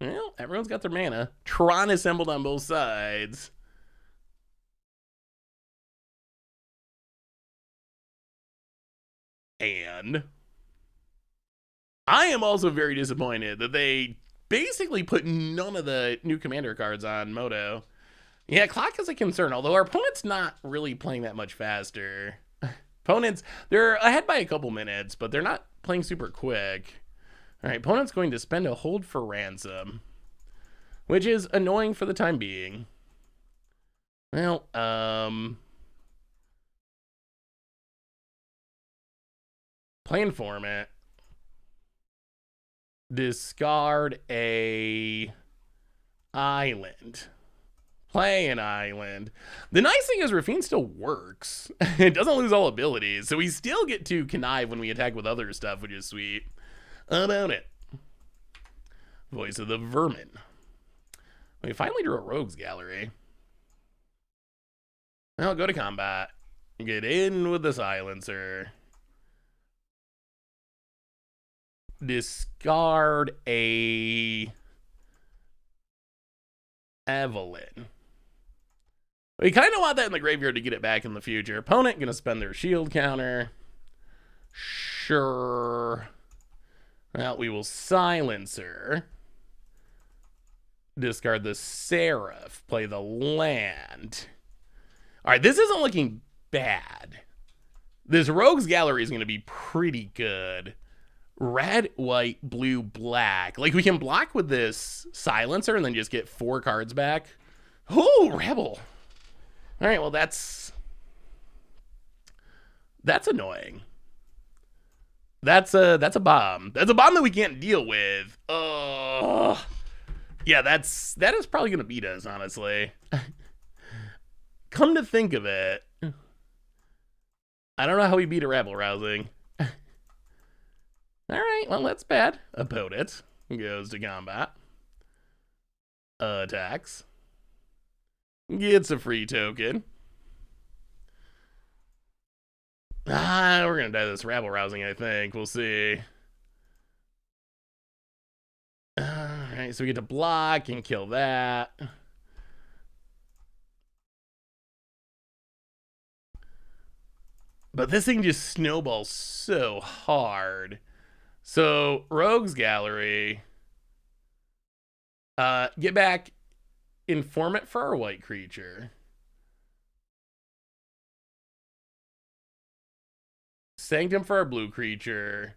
Well, everyone's got their mana. Tron assembled on both sides. And I am also very disappointed that they basically put none of the new commander cards on Moto. Yeah, clock is a concern, although our opponent's not really playing that much faster. Opponents, they're ahead by a couple minutes, but they're not playing super quick. All right, opponent's going to spend a hold for ransom, which is annoying for the time being. Well, playing format. Discard a island. Play an island. The nice thing is Rafine still works. It doesn't lose all abilities, so we still get to connive when we attack with other stuff, which is sweet. About it. Voice of the Vermin. We finally drew a Rogues Gallery. Now go to combat. Get in with the Silencer. Discard a Evelyn. We kind of want that in the graveyard to get it back in the future. Opponent gonna spend their shield counter. Sure. Well, we will Silencer. Discard the Seraph. Play the land. All right, this isn't looking bad. This Rogues Gallery is going to be pretty good. Red, white, blue, black. Like, we can block with this Silencer and then just get 4 cards back. Oh, Rebel. All right, well, that's annoying. That's a bomb. That's a bomb that we can't deal with. Yeah, that is probably gonna beat us, honestly. Come to think of it, I don't know how we beat a rabble rousing. All right, well, that's bad. Opponent goes to combat. Attacks. Gets a free token. We're gonna die this rabble rousing, I think. We'll see. Alright, so we get to block and kill that. But this thing just snowballs so hard. So, Rogues Gallery. Get back Informant for our white creature. Sanctum for our blue creature.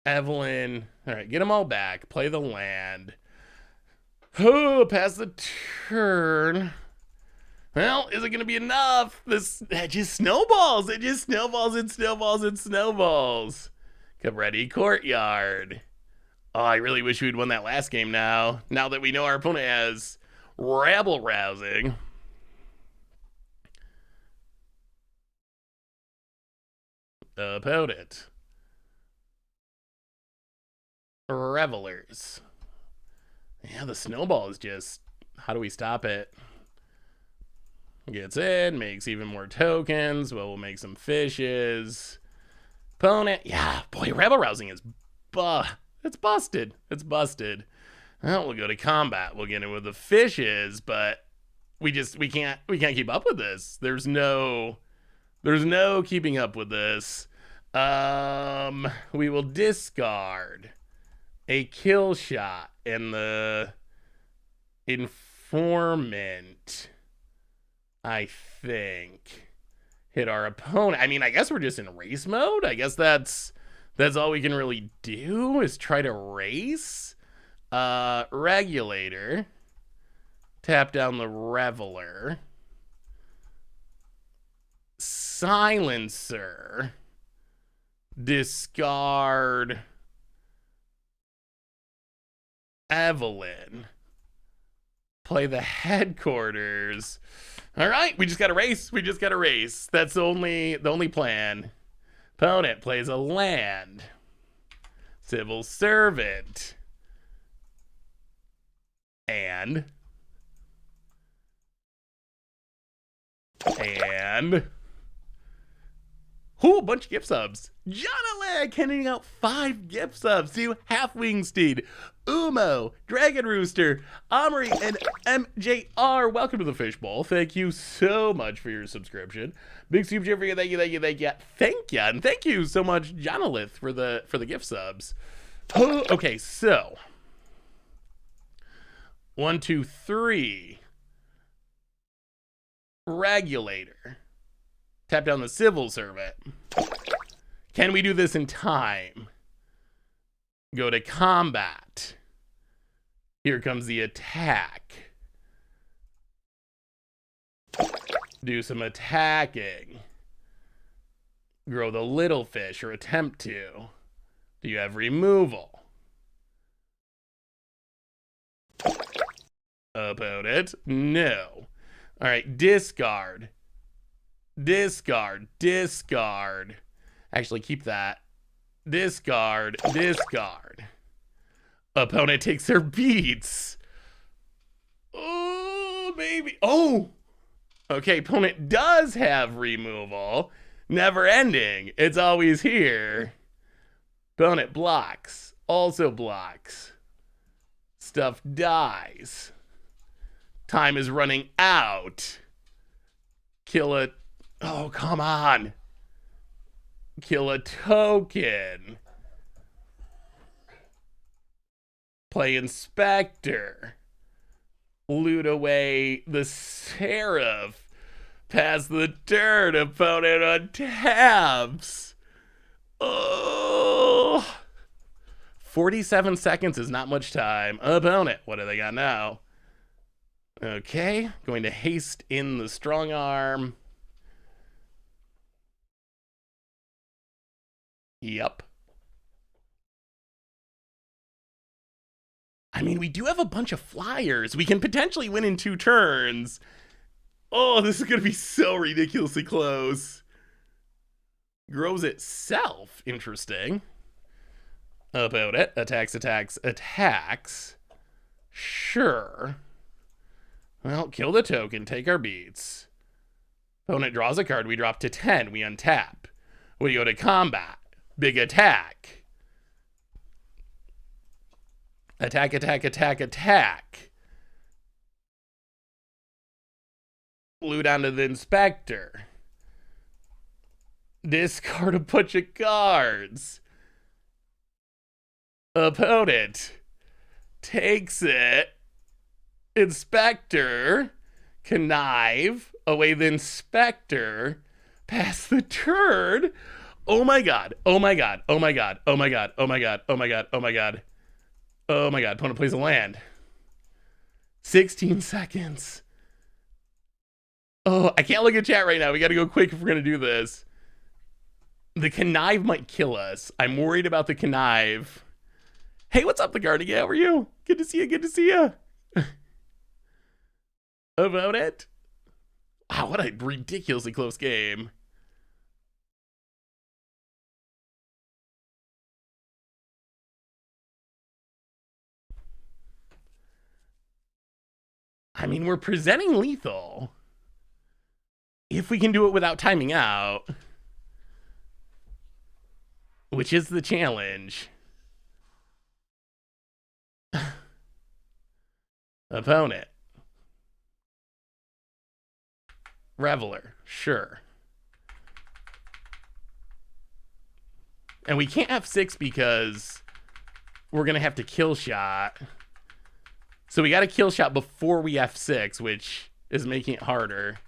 Evelyn. All right, get them all back. Play the land. Oh, pass the turn. Well, is it going to be enough? That just snowballs. It just snowballs and snowballs and snowballs. Ready Courtyard. Oh, I really wish we'd won that last game now. Now that we know our opponent has rabble rousing. Opponent. Revelers. Yeah, the snowball is just... How do we stop it? Gets in, makes even more tokens. Well, we'll make some fishes. Opponent. Yeah, boy, rabble rousing is... It's busted. It's busted. Well, we'll go to combat. We'll get in with the fishes, but we can't keep up with this. There's no keeping up with this. We will discard a kill shot and the informant, I think, hit our opponent. I mean, I guess we're just in race mode. I guess that's all we can really do is try to race. Regulator. Tap down the Reveler. Silencer. Discard Evelyn. Play the headquarters. All right, we just got to race. That's the only plan. Opponent plays a land. Civil servant. And a bunch of gift subs. Jonaleg handing out 5 gift subs to Halfwing Steed, Umo, Dragon Rooster, Omri, and MJR. Welcome to the Fishbowl. Thank you so much for your subscription. Big super cheer for you. Thank you. And thank you so much, Jonalith, for the gift subs. Okay, so 1, 2, 3. Regulator. Tap down the civil servant. Can we do this in time? Go to combat. Here comes the attack. Do some attacking. Grow the little fish or attempt to. Do you have removal? Opponent? No. All right, discard. Discard. Actually, keep that. Discard. Opponent takes their beats. Oh, baby. Oh! Okay, opponent does have removal. Never ending. It's always here. Opponent blocks. Also blocks. Stuff dies. Time is running out. Kill it. Oh, come on. Kill a token. Play Inspector. Loot away the Seraph. Pass the turn. Opponent on tabs. Oh. 47 seconds is not much time. Opponent. What do they got now? Okay. Going to haste in the strong arm. Yep. I mean, we do have a bunch of flyers. We can potentially win in 2 turns. Oh, this is going to be so ridiculously close. Grows itself. Interesting. About it. Attacks. Sure. Well, kill the token. Take our beats. Opponent draws a card. We drop to 10. We untap. We go to combat. Big attack. Attack. Loot onto the Inspector. Discard a bunch of cards. Opponent takes it. Inspector. Connive. Away the inspector. Pass the turn. Oh my god. Oh my god. Oh my god. Oh my god. Oh my god. Oh my god. Oh my god. Oh my god. Opponent plays a land. 16 seconds. Oh, I can't look at chat right now. We gotta go quick if we're gonna do this. The connive might kill us. I'm worried about the connive. Hey, what's up, the Garnigan? How are you? Good to see you. Good to see you. About it. Wow, what a ridiculously close game. I mean, we're presenting lethal. If we can do it without timing out, which is the challenge. Opponent. Reveler, sure. And we can't F6 because we're going to have to kill shot. So we got to kill shot before we F6, which is making it harder.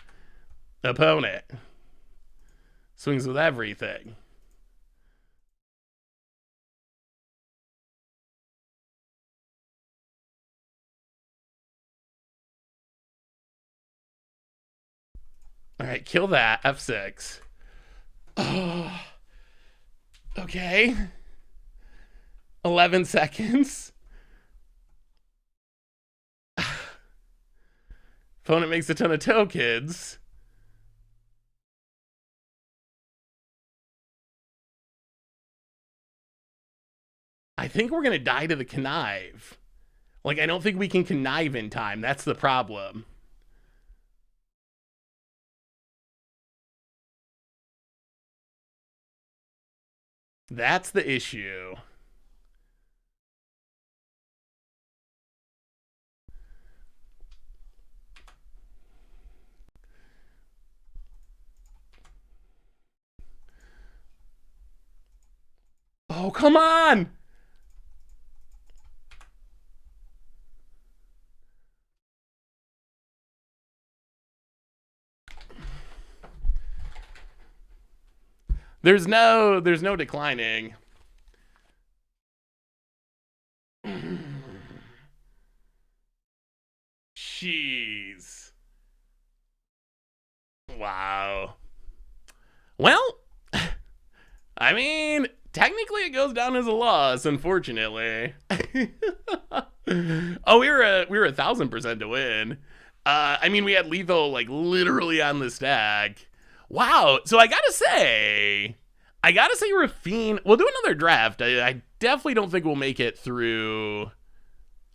Opponent swings with everything. All right, kill that. F6. Oh, okay. 11 seconds. Opponent makes a ton of tokens. I think we're going to die to the connive. Like, I don't think we can connive in time. That's the problem. That's the issue. Oh, come on! There's no declining. Jeez. Wow. Well, I mean, technically it goes down as a loss, unfortunately. Oh, we were 1,000% to win. I mean, we had lethal like literally on the stack. Wow. So I gotta say, Rafine. We'll do another draft. I definitely don't think we'll make it through.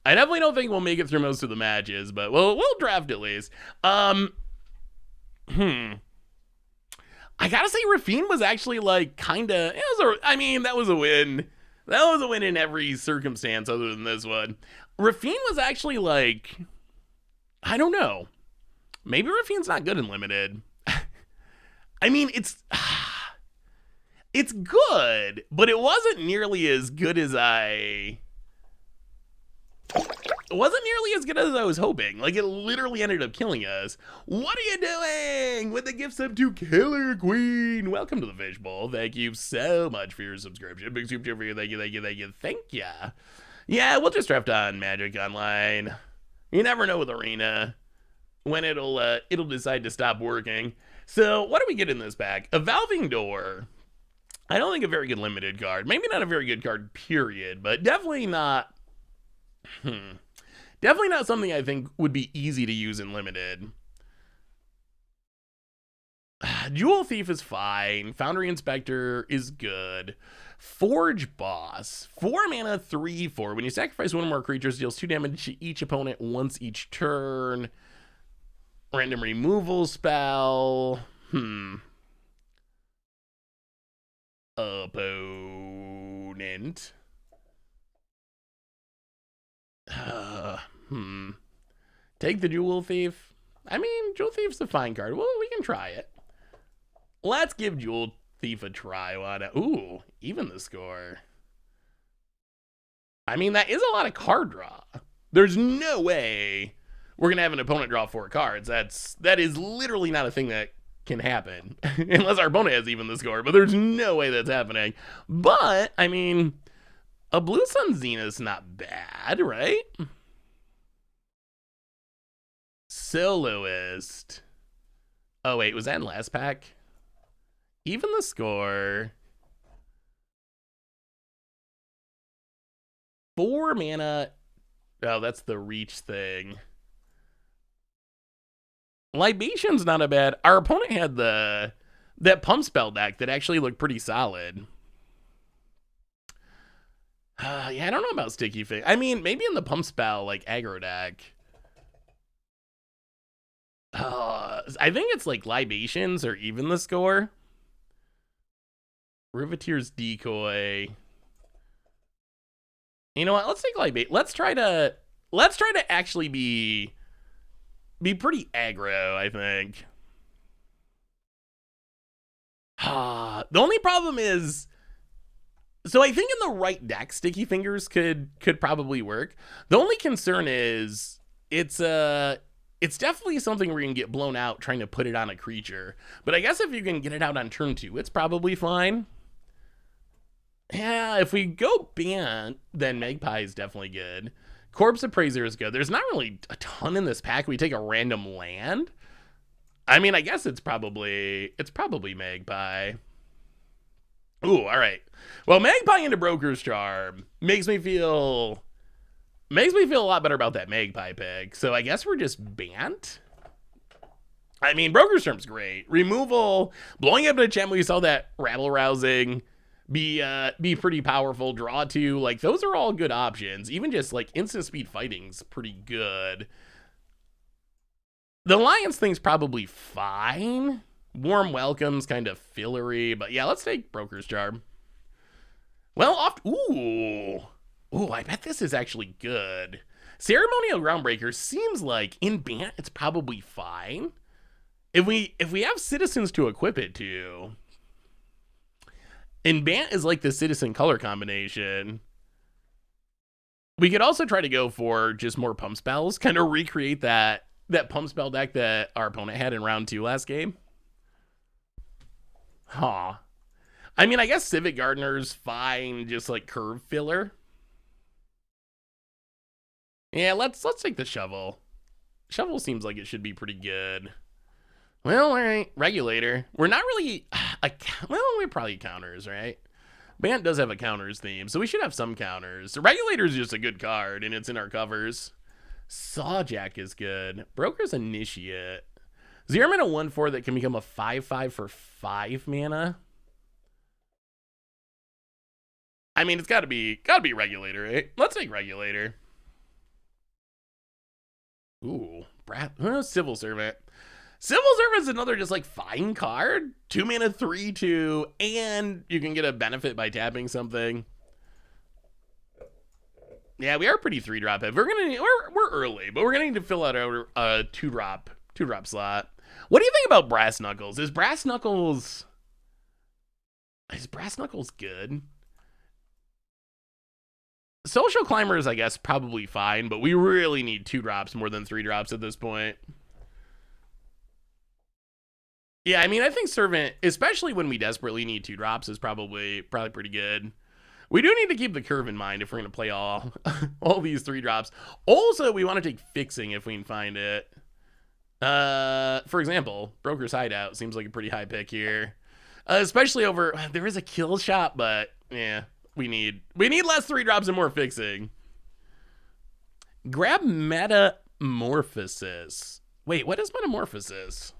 I definitely don't think we'll make it through most of the matches, but we'll draft at least. I gotta say, Rafine was actually like kind of. I mean, that was a win. That was a win in every circumstance other than this one. Rafine was actually like, I don't know. Maybe Rafine's not good in limited. I mean, it's good, but it wasn't nearly as good as I was hoping. Like, it literally ended up killing us. What are you doing with the gifts up to Killer Queen? Welcome to the Fishbowl. Thank you so much for your subscription. Big super for you. Thank you. Yeah, we'll just draft on Magic Online. You never know with Arena when it'll decide to stop working. So what do we get in this pack? A Valving Door. I don't think a very good limited card. Maybe not a very good card, period, but definitely not. Definitely not something I think would be easy to use in limited. Jewel Thief is fine. Foundry Inspector is good. Forge Boss. 4 mana, 3/4. When you sacrifice one or more creatures, deals 2 damage to each opponent once each turn. Random removal spell. Opponent. Take the Jewel Thief. I mean, Jewel Thief's a fine card. Well, we can try it. Let's give Jewel Thief a try. Ooh, even the score. I mean, that is a lot of card draw. There's no way we're gonna have an opponent draw 4 cards. That is literally not a thing that can happen unless our opponent has even the score. But there's no way that's happening. But I mean, a Blue Sun Zenith's not bad, right? Soloist. Oh wait, was that in last pack? Even the score. 4 mana. Oh, that's the reach thing. Libation's not a bad. Our opponent had that pump spell deck that actually looked pretty solid. Yeah, I don't know about Sticky Fix. I mean, maybe in the pump spell, like aggro deck. I think it's like Libations or even the score. Riveteer's Decoy. You know what? Let's take Libation. Let's try to actually be pretty aggro, I think. The only problem is, so I think in the right deck, Sticky Fingers could probably work. The only concern is it's definitely something where you can get blown out trying to put it on a creature. But I guess if you can get it out on turn 2, it's probably fine. Yeah, if we go Bant, then Magpie is definitely good. Corpse Appraiser is good. There's not really a ton in this pack. We take a random land. I mean, I guess it's probably Magpie. Ooh, all right. Well, Magpie into Broker's Charm makes me feel a lot better about that Magpie pick. So I guess we're just Bant. I mean, Broker's Charm's great. Removal, blowing up an enchantment. We saw that rabble rousing. Be pretty powerful. Draw 2, like those are all good options. Even just like instant speed fighting's pretty good. The Alliance thing's probably fine. Warm Welcome's kind of fillery, but yeah, let's take Broker's Charm. Well, ooh, I bet this is actually good. Ceremonial Groundbreaker seems like in Bant it's probably fine. If we have citizens to equip it to. And Bant is like the citizen color combination. We could also try to go for just more pump spells, kind of recreate that pump spell deck that our opponent had in round 2 last game. I mean, I guess Civic Gardener's fine, just like curve filler. Yeah, let's take the Shovel. Shovel seems like it should be pretty good. Well, all right, Regulator. We're not really we're probably counters, right? Bant does have a counters theme, so we should have some counters. The Regulator is just a good card, and it's in our covers. Sawjack is good. Broker's Initiate. 0 mana 1/4 that can become a 5/5 for 5 mana. I mean, it's gotta be Regulator, right? Let's take Regulator. Ooh, Civil Servant. Civil Servant is another just like fine card. 2 mana 3/2, and you can get a benefit by tapping something. Yeah, we are pretty 3-drop heavy. We're early, but we're gonna need to fill out our 2-drop slot. What do you think about Brass Knuckles? Is Brass Knuckles good? Social Climbers, I guess, probably fine, but we really need 2 drops more than 3 drops at this point. Yeah, I mean, I think Servant, especially when we desperately need 2 drops, is probably pretty good. We do need to keep the curve in mind if we're going to play all these 3 drops. Also, we want to take Fixing if we can find it. For example, Broker's Hideout seems like a pretty high pick here. Especially over, there is a kill shot, but yeah, we need less 3 drops and more Fixing. Grab Metamorphosis. Wait, what is Metamorphosis?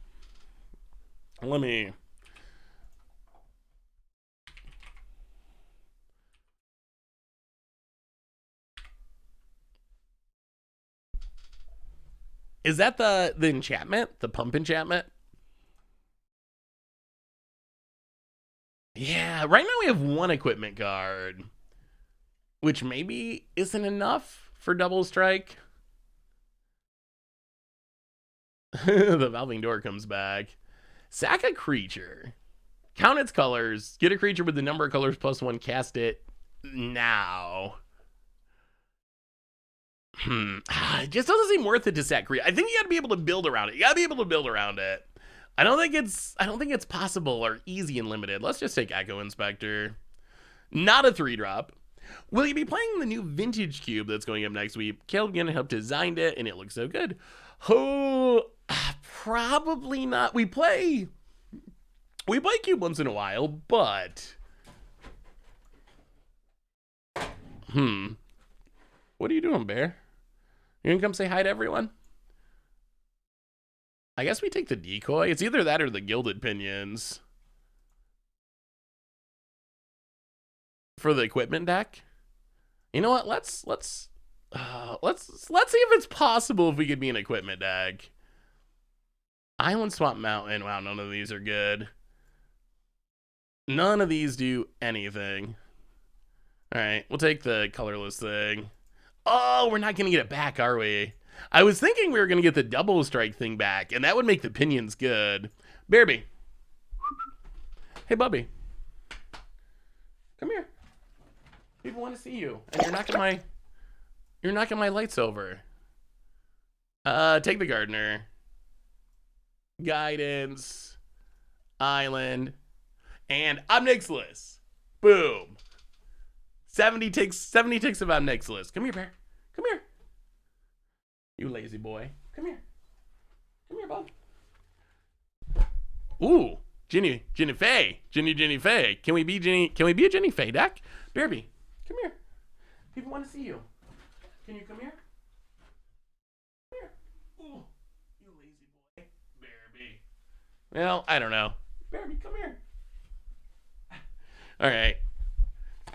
Let me... Is that the enchantment? The pump enchantment? Yeah, right now we have 1 equipment card, which maybe isn't enough for double strike. The Valving Door comes back. Sack a creature. Count its colors. Get a creature with the number of colors +1. Cast it now. It just doesn't seem worth it to sack Korea. I think you gotta be able to build around it. You gotta be able to build around it. I don't think it's possible or easy and limited. Let's just take Echo Inspector. Not a 3-drop. Will you be playing the new Vintage Cube that's going up next week? Caleb again helped design it, and it looks so good. Oh, probably not. We play Cube once in a while, but what are you doing, Bear? You gonna come say hi to everyone? I guess we take the decoy. It's either that or the Gilded Pinions for the equipment deck. You know what? Let's see if it's possible if we could be an equipment deck. Island Swamp Mountain. Wow, none of these are good. None of these do anything. All right, we'll take the colorless thing. Oh, we're not gonna get it back, are we? I was thinking we were gonna get the double strike thing back, and that would make the pinions good. Bearby. Hey, Bubby. Come here. People want to see you, and you're knocking my lights over. Take the gardener. Guidance. Island. And Obnixilis. Boom. 70 ticks of Obnixilis. Come here, Bear. Come here. You lazy boy. Come here. Come here, bud. Ooh. Ginny Faye. Ginny Faye. Can we be a Ginny Faye deck? Bearby. Come here. People want to see you. Can you come here? Come here. Ooh, you lazy boy. Bearby. Well, I don't know. Bearby, come here. All right.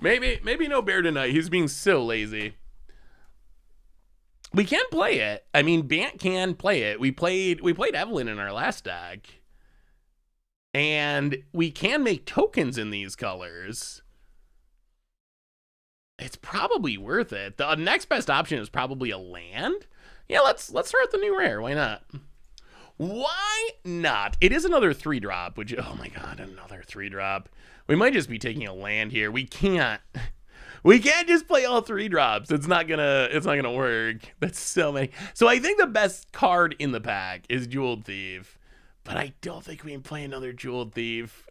Maybe no Bear tonight. He's being so lazy. We can play it. I mean, Bant can play it. We played Evelyn in our last deck. And we can make tokens in these colors. It's probably worth it. The next best option is probably a land. Yeah, let's start the new rare. Why not? Why not? It is another 3-drop, which, oh my god, another 3-drop. We might just be taking a land here. We can't just play all 3-drops. It's not gonna work. That's so many. So I think the best card in the pack is Jeweled Thief, but I don't think we can play another Jeweled Thief.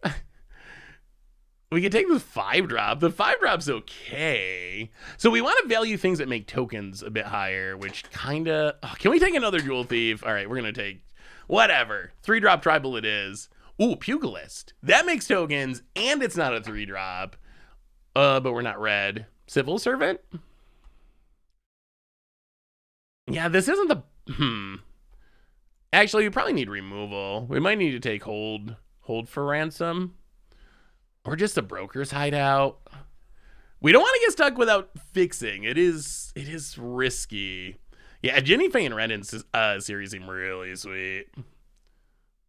We can take the 5-drop. The 5-drop's okay. So we want to value things that make tokens a bit higher, which kinda... Oh, can we take another Jewel Thief? All right, we're going to take... Whatever. 3-drop tribal it is. Ooh, Pugilist. That makes tokens, and it's not a 3-drop. But we're not red. Civil Servant? Yeah, this isn't the... Actually, we probably need removal. We might need to take hold for ransom. Or just a broker's hideout. We don't want to get stuck without fixing. It is risky. Yeah, Ginny Faye and Renin series seem really sweet.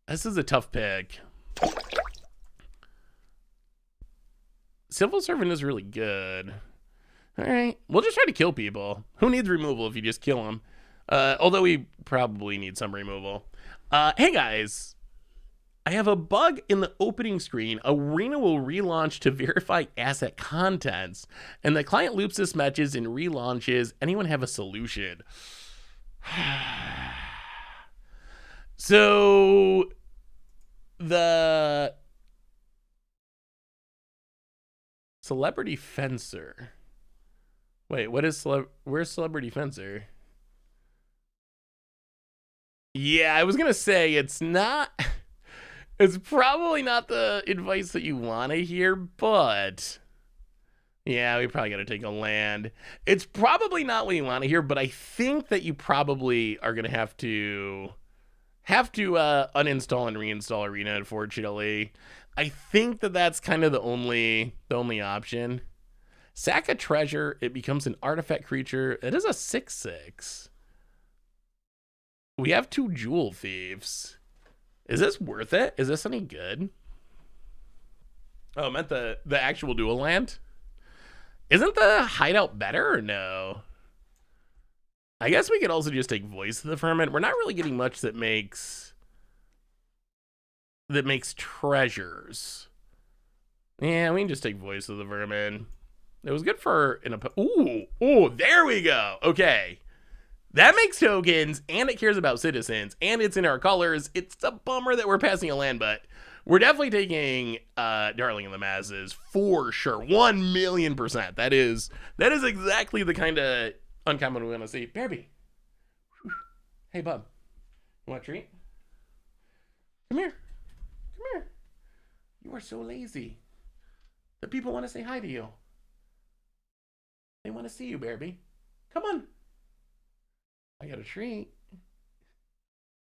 This is a tough pick. Civil Servant is really good. All right, we'll just try to kill people. Who needs removal if you just kill them? Although we probably need some removal. Hey guys. I have a bug in the opening screen. Arena will relaunch to verify asset contents, and the client loops this matches and relaunches. Anyone have a solution? So the Celebrity Fencer. Wait, what is where's Celebrity Fencer? Yeah, I was gonna say it's not. It's probably not the advice that you want to hear, but yeah, we probably got to take a land. It's probably not what you want to hear, but I think that you probably are going to have to uninstall and reinstall Arena, unfortunately. I think that that's kind of the only option. Sack a treasure, it becomes an artifact creature. It is a 6/6. We have 2 Jewel Thieves. Is this worth it? Is this any good? Oh, I meant the actual dual land. Isn't the hideout better or no? I guess we could also just take Voice of the Firmament. We're not really getting much that makes treasures. Yeah, we can just take Voice of the Vermin. It was good for an... Ooh, there we go. Okay. That makes tokens, and it cares about citizens, and it's in our colors. It's a bummer that we're passing a land, but we're definitely taking Darling in the Masses for sure. 1,000,000%. That is exactly the kind of uncommon we want to see. Bearby. Hey, bub. You want a treat? Come here. Come here. You are so lazy. The people want to say hi to you. They want to see you, Bearby. Come on. I got a treat.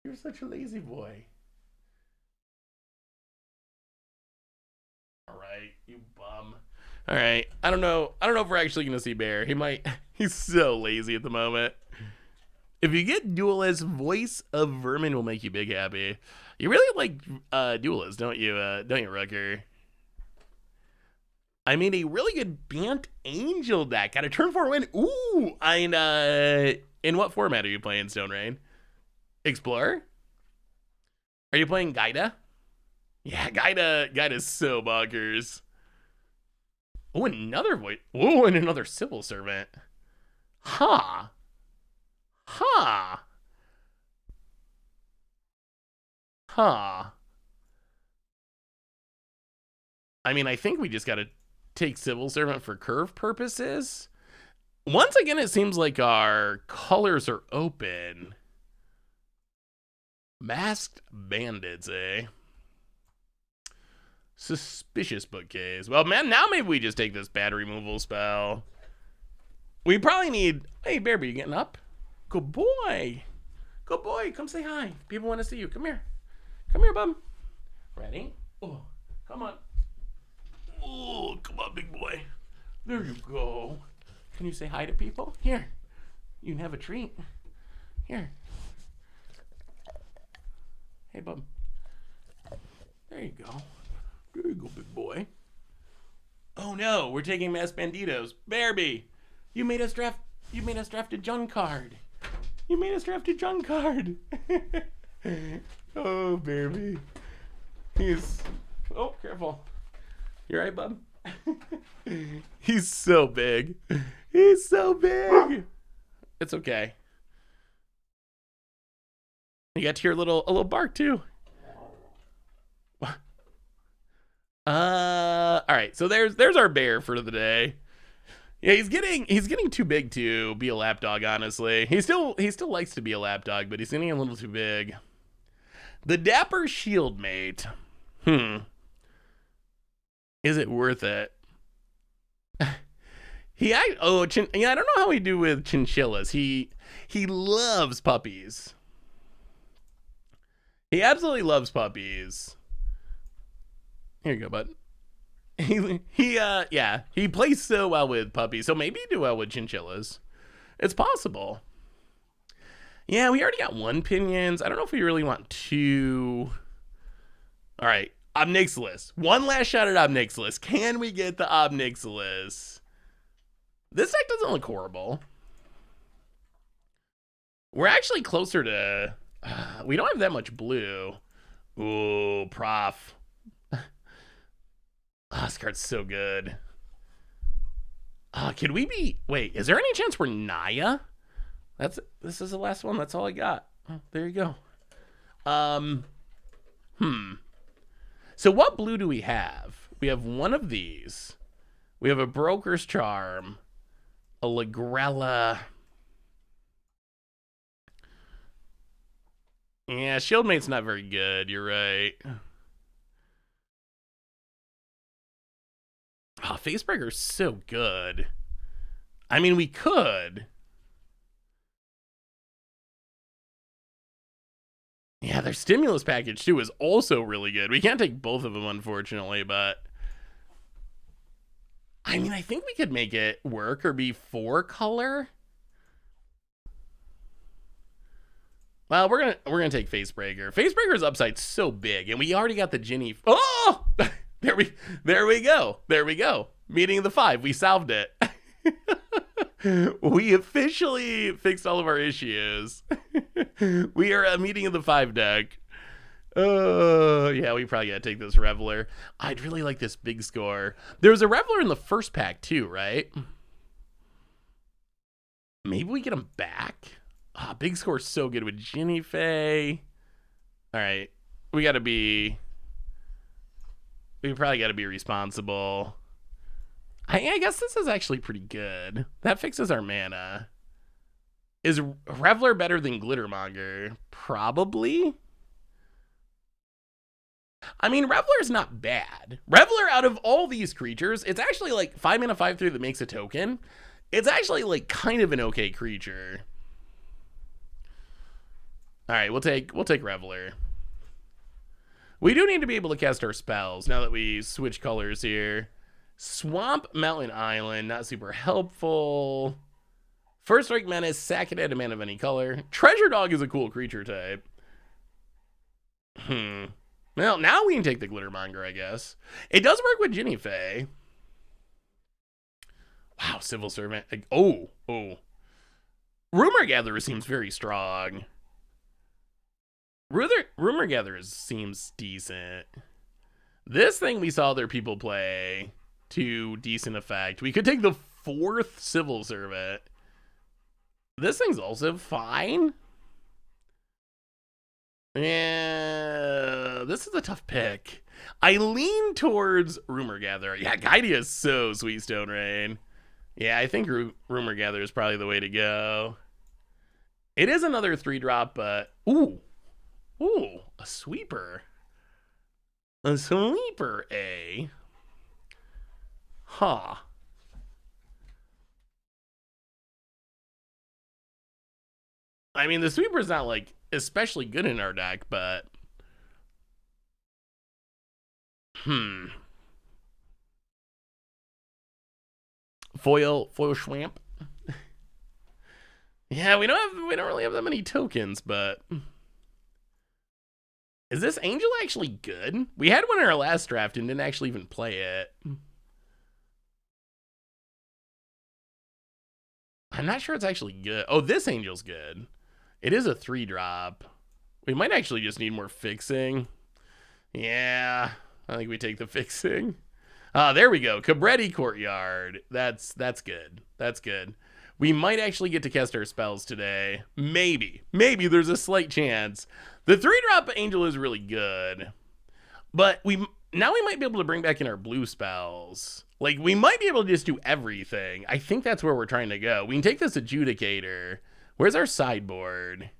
You're such a lazy boy. All right, you bum. All right, I don't know if we're actually gonna see Bear. He's so lazy at the moment. If you get Duelist, Voice of Vermin will make you big happy. You really like Duelist, don't you, Rucker? I mean, a really good Bant Angel deck. Got a turn 4 win. Ooh, in what format are you playing, Stone Rain? Explorer? Are you playing Gaida? Yeah, Gaida's so bonkers. Oh, another voice. Oh, and another Civil Servant. Huh. Huh. Huh. I mean, I think we just gotta take Civil Servant for curve purposes. Once again, it seems like our colors are open. Masked Bandits, eh? Suspicious Bookcase. Well, man, now maybe we just take this bad removal spell. We probably need... Hey, Bearby, you getting up? Good boy. Good boy. Come say hi. People want to see you. Come here. Come here, bub. Ready? Oh, come on. Oh, come on, big boy. There you go. Can you say hi to people? Here. You can have a treat. Here. Hey, bub. There you go. There you go, big boy. Oh no, we're taking Mass Banditos. Bearby, you made us draft a Jun card. You made us draft a Jun card. Oh, Bearby. Oh, careful. You right, bub? He's so big. He's so big. It's okay. You got to hear a little bark too. All right, so there's our bear for the day. Yeah, he's getting too big to be a lapdog, honestly. He still likes to be a lapdog, but he's getting a little too big. The Dapper Shield Mate. Is it worth it? I don't know how we do with chinchillas. He loves puppies. He absolutely loves puppies. Here you go, bud. He plays so well with puppies, so maybe he do well with chinchillas. It's possible. Yeah, we already got 1 Pinions. I don't know if we really want 2. All right, Obnixilis. One last shot at Obnixilis. Can we get the Obnixilis? This deck doesn't look horrible. We're actually closer to... we don't have that much blue. Ooh, Prof. This card's so good. Could we be... Wait, is there any chance we're Naya? This is the last one. That's all I got. Oh, there you go. So what blue do we have? We have one of these. We have a Broker's Charm. A Lagrella. Yeah, Shieldmate's not very good. You're right. Facebreaker's so good. I mean, we could. Yeah, their stimulus package, too, is also really good. We can't take both of them, unfortunately, but... I mean, I think we could make it work or be 4-color. Well, we're gonna take Facebreaker. Facebreaker's upside's so big, and we already got the Ginny... Oh! There we go. There we go. Meeting of the 5. We solved it. We officially fixed all of our issues. We are a Meeting of the 5 deck. Yeah, we probably gotta take this Reveler. I'd really like this big score. There was a Reveler in the first pack too, right? Maybe we get him back. Big Score's so good with Ginny Faye. All right. We probably got to be responsible. I guess this is actually pretty good. That fixes our mana. Is Reveler better than Glittermonger? Probably. I mean, Reveler's not bad. Reveler, out of all these creatures, it's actually like 5 mana 5/3 that makes a token. It's actually like kind of an okay creature. All right, we'll take Reveler. We do need to be able to cast our spells now that we switch colors here. Swamp, Mountain Island, not super helpful. First Strike Menace, sack it at a mana of any color. Treasure Dog is a cool creature type. Well, now we can take the Glittermonger, I guess. It does work with Ginny Faye. Wow, Civil Servant. Oh. Rumor Gatherer seems very strong. Rumor Gatherer seems decent. This thing we saw other people play to decent effect. We could take the 4th Civil Servant. This thing's also fine. Yeah, this is a tough pick. I lean towards Rumor Gatherer. Yeah, Guidea is so sweet, Stone Rain. Yeah, I think Rumor Gatherer is probably the way to go. It is another 3-drop, but ooh, a sweeper. A sweeper, eh? Huh. I mean, the sweeper's not like especially good in our deck, but foil Schwamp. Yeah, we don't really have that many tokens, but is this Angel actually good? We had one in our last draft and didn't actually even play it. I'm not sure it's actually good. Oh, this Angel's good. It is a 3-drop. We might actually just need more fixing. Yeah, I think we take the fixing. There we go. Cabretti Courtyard. That's good. That's good. We might actually get to cast our spells today. Maybe there's a slight chance. The 3-drop Angel is really good. But now we might be able to bring back in our blue spells. Like, we might be able to just do everything. I think that's where we're trying to go. We can take this Adjudicator. Where's our sideboard?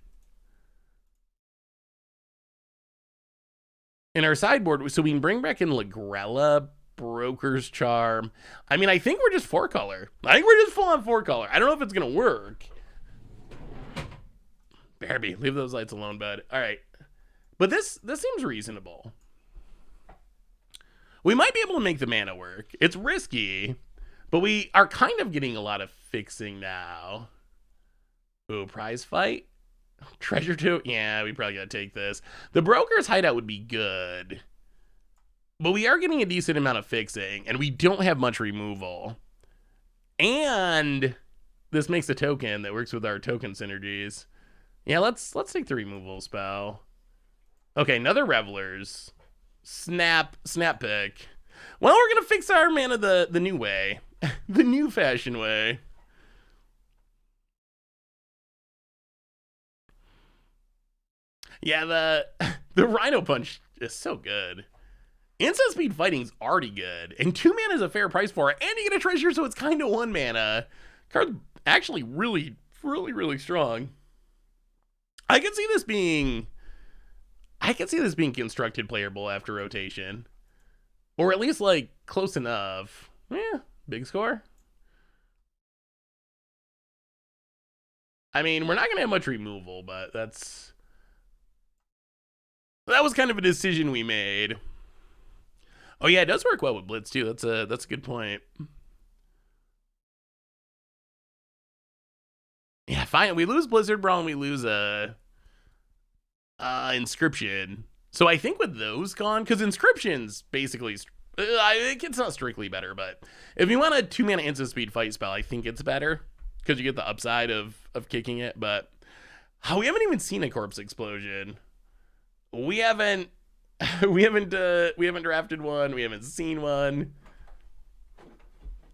In our sideboard, so we can bring back in Lagrella, Broker's Charm. I mean, I think we're just 4-color. I think we're just full on 4-color. I don't know if it's going to work. Barby, leave those lights alone, bud. All right. But this seems reasonable. We might be able to make the mana work. It's risky, but we are kind of getting a lot of fixing now. Ooh, prize fight? Treasure 2? Yeah, we probably gotta take this. The Broker's Hideout would be good, but we are getting a decent amount of fixing, and we don't have much removal. And this makes a token that works with our token synergies. Yeah, let's take the removal spell. Okay, another Revelers. Snap pick. Well, we're gonna fix our mana the new way. The new fashion way. Yeah, the Rhino Punch is so good. Instant Speed Fighting's already good, and 2 mana is a fair price for it, and you get a treasure, so it's kind of 1 mana. Card's actually really strong. I can see this being constructed playable after rotation, or at least like close enough. Yeah, big score. I mean, we're not gonna have much removal, but that was kind of a decision we made. Oh yeah, it does work well with Blitz too. That's a good point. Yeah, fine. We lose Blizzard Brawl and we lose Inscription. So I think with those gone, because Inscription's basically, it's not strictly better, but if you want a 2 mana instant speed fight spell, I think it's better because you get the upside of kicking it. But we haven't even seen a Corpse Explosion. We haven't drafted one. We haven't seen one.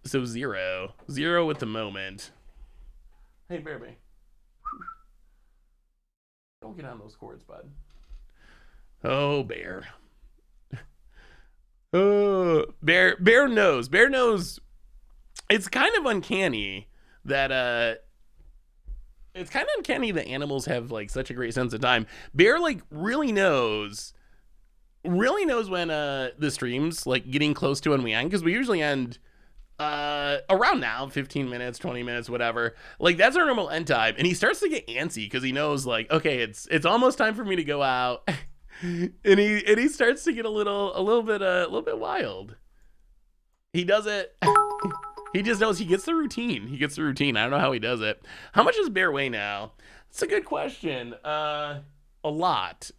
So 0 with the moment. Hey, Bearby. Don't get on those cords, bud. Oh, Bear. Oh, Bear knows. Bear knows. It's kind of uncanny that it's kind of uncanny that animals have like such a great sense of time. Bear like really knows when the stream's like getting close to when we end, because we usually end around now, 15 minutes, 20 minutes, whatever. Like that's our normal end time, and he starts to get antsy because he knows like, okay, it's almost time for me to go out. and he starts to get a little bit wild. He does it. He just knows he gets the routine. I don't know how he does it. How much does Bear weigh now? It's a good question. A lot.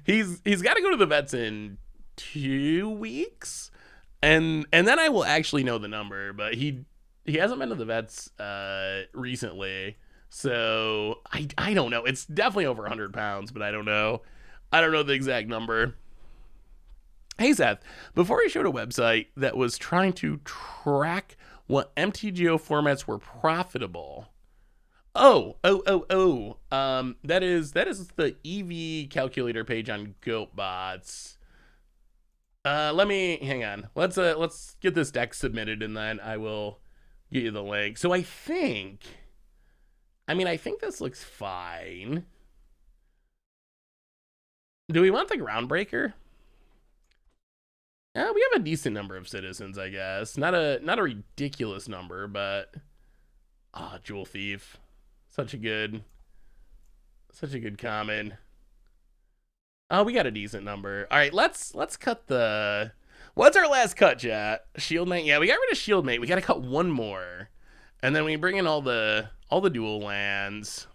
He's got to go to the vets in 2 weeks, and then I will actually know the number. But he hasn't been to the vets recently, so I don't know. It's definitely over 100 pounds, but I don't know. I don't know the exact number. Hey Seth, before I showed a website that was trying to track what MTGO formats were profitable. That is the EV calculator page on GoatBots. Let me hang on. Let's get this deck submitted and then I will get you the link. So I think this looks fine. Do we want the Groundbreaker? Yeah, we have a decent number of citizens, I guess. Not a ridiculous number, but Jewel Thief. Such a good common. Oh, we got a decent number. All right, let's cut the. What's our last cut, chat? Shieldmate. Yeah, we got rid of Shieldmate. We got to cut one more, and then we bring in all the dual lands.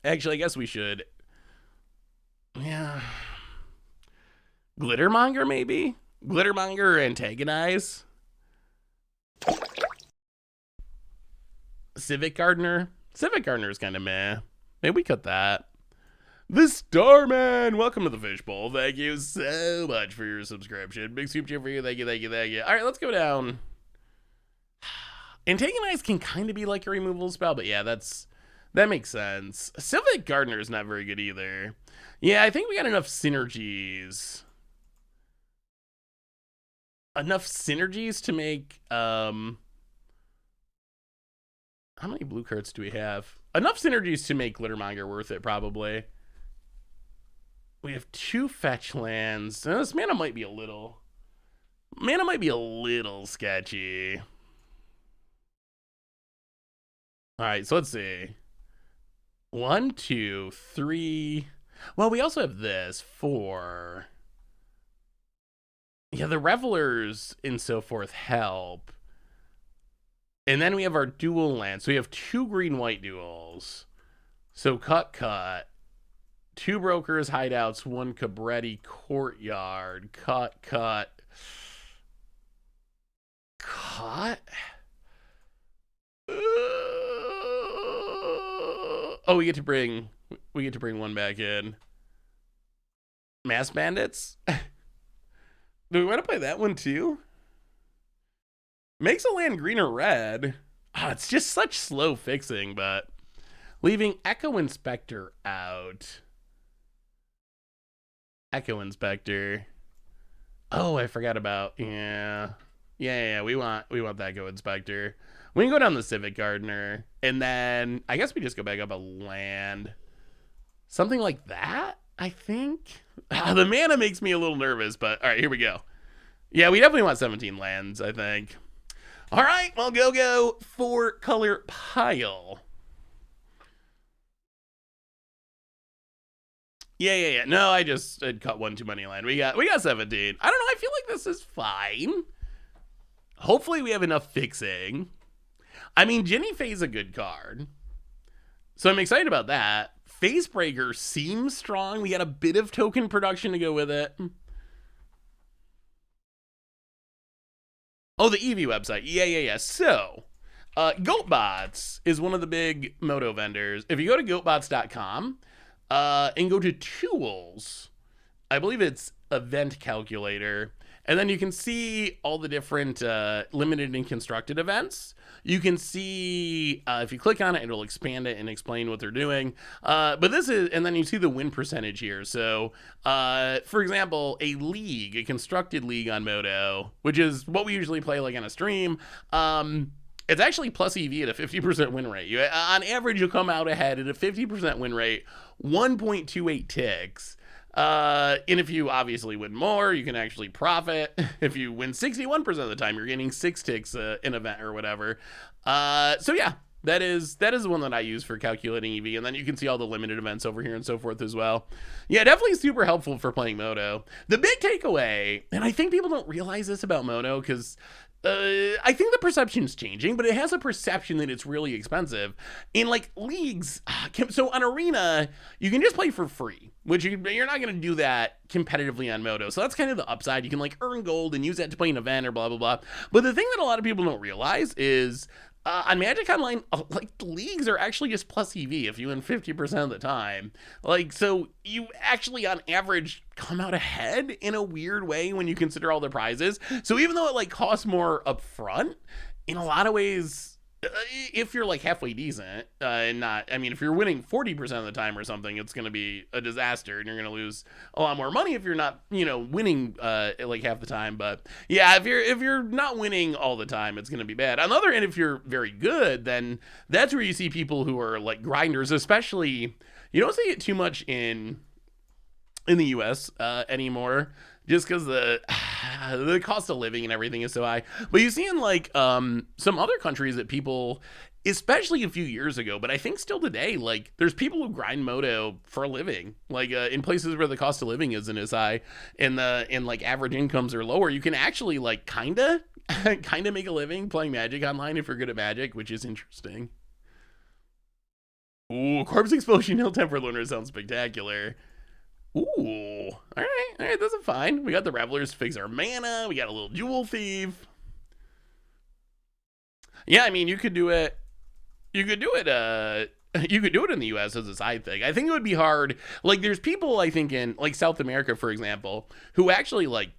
Actually, I guess we should. Yeah. Glittermonger, maybe? Glittermonger or Antagonize? Civic Gardener? Civic Gardener is kind of meh. Maybe we cut that. The Starman! Welcome to the Fishbowl. Thank you so much for your subscription. Big soup chip for you. Thank you. Alright, let's go down. Antagonize can kind of be like a removal spell, but yeah, that makes sense. Civic Gardener is not very good either. Yeah, I think we got enough synergies. To make how many blue cards do we have? Enough synergies to make Glittermonger worth it, probably. We have 2 fetch lands. Now, this mana might be a little sketchy. Alright, so let's see. 1, 2, 3. Well, we also have this 4. Yeah, the Revelers and so forth help. And then we have our dual lands. So we have 2 green-white duals. So cut. 2 Brokers, Hideouts, 1 Cabretti, Courtyard. Cut. Oh, we get to bring 1 back in. Mass Bandits? Do we want to play that one too? Makes a land green or red. It's just such slow fixing, but leaving Echo Inspector out. Echo Inspector. Oh, I forgot about. Yeah. We want that Echo Inspector. We can go down the Civic Gardener, and then I guess we just go back up a land. Something like that, I think. The mana makes me a little nervous, but all right, here we go. Yeah, we definitely want 17 lands, I think. All right, well, go 4-color pile. Yeah. No, I just had cut 1 too many land. We got 17. I don't know. I feel like this is fine. Hopefully, we have enough fixing. I mean, Jenny Faye's a good card, so I'm excited about that. Facebreaker seems strong. We got a bit of token production to go with it. Oh, the Eevee website. Yeah. So, GoatBots is one of the big Moto vendors. If you go to goatbots.com and go to tools, I believe it's event calculator, And then you can see all the different limited and constructed events. You can see if you click on it, it'll expand it and explain what they're doing. But this is, and then you see the win percentage here. So, for example, a constructed league on Moto, which is what we usually play like on a stream. It's actually plus EV at a 50% win rate. On average, you'll come out ahead at a 50% win rate, 1.28 ticks. And if you obviously win more, you can actually profit. If you win 61% of the time, you're getting 6 ticks in event or whatever. So yeah, that is the one that I use for calculating EV. And then you can see all the limited events over here and so forth as well. Yeah, definitely super helpful for playing Moto. The big takeaway, and I think people don't realize this about Moto because I think the perception's changing, but it has a perception that it's really expensive. In like leagues, so on Arena, you can just play for free, which you're not going to do that competitively on Moto. So that's kind of the upside. You can like earn gold and use that to play an event or blah, blah, blah. But the thing that a lot of people don't realize is on Magic Online, like the leagues are actually just plus EV if you win 50% of the time. Like, so you actually on average come out ahead in a weird way when you consider all the prizes. So even though it like costs more up front, in a lot of ways, if you're like halfway decent and not, I mean, if you're winning 40% of the time or something, it's going to be a disaster and you're going to lose a lot more money if you're not, winning like half the time. But yeah, if you're not winning all the time, it's going to be bad. On the other hand, if you're very good, then that's where you see people who are like grinders, especially, you don't see it too much in the US anymore, just because the cost of living and everything is so high. But you see in like some other countries that people, especially a few years ago, but I think still today, like there's people who grind Moto for a living, like in places where the cost of living isn't as high and like average incomes are lower. You can actually like kind of make a living playing Magic Online if you're good at Magic, which is interesting. Ooh, Corpse Explosion Hill Temper Lunar sounds spectacular. Ooh, all right, that's fine. We got the Revelers to fix our mana. We got a little Jewel Thief. Yeah, I mean, you could do it. You could do it. You could do it in the U.S. as a side thing. I think it would be hard. Like, there's people I think in like South America, for example, who actually like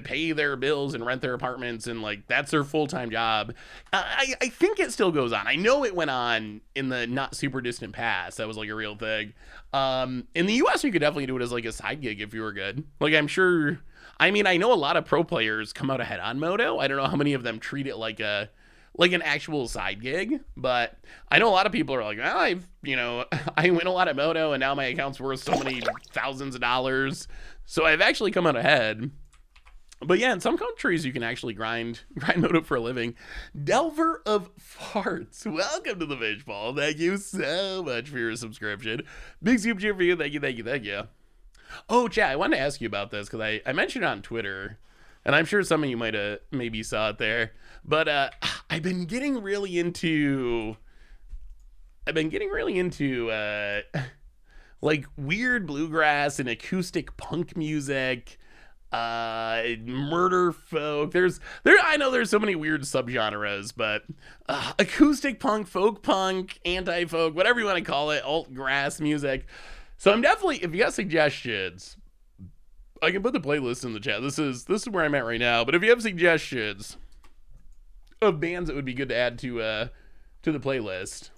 pay their bills and rent their apartments and like that's their full-time job. I think it still goes on. I know it went on in the not super distant past. That was like a real thing. In the US you could definitely do it as like a side gig if you were good. Like I'm sure, I mean, I know a lot of pro players come out ahead on Moto. I don't know how many of them treat it like an actual side gig, but I know a lot of people are like, well, I win a lot of Moto and now my account's worth so many thousands of dollars. So I've actually come out ahead. But yeah, in some countries, you can actually grind Moto for a living. Delver of Farts, welcome to the Fish Ball. Thank you so much for your subscription. Big super cheer for you. Thank you. Oh, chat, I wanted to ask you about this because I mentioned it on Twitter, and I'm sure some of you might have maybe saw it there. But I've been getting really into like weird bluegrass and acoustic punk music. Murder folk. I know there's so many weird subgenres, but acoustic punk, folk punk, anti-folk, whatever you want to call it, alt grass music. So I'm definitely, if you got suggestions, I can put the playlist in the chat. This is where I'm at right now. But if you have suggestions of bands that would be good to add to the playlist,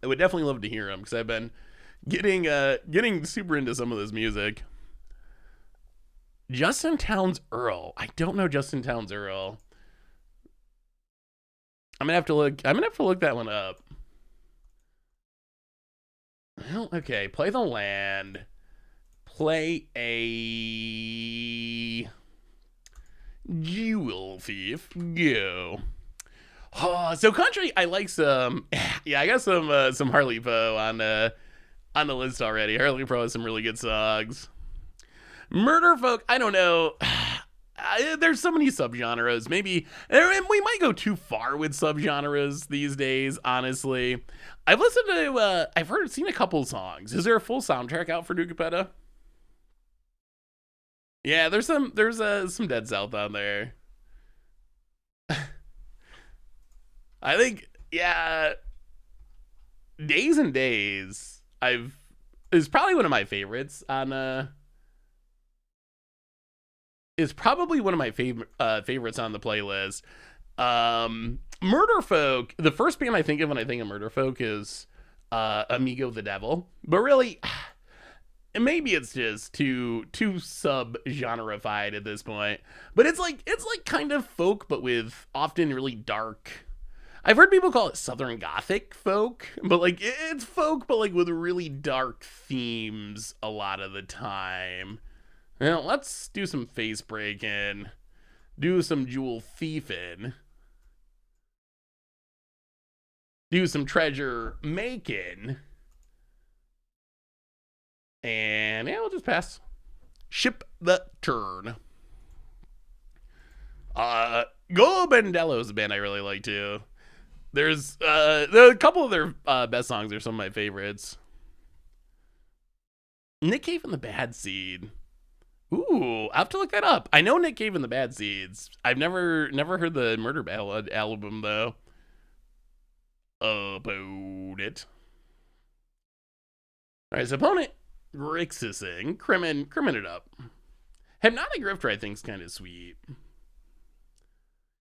I would definitely love to hear them because I've been getting super into some of this music. Justin Townes Earl. I don't know Justin Townes Earl. I'm gonna have to look that one up. Well, okay. Play the land. Play a Jewel Thief. Go. Oh, so country. I like some. Yeah, I got some Harley Poe on the list already. Harley Poe has some really good songs. Murder folk, I don't know. There's so many subgenres. Maybe we might go too far with subgenres these days. Honestly, I've listened to. I've seen a couple songs. Is there a full soundtrack out for New Capenna? Yeah, there's some Dead South on there. I think Days and Days. Is probably one of my favorites on is probably one of my favorites on the playlist. Murder Folk. The first band I think of when I think of Murder Folk is Amigo the Devil, but really, maybe it's just too sub genreified at this point. But it's like kind of folk, but with often really dark. I've heard people call it Southern Gothic folk, but like it's folk, but like with really dark themes a lot of the time. Now let's do some face breaking, do some jewel thieving, do some treasure making, and yeah, we'll just pass. Ship the turn. Go Bandello's a band I really like too. There's a couple of their best songs are some of my favorites. Nick Cave and the Bad Seed. Ooh, I have to look that up. I know Nick Cave and the Bad Seeds. I've never heard the Murder Ballad album though. About it. All right, his opponent Grixising, crimin it up. Hypnotic Grifter I think is kind of sweet.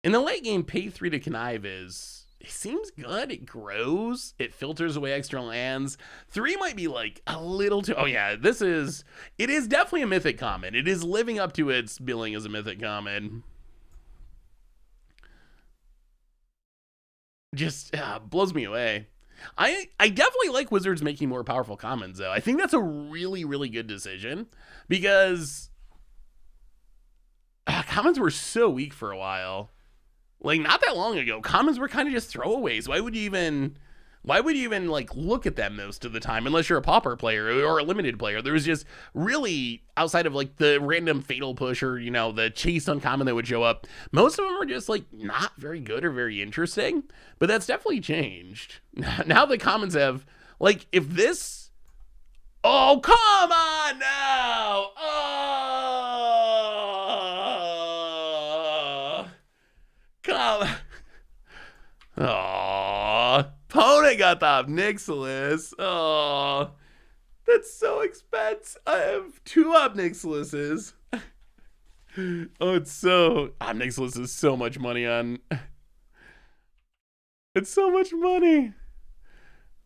In the late game, pay 3 to connive it seems good. It grows. It filters away extra lands. 3 might be like a little too. Oh yeah, it is definitely a mythic common. It is living up to its billing as a mythic common. Just blows me away. I definitely like Wizards making more powerful commons though. I think that's a really, really good decision because commons were so weak for a while. Like not that long ago, commons were kind of just throwaways. Why would you even like look at them most of the time unless you're a pauper player or a limited player? There was just really outside of like the random fatal push or the chase uncommon that would show up. Most of them are just like not very good or very interesting. But that's definitely changed. Now the commons have like if this. Oh come on now! Oh. Come. Aww. Opponent got the Obnixilis. Oh, that's so expensive. I have 2 Obnixilises. Oh, Obnixilis is so much money on. It's so much money.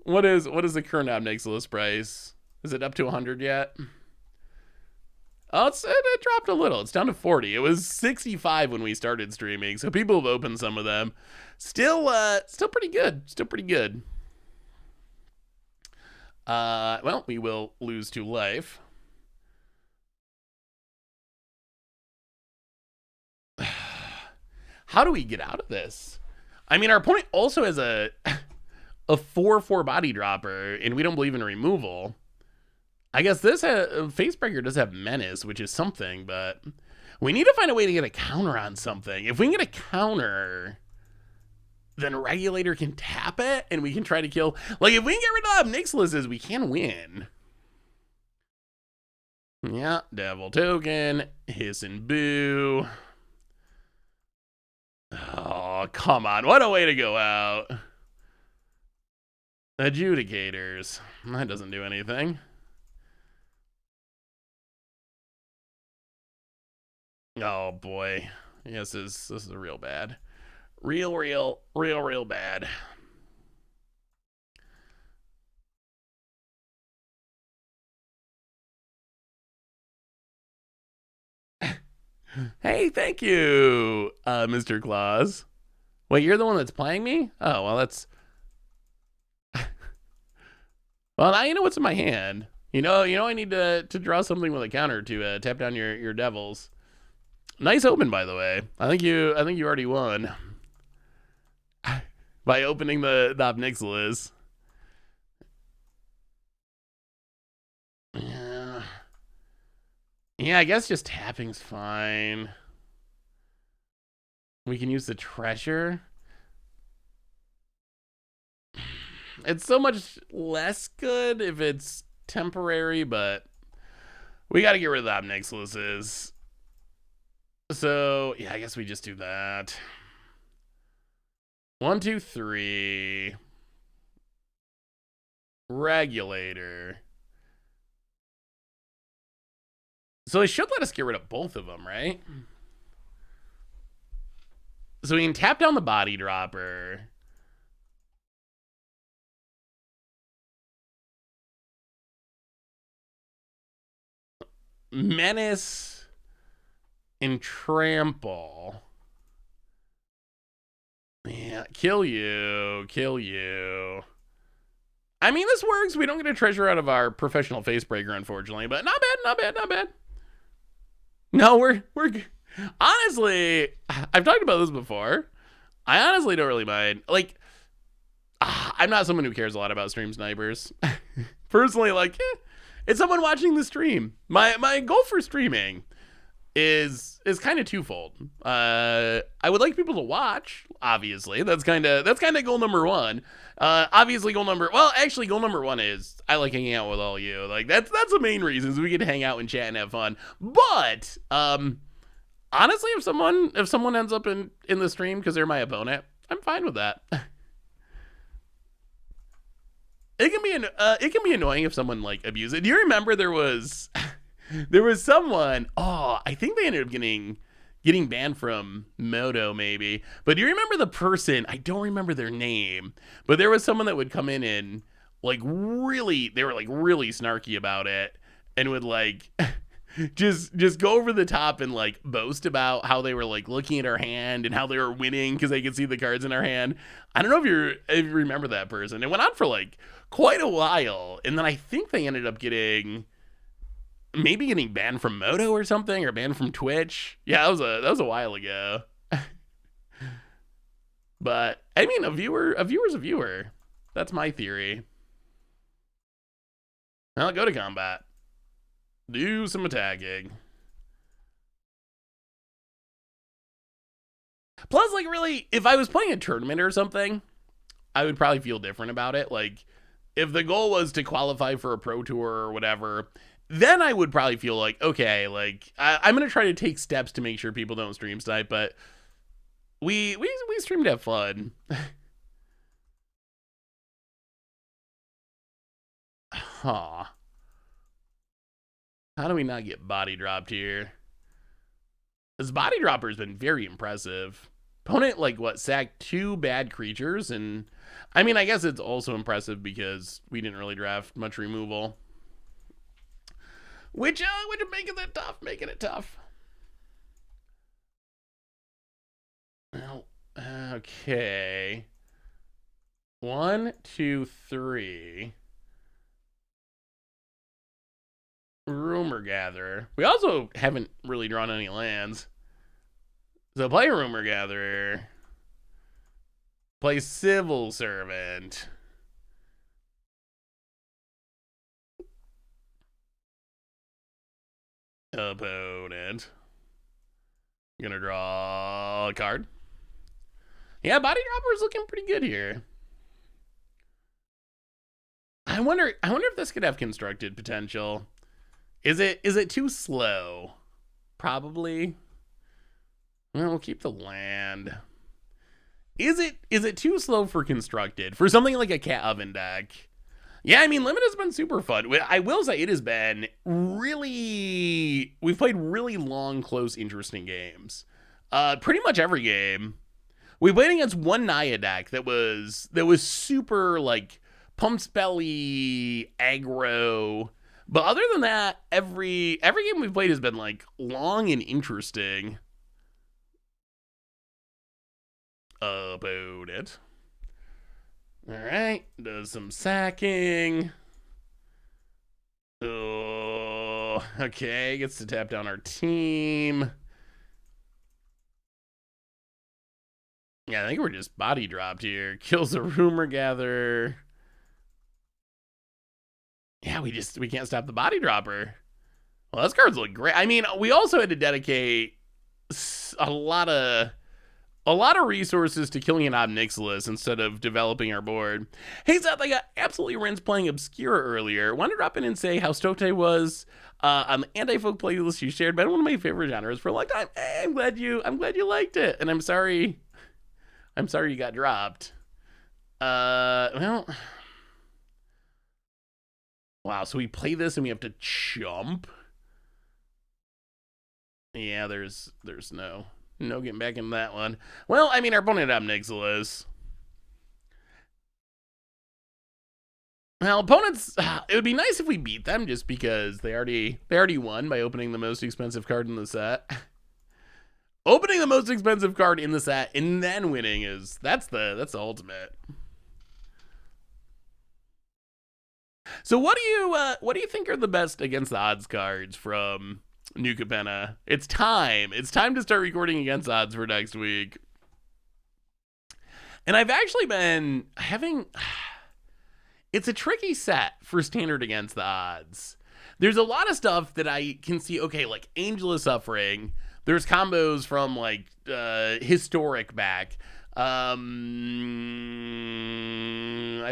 What is the current Obnixilis price? Is it up to 100 yet? Oh, it dropped a little. It's down to 40. It was 65 when we started streaming, so people have opened some of them. Still pretty good. Still pretty good. Well, we will lose 2 life. How do we get out of this? I mean, our opponent also has a 4/4 body dropper, and we don't believe in removal. I guess this Facebreaker does have Menace, which is something, but we need to find a way to get a counter on something. If we can get a counter, then Regulator can tap it, and we can try to kill. Like, if we can get rid of Obnixilises, we can win. Yeah, Devil Token, Hiss and Boo. Oh, come on. What a way to go out. Adjudicators. That doesn't do anything. Oh boy, yes, this is real bad, real bad. Hey, thank you, Mr. Claus. Wait, you're the one that's playing me? Oh well, that's. Well, now you know what's in my hand. You know, I need to draw something with a counter to tap down your devils. Nice open, by the way. I think you already won by opening the Obnixilis. Yeah, I guess just tapping's fine. We can use the treasure. It's so much less good if it's temporary, but we got to get rid of the Obnixilises. So, yeah, I guess we just do that. 1, 2, 3. Regulator. So it should let us get rid of both of them, right? So we can tap down the body dropper. Menace and trample. Yeah, kill you. Kill you. I mean, this works. We don't get a treasure out of our professional face breaker, unfortunately, but not bad, not bad, not bad. No, we're honestly, I've talked about this before. I honestly don't really mind. Like, I'm not someone who cares a lot about stream snipers. Personally, like, it's someone watching the stream. My goal for streaming is kind of twofold. I would like people to watch. Obviously, that's kind of goal number one. Obviously, goal number one is I like hanging out with all you. Like that's the main reason is we get to hang out and chat and have fun. But honestly, if someone ends up in the stream because they're my opponent, I'm fine with that. It can be annoying if someone like abuses it. Do you remember there was someone, I think they ended up getting banned from Moto maybe. But do you remember the person? I don't remember their name, but there was someone that would come in and like really, they were like really snarky about it and would like just go over the top and like boast about how they were like looking at our hand and how they were winning because they could see the cards in our hand. I don't know if you remember that person. It went on for like quite a while, and then I think they ended up getting banned from Moto or something, or banned from Twitch. Yeah, that was a while ago. But I mean, a viewer's a viewer. That's my theory. Well, go to combat. Do some attacking. Plus, like, really, if I was playing a tournament or something, I would probably feel different about it. Like, if the goal was to qualify for a pro tour or whatever, then I would probably feel like, okay, like, I'm going to try to take steps to make sure people don't stream snipe, but we stream to have fun. Huh. How do we not get body dropped here? This body dropper has been very impressive. Opponent, like, sacked 2 bad creatures, and I mean, I guess it's also impressive because we didn't really draft much removal. Which making it tough. Well, okay. 1, 2, 3. Rumor Gatherer. We also haven't really drawn any lands. So play Rumor Gatherer. Play Civil Servant. Opponent. Gonna draw a card. Yeah, Body Dropper is looking pretty good here. I wonder if this could have constructed potential. Is it too slow? Probably. Well, we'll keep the land. Is it too slow for constructed? For something like a cat oven deck? Yeah, I mean, Limit has been super fun. I will say it has been really... We've played really long, close, interesting games. Pretty much every game. We played against one Naya deck that was super, like, pumps belly, aggro. But other than that, every game we've played has been, like, long and interesting. About it. Alright, does some sacking. Oh, okay, gets to tap down our team. Yeah, I think we're just body dropped here. Kills a Rumor Gatherer. Yeah, we can't stop the body dropper. Well, those cards look great. I mean, we also had to dedicate a lot of resources to killing an Ob Nixilis instead of developing our board. Hey, Seth, I got absolutely rinsed playing Obscura earlier. Want to drop in and say how stoked I was on the anti-folk playlist you shared. Been one of my favorite genres for a long time. Hey, I'm glad you liked it, and I'm sorry you got dropped. Well, wow. So we play this and we have to jump. Yeah, there's no getting back in that one. Well, I mean, our opponent had Nixilis. Well, opponents, it would be nice if we beat them just because they already won by opening the most expensive card in the set. Opening the most expensive card in the set and then winning that's the ultimate. So what do you think are the best against the odds cards from New Capenna? It's time. It's time to start recording against odds for next week. And I've actually been having it's a tricky set for standard against the odds. There's a lot of stuff that I can see, okay, like Angel of Suffering. There's combos from like historic back. I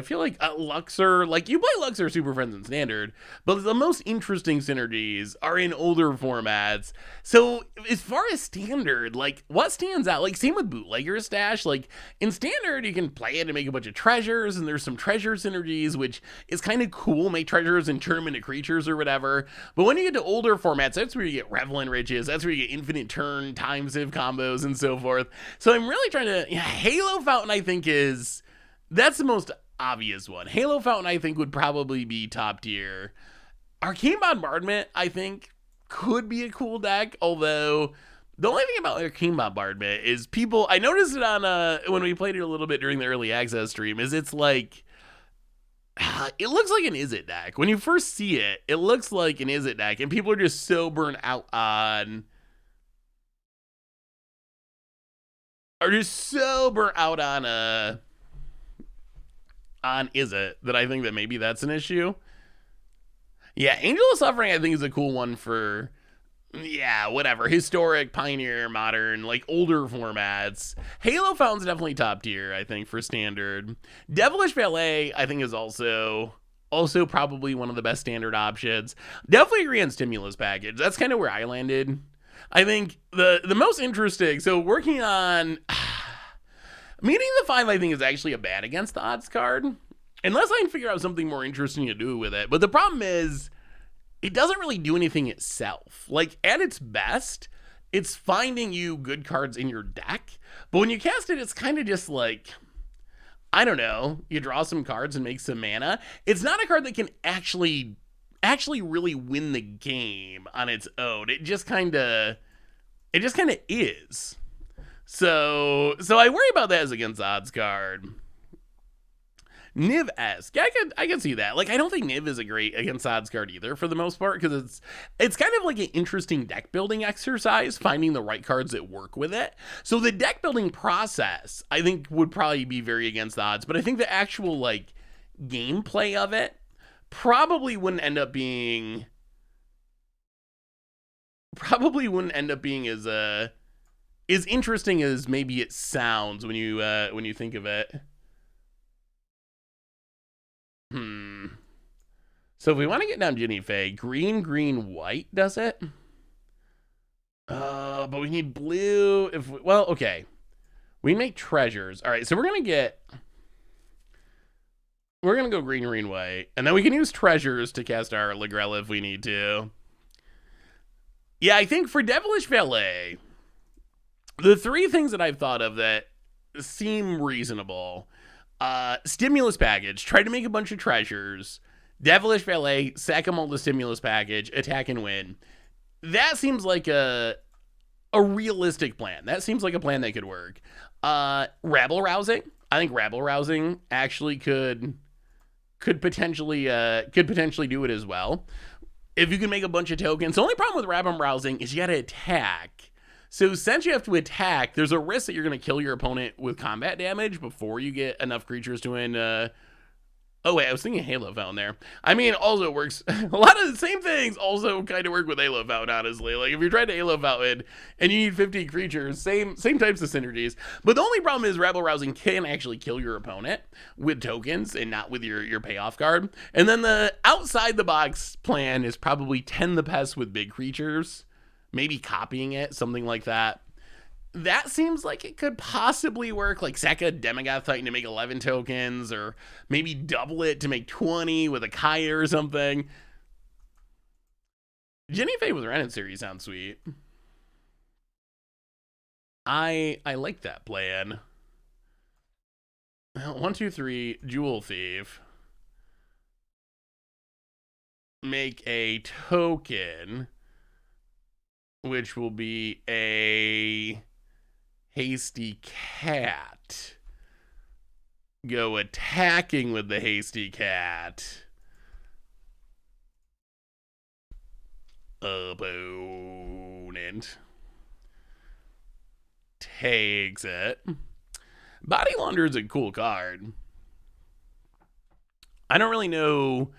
feel like Luxor, like you play Luxor Super Friends in Standard, but the most interesting synergies are in older formats. So as far as Standard, like what stands out? Like same with Bootlegger Stash. Like in Standard, you can play it and make a bunch of treasures, and there's some treasure synergies, which is kind of cool. Make treasures and turn them into creatures or whatever. But when you get to older formats, that's where you get Revel Riches. That's where you get infinite turn, time sieve combos, and so forth. So I'm really trying to. Yeah, Halo Fountain, I think that's the most obvious one. Halo Fountain, I think, would probably be top tier. Arcane Bombardment, I think, could be a cool deck, although the only thing about Arcane Bombardment is I noticed it on, when we played it a little bit during the early access stream, is it's like, it looks like an Izzet deck. When you first see it, it looks like an Izzet deck, and people are just so burnt out on Izzet that I think that maybe that's an issue. Yeah, Angel of Suffering I think is a cool one for whatever, historic, pioneer, modern, like older formats. Halo Fountain's definitely top tier, I think, for standard. Devilish Valet I think is also probably one of the best standard options. Definitely agree on Stimulus Package. That's kind of where I landed. I think the most interesting, so working on Meeting the 5, I think, is actually a bad against the odds card, unless I can figure out something more interesting to do with it. But the problem is, it doesn't really do anything itself. Like, at its best, it's finding you good cards in your deck. But when you cast it, it's kind of just like, I don't know, you draw some cards and make some mana. It's not a card that can actually really win the game on its own. It just kind of is. So I worry about that as against odds card. Niv-esque. Yeah, I can see that. Like, I don't think Niv is a great against odds card either for the most part, because it's kind of like an interesting deck building exercise, finding the right cards that work with it. So the deck building process, I think, would probably be very against the odds, but I think the actual, like, gameplay of it probably wouldn't end up being as interesting as maybe it sounds when you think of it. So if we want to get down Ginny Faye, green, white does it? But we need blue. Okay. We make treasures. All right, so we're going to go green, white. And then we can use treasures to cast our Lagrella if we need to. Yeah, I think for Devilish Valet, the three things that I've thought of that seem reasonable: Stimulus Package, try to make a bunch of treasures. Devilish Valet, sack them all the Stimulus Package, attack and win. That seems like a realistic plan. That seems like a plan that could work. Rabble Rousing. I think Rabble Rousing actually could potentially do it as well. If you can make a bunch of tokens. The only problem with Rabble Rousing is you gotta attack. So since you have to attack, there's a risk that you're going to kill your opponent with combat damage before you get enough creatures to win. Oh, wait, I was thinking Halo Fountain there. I mean, also it works. A lot of the same things also kind of work with Halo Fountain, honestly. Like, if you're trying to Halo Fountain and you need 50 creatures, same types of synergies. But the only problem is Rabble Rousing can actually kill your opponent with tokens and not with your payoff card. And then the outside-the-box plan is probably Tend the Pest with big creatures. Maybe copying it, something like that. That seems like it could possibly work. Like sack a Demigoth Titan to make 11 tokens, or maybe double it to make 20 with a Kaya or something. Ginny Faye with Renin series sounds sweet. I like that plan. 1, 2, 3, Jewel Thief. Make a token, which will be a hasty cat. Go attacking with the hasty cat. Opponent takes it. Body Launderer is a cool card. I don't really know.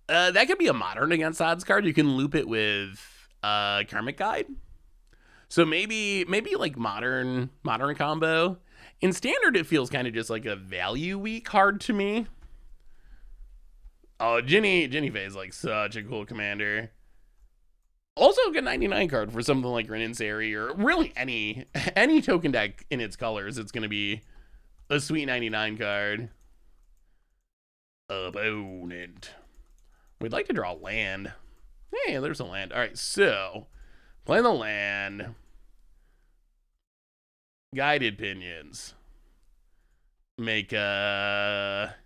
That could be a modern against odds card. You can loop it with Karmic Guide. So maybe like modern combo. In standard, it feels kind of just like a value weak card to me. Oh, Ginny Faye is like such a cool commander. Also a good 99 card for something like Renensary or really any token deck in its colors. It's going to be a sweet 99 card. Opponent. We'd like to draw land. Hey, there's a land. All right, so play the land. Guided Pinions. Make a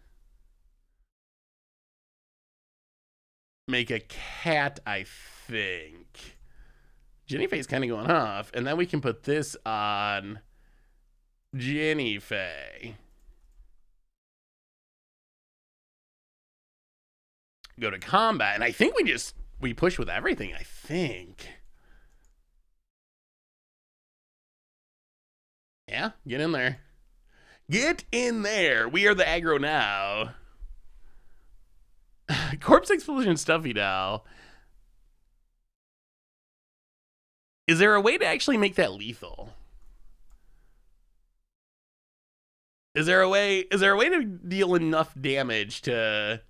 cat, I think. Ginny Faye's kind of going off, and then we can put this on Ginny Faye. Go to combat, and I think we push with everything, I think. Yeah, get in there. Get in there. We are the aggro now. Corpse Explosion Stuffy Doll. Is there a way to actually make that lethal? Is there a way to deal enough damage to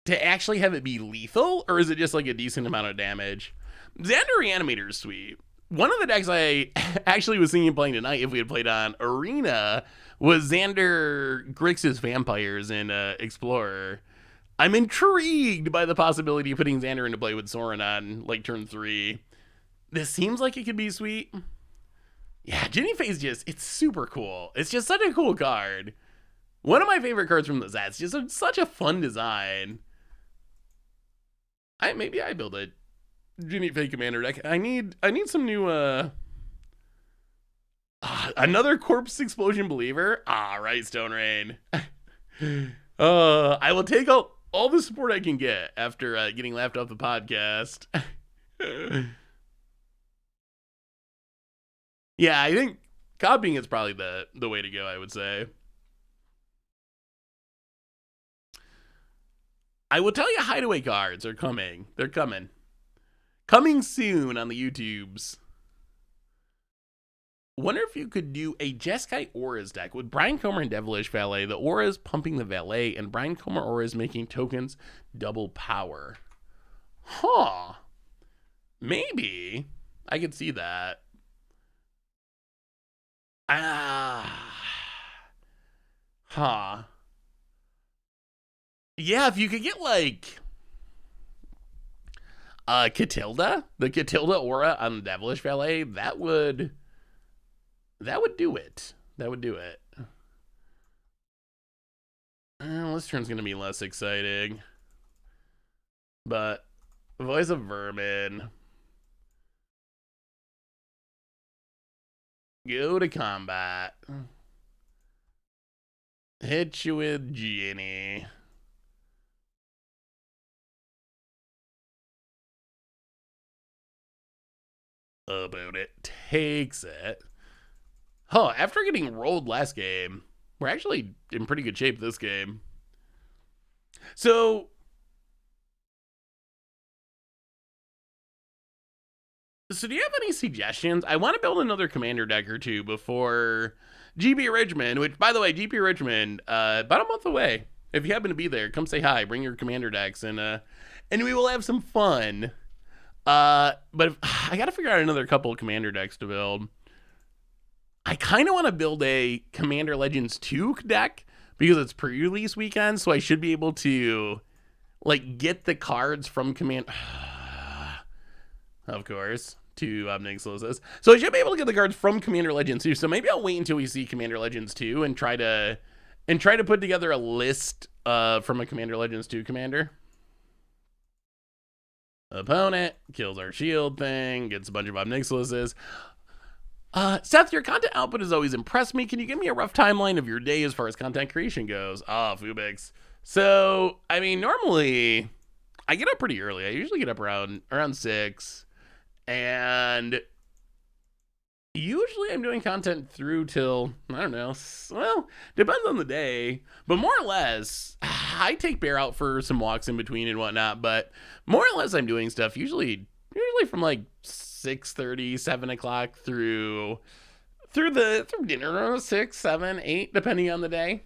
actually have it be lethal, or is it just like a decent amount of damage? Xander Reanimator is sweet. One of the decks I actually was thinking of playing tonight, if we had played on Arena, was Xander Grixis Vampires in Explorer. I'm intrigued by the possibility of putting Xander into play with Sorin on like turn 3. This seems like it could be sweet. Yeah, Ginny Faye's it's super cool. It's just such a cool card. One of my favorite cards from the set. It's just such a fun design. Maybe I build a Ginny Faye commander deck. I need some new another Corpse Explosion Believer. Right, Stone Rain. I will take all the support I can get after getting laughed off the podcast. Yeah, I think copying is probably the way to go, I would say. I will tell you, hideaway cards are coming. They're coming. Coming soon on the YouTubes. Wonder if you could do a Jeskai Auras deck with Brian Comer and Devilish Valet. The Auras pumping the Valet, and Brian Comer Auras making tokens double power. Huh. Maybe. I could see that. Huh. Yeah, if you could get like Catilda, the Catilda Aura on the Devilish Valet, that would do it. That would do it. This turn's gonna be less exciting. But Voice of Vermin. Go to combat. Hit you with Ginny. About it. Takes it. After getting rolled last game, we're actually in pretty good shape this game. So do you have any suggestions? I want to build another commander deck or two before GP Richmond, which, by the way, GP Richmond, about a month away. If you happen to be there, come say hi. Bring your commander decks, and we will have some fun. But I got to figure out another couple of commander decks to build. I kind of want to build a Commander Legends 2 deck because it's pre-release weekend, so I should be able to like get the cards from Command. Of course, 2 Nixiluses. So I should be able to get the cards from Commander Legends 2. So maybe I'll wait until we see Commander Legends 2 and try to put together a list from a Commander Legends 2 commander. Opponent kills our shield thing, gets a bunch of Nixiluses. Seth, your content output has always impressed me. Can you give me a rough timeline of your day as far as content creation goes? Fubix. So, I mean, normally I get up pretty early. I usually get up around 6, and usually I'm doing content through till, I don't know, well, depends on the day, but more or less, I take Bear out for some walks in between and whatnot, but more or less I'm doing stuff usually from like 6:30, 7 o'clock through dinner, 6, 7, 8, depending on the day.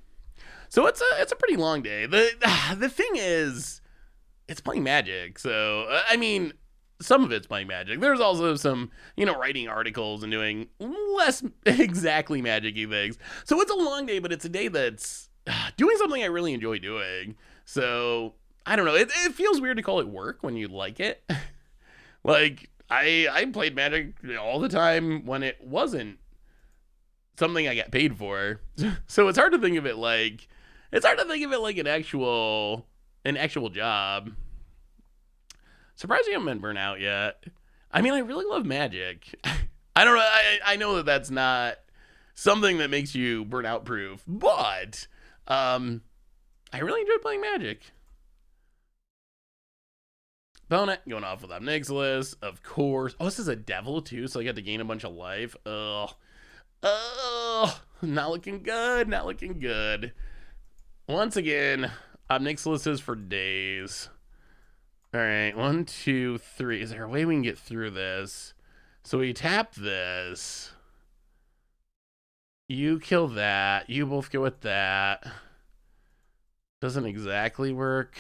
So it's a pretty long day. The thing is, it's playing Magic, so I mean, some of it's playing Magic. There's also some, writing articles and doing less exactly Magic-y things. So it's a long day, but it's a day that's doing something I really enjoy doing. So I don't know. It feels weird to call it work when you like it. Like I played Magic all the time when it wasn't something I got paid for. So it's hard to think of it like an actual job. Surprised you haven't been burnt out yet. I mean, I really love Magic. I don't know. I know that that's not something that makes you burnout proof, but I really enjoy playing Magic. Opponent going off with Nixilis, of course. Oh, this is a devil too, so I got to gain a bunch of life. Ugh, not looking good. Not looking good. Once again, Nixilis is for days. All right, 1, 2, 3. Is there a way we can get through this? So we tap this. You kill that. You both go with that. Doesn't exactly work.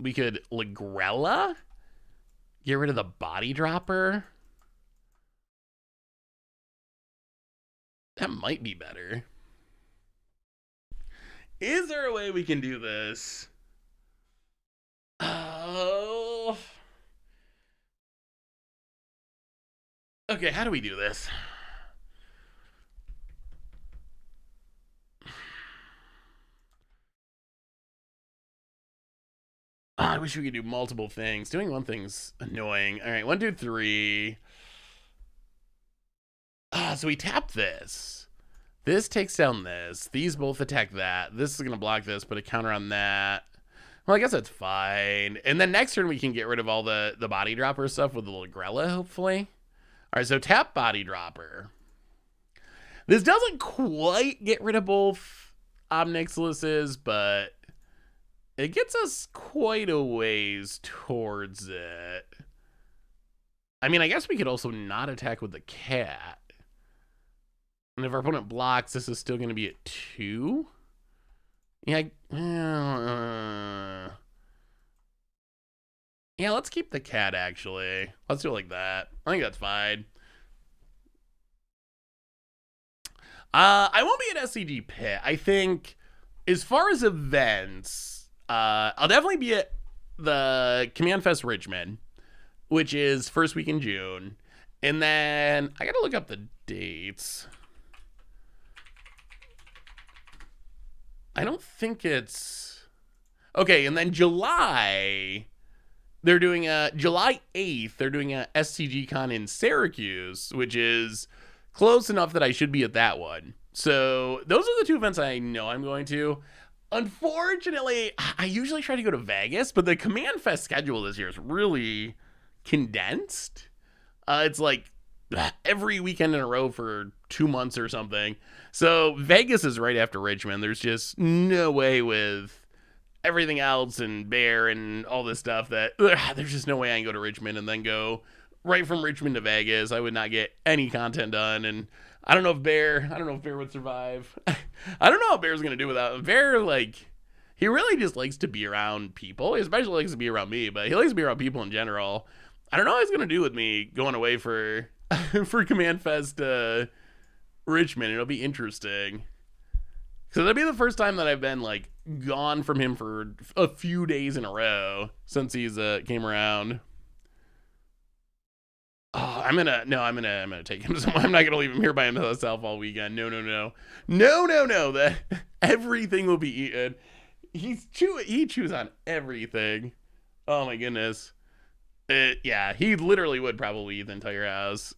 We could Ligrella? Get rid of the body dropper? That might be better. Is there a way we can do this? Oh. Okay, how do we do this? I wish we could do multiple things. Doing one thing's annoying. All right, 1, 2, 3. So we tap this. This takes down this. These both attack that. This is going to block this, put a counter on that. Well, I guess that's fine. And then next turn, we can get rid of all the body dropper stuff with the Ligrella, hopefully. All right, so tap body dropper. This doesn't quite get rid of both Nixiluses, but it gets us quite a ways towards it. I mean, I guess we could also not attack with the cat. And if our opponent blocks, this is still going to be at 2. Yeah, yeah, let's keep the cat, actually. Let's do it like that. I think that's fine. I won't be at SCG Pit. I think, as far as events, I'll definitely be at the Command Fest Richmond, which is first week in June. And then, I gotta look up the dates. I don't think it's... Okay, and then July, they're doing July 8th, they're doing a SCG Con in Syracuse, which is close enough that I should be at that one. So those are the 2 events I know I'm going to. Unfortunately, I usually try to go to Vegas, but the Command Fest schedule this year is really condensed. It's like every weekend in a row for 2 months or something. So Vegas is right after Richmond. There's just no way with everything else and Bear and all this stuff that there's just no way I can go to Richmond and then go right from Richmond to Vegas. I would not get any content done. And I don't know if Bear would survive. I don't know how Bear's going to do without Bear. Like, he really just likes to be around people. He especially likes to be around me, but he likes to be around people in general. I don't know what he's going to do with me going away for for Command Fest Richmond. It'll be interesting. So that'd be the first time that I've been like gone from him for a few days in a row since he's came around. Oh, I'm gonna take him somewhere. I'm not gonna leave him here by himself all weekend. No. That everything will be eaten. He chews on everything. Oh my goodness. Yeah, he literally would probably eat the entire house.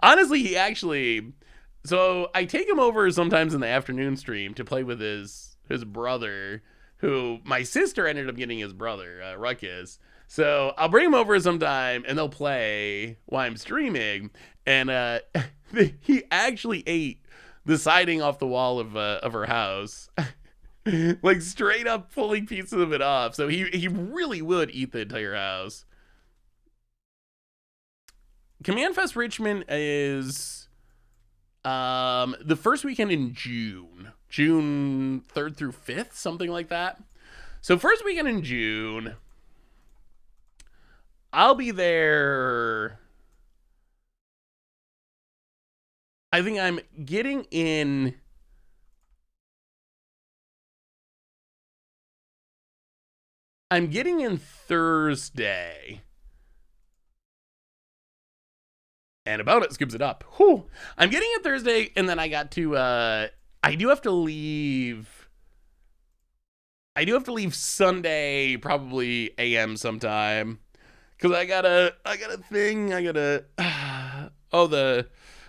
Honestly, he actually. So I take him over sometimes in the afternoon stream to play with his brother, who my sister ended up getting his brother, Ruckus. So I'll bring him over sometime, and they'll play while I'm streaming. And he actually ate the siding off the wall of her house, like straight up pulling pieces of it off. So he really would eat the entire house. Command Fest Richmond is the first weekend in June 3rd through 5th, something like that. So first weekend in June, I'll be there. I think I'm getting in Thursday. And about it skips it up. Whew. I'm getting it Thursday, and then I got to I do have to leave Sunday, probably AM sometime. Cause I got a thing. The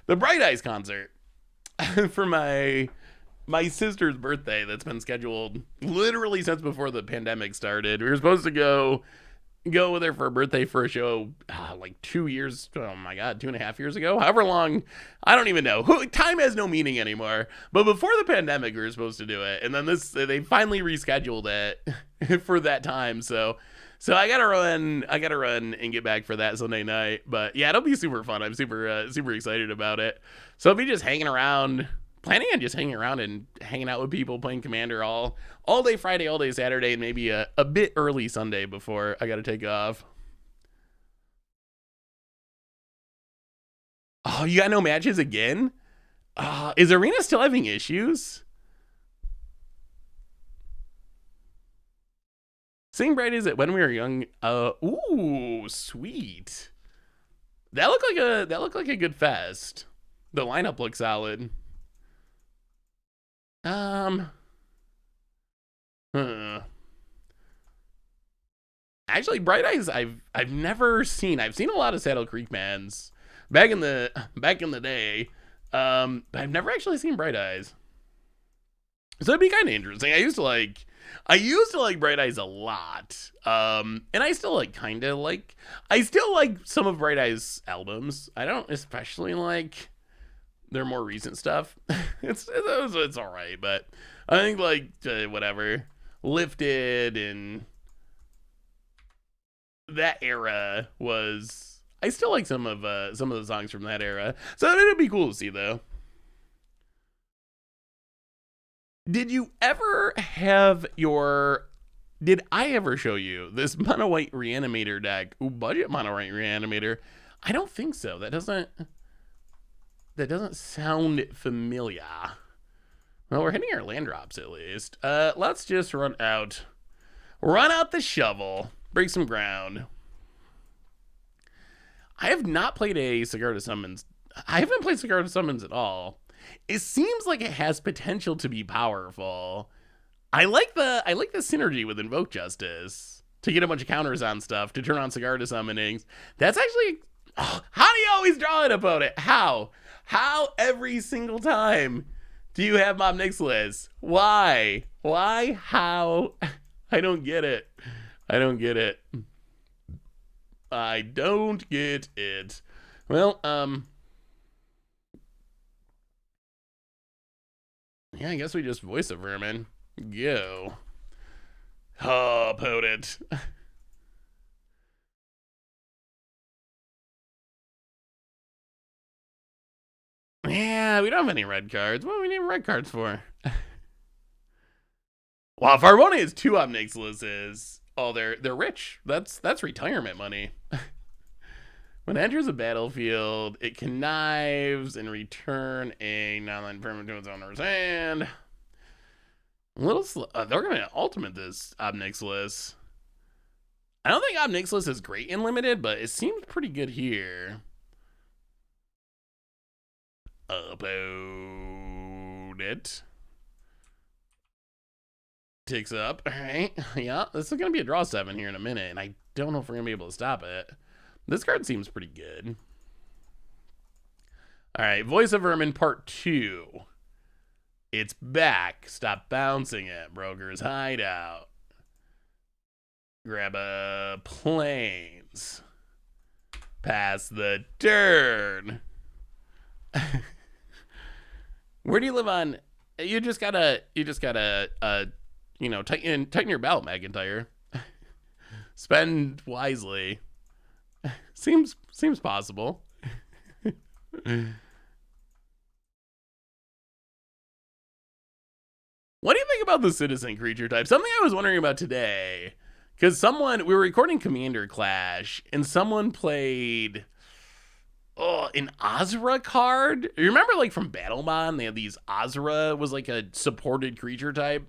Bright Eyes concert for my sister's birthday that's been scheduled literally since before the pandemic started. We were supposed to go with her for her birthday for a show like 2 years, oh my god, 2.5 years ago, however long, I don't even know. Time has no meaning anymore. But before the pandemic we were supposed to do it, and then they finally rescheduled it for that time. So I gotta run and get back for that Sunday night. But yeah, it'll be super fun. I'm super excited about it. So I'll be just planning on just hanging around and hanging out with people, playing Commander all day Friday, all day Saturday, and maybe a bit early Sunday before I gotta take off. Oh, you got no matches again? Is Arena still having issues? Seeing Bright is it when we were young? Ooh, sweet. That looked like a good fest. The lineup looks solid. Actually, Bright Eyes I've never seen. I've seen a lot of Saddle Creek bands back in the day. But I've never actually seen Bright Eyes. So it'd be kind of interesting. I used to like Bright Eyes a lot. And I still like some of Bright Eyes albums. I don't especially like their more recent stuff. It's all right, but I think whatever, Lifted and that era was. I still like some of the songs from that era. So it'd be cool to see though. Did I ever show you this Mono White Reanimator deck? Ooh, budget Mono White Reanimator. I don't think so. That doesn't sound familiar. Well, we're hitting our land drops at least. Let's just run out the shovel, break some ground. I have not played a Sigarda Summons. I haven't played Sigarda Summons at all. It seems like it has potential to be powerful. I like the synergy with Invoke Justice to get a bunch of counters on stuff to turn on Sigarda summonings. That's actually. Oh, how do you always draw an opponent? How every single time do you have Mob Nixilis? Why? How? I don't get it. Well, yeah, I guess we just voice a vermin. Go. Oh, opponent. Yeah, we don't have any red cards. What do we need red cards for? Well, if Arboni has 2 Omnixilises, oh, they're rich. That's retirement money. When it enters a battlefield, it connives and return a non-land permanent to its owner's hand. A little they're going to ultimate this Obnixilis. I don't think Obnixilis is great in limited, but it seems pretty good here. About it. Takes up. All right. Yeah, this is going to be a draw 7 here in a minute, and I don't know if we're going to be able to stop it. This card seems pretty good. All right, Voice of Vermin Part 2. It's back. Stop bouncing it. Broker's Hideout. Grab a Plains. Pass the turn. Where do you live on? You just gotta, you know, tighten your belt, McIntyre. Spend wisely. Seems possible. What do you think about the citizen creature type? Something I was wondering about today, because we were recording Commander Clash, and someone played an Azra card. You remember, like, from Battlemon, they had these Azra was like a supported creature type.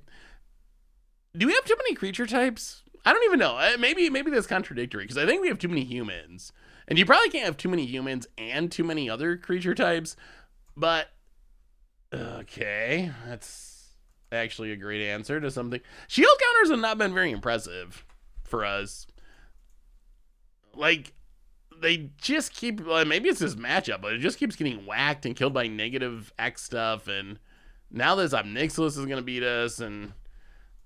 Do we have too many creature types? I don't even know. Maybe that's contradictory, because I think we have too many humans. And you probably can't have too many humans and too many other creature types. But, okay, that's actually a great answer to something. Shield counters have not been very impressive for us. Like, they just keep, maybe it's this matchup, but it just keeps getting whacked and killed by negative X stuff. And now this Obnixilis is going to beat us, and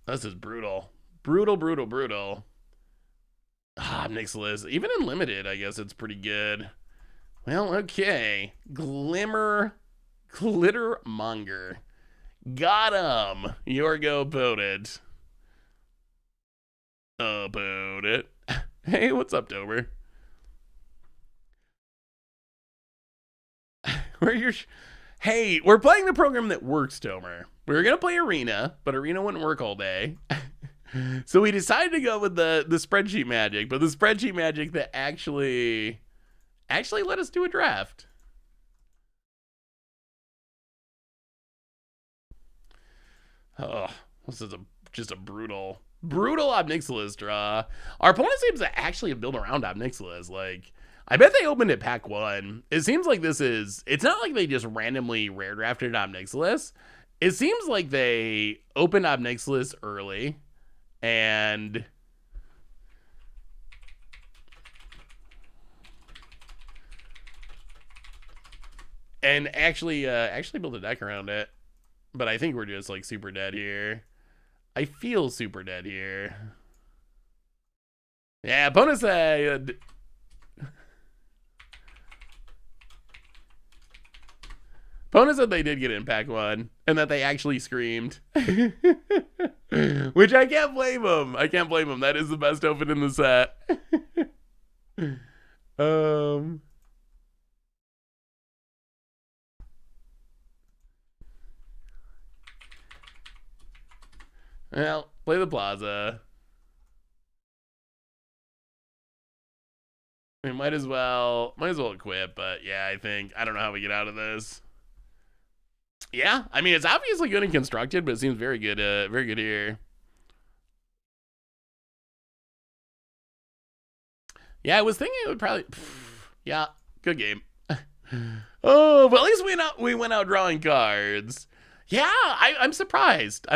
this is brutal. Brutal. Obnixilis, even in limited, I guess it's pretty good. Well, okay. Glitter Monger. Got him. Yorgo opponent. About it. Hey, what's up, Dober? Hey, we're playing the program that works, Tomer. We were going to play Arena, but Arena wouldn't work all day. So we decided to go with the spreadsheet magic, but the spreadsheet magic that actually let us do a draft. Oh, this is just a brutal Obnixilis draw. Our opponent seems to actually build around Obnixilis. Like, I bet they opened at pack 1. It seems like it's not like they just randomly rare drafted Obnixilis. It seems like they opened Obnixilis early and actually built a deck around it. But I think we're just like super dead here. I feel super dead here. Yeah, opponents said they did get in pack 1 and that they actually screamed. Which I can't blame them. That is the best open in the set. Well, play the Plaza. We might as well equip, but yeah, I don't know how we get out of this. Yeah, I mean, it's obviously good and constructed, but it seems very good here. Yeah, I was thinking it would probably, yeah, good game. Oh, but at least we went out drawing cards. Yeah, I'm surprised.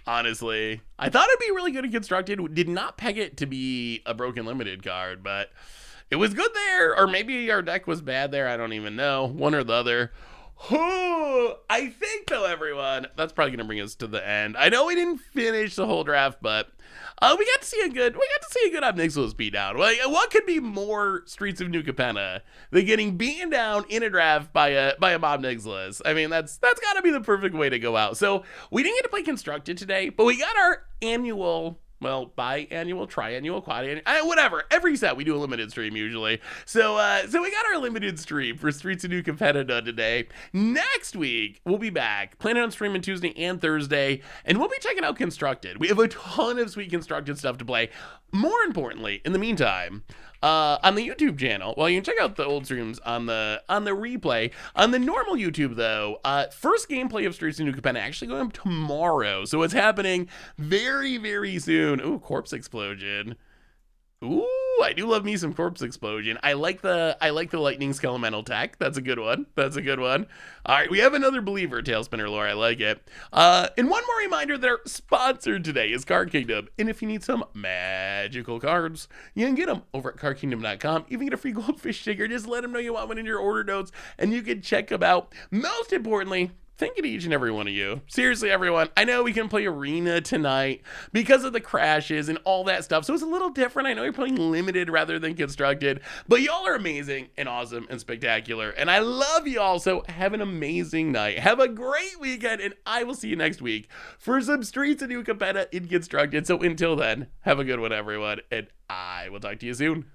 Honestly, I thought it'd be really good and constructed. Did not peg it to be a broken limited card, but it was good there. Or maybe our deck was bad there. I don't even know. One or the other. I think, though, everyone, that's probably going to bring us to the end. I know we didn't finish the whole draft, but we got to see a good Obnixilis beat down. Like, what could be more Streets of New Capenna than getting beaten down in a draft by a Obnixilis? I mean, that's got to be the perfect way to go out. So we didn't get to play Constructed today, but we got our annual. Well, biannual, triannual, quadrannual, whatever. Every set we do a limited stream usually. So we got our limited stream for Streets of New Capenna today. Next week we'll be back, planning on streaming Tuesday and Thursday, and we'll be checking out Constructed. We have a ton of sweet Constructed stuff to play. More importantly, in the meantime, on the YouTube channel. Well, you can check out the old streams on the replay. On the normal YouTube, though, first gameplay of Streets of New Capenna actually going up tomorrow. So it's happening very, very soon. Ooh, corpse explosion. Ooh, I do love me some corpse explosion. I like the lightning skelemental tech. That's a good one. That's a good one. All right, we have another believer, Tailspinner lore. I like it. And one more reminder that our sponsor today is Card Kingdom. And if you need some magical cards, you can get them over at cardkingdom.com. Even get a free goldfish sticker. Just let them know you want one in your order notes, and you can check them out. Most importantly, thank you to each and every one of you. Seriously, everyone. I know we can play Arena tonight because of the crashes and all that stuff. So it's a little different. I know you're playing limited rather than constructed. But y'all are amazing and awesome and spectacular. And I love y'all. So have an amazing night. Have a great weekend. And I will see you next week for some Streets of New Capenna in Constructed. So until then, have a good one, everyone. And I will talk to you soon.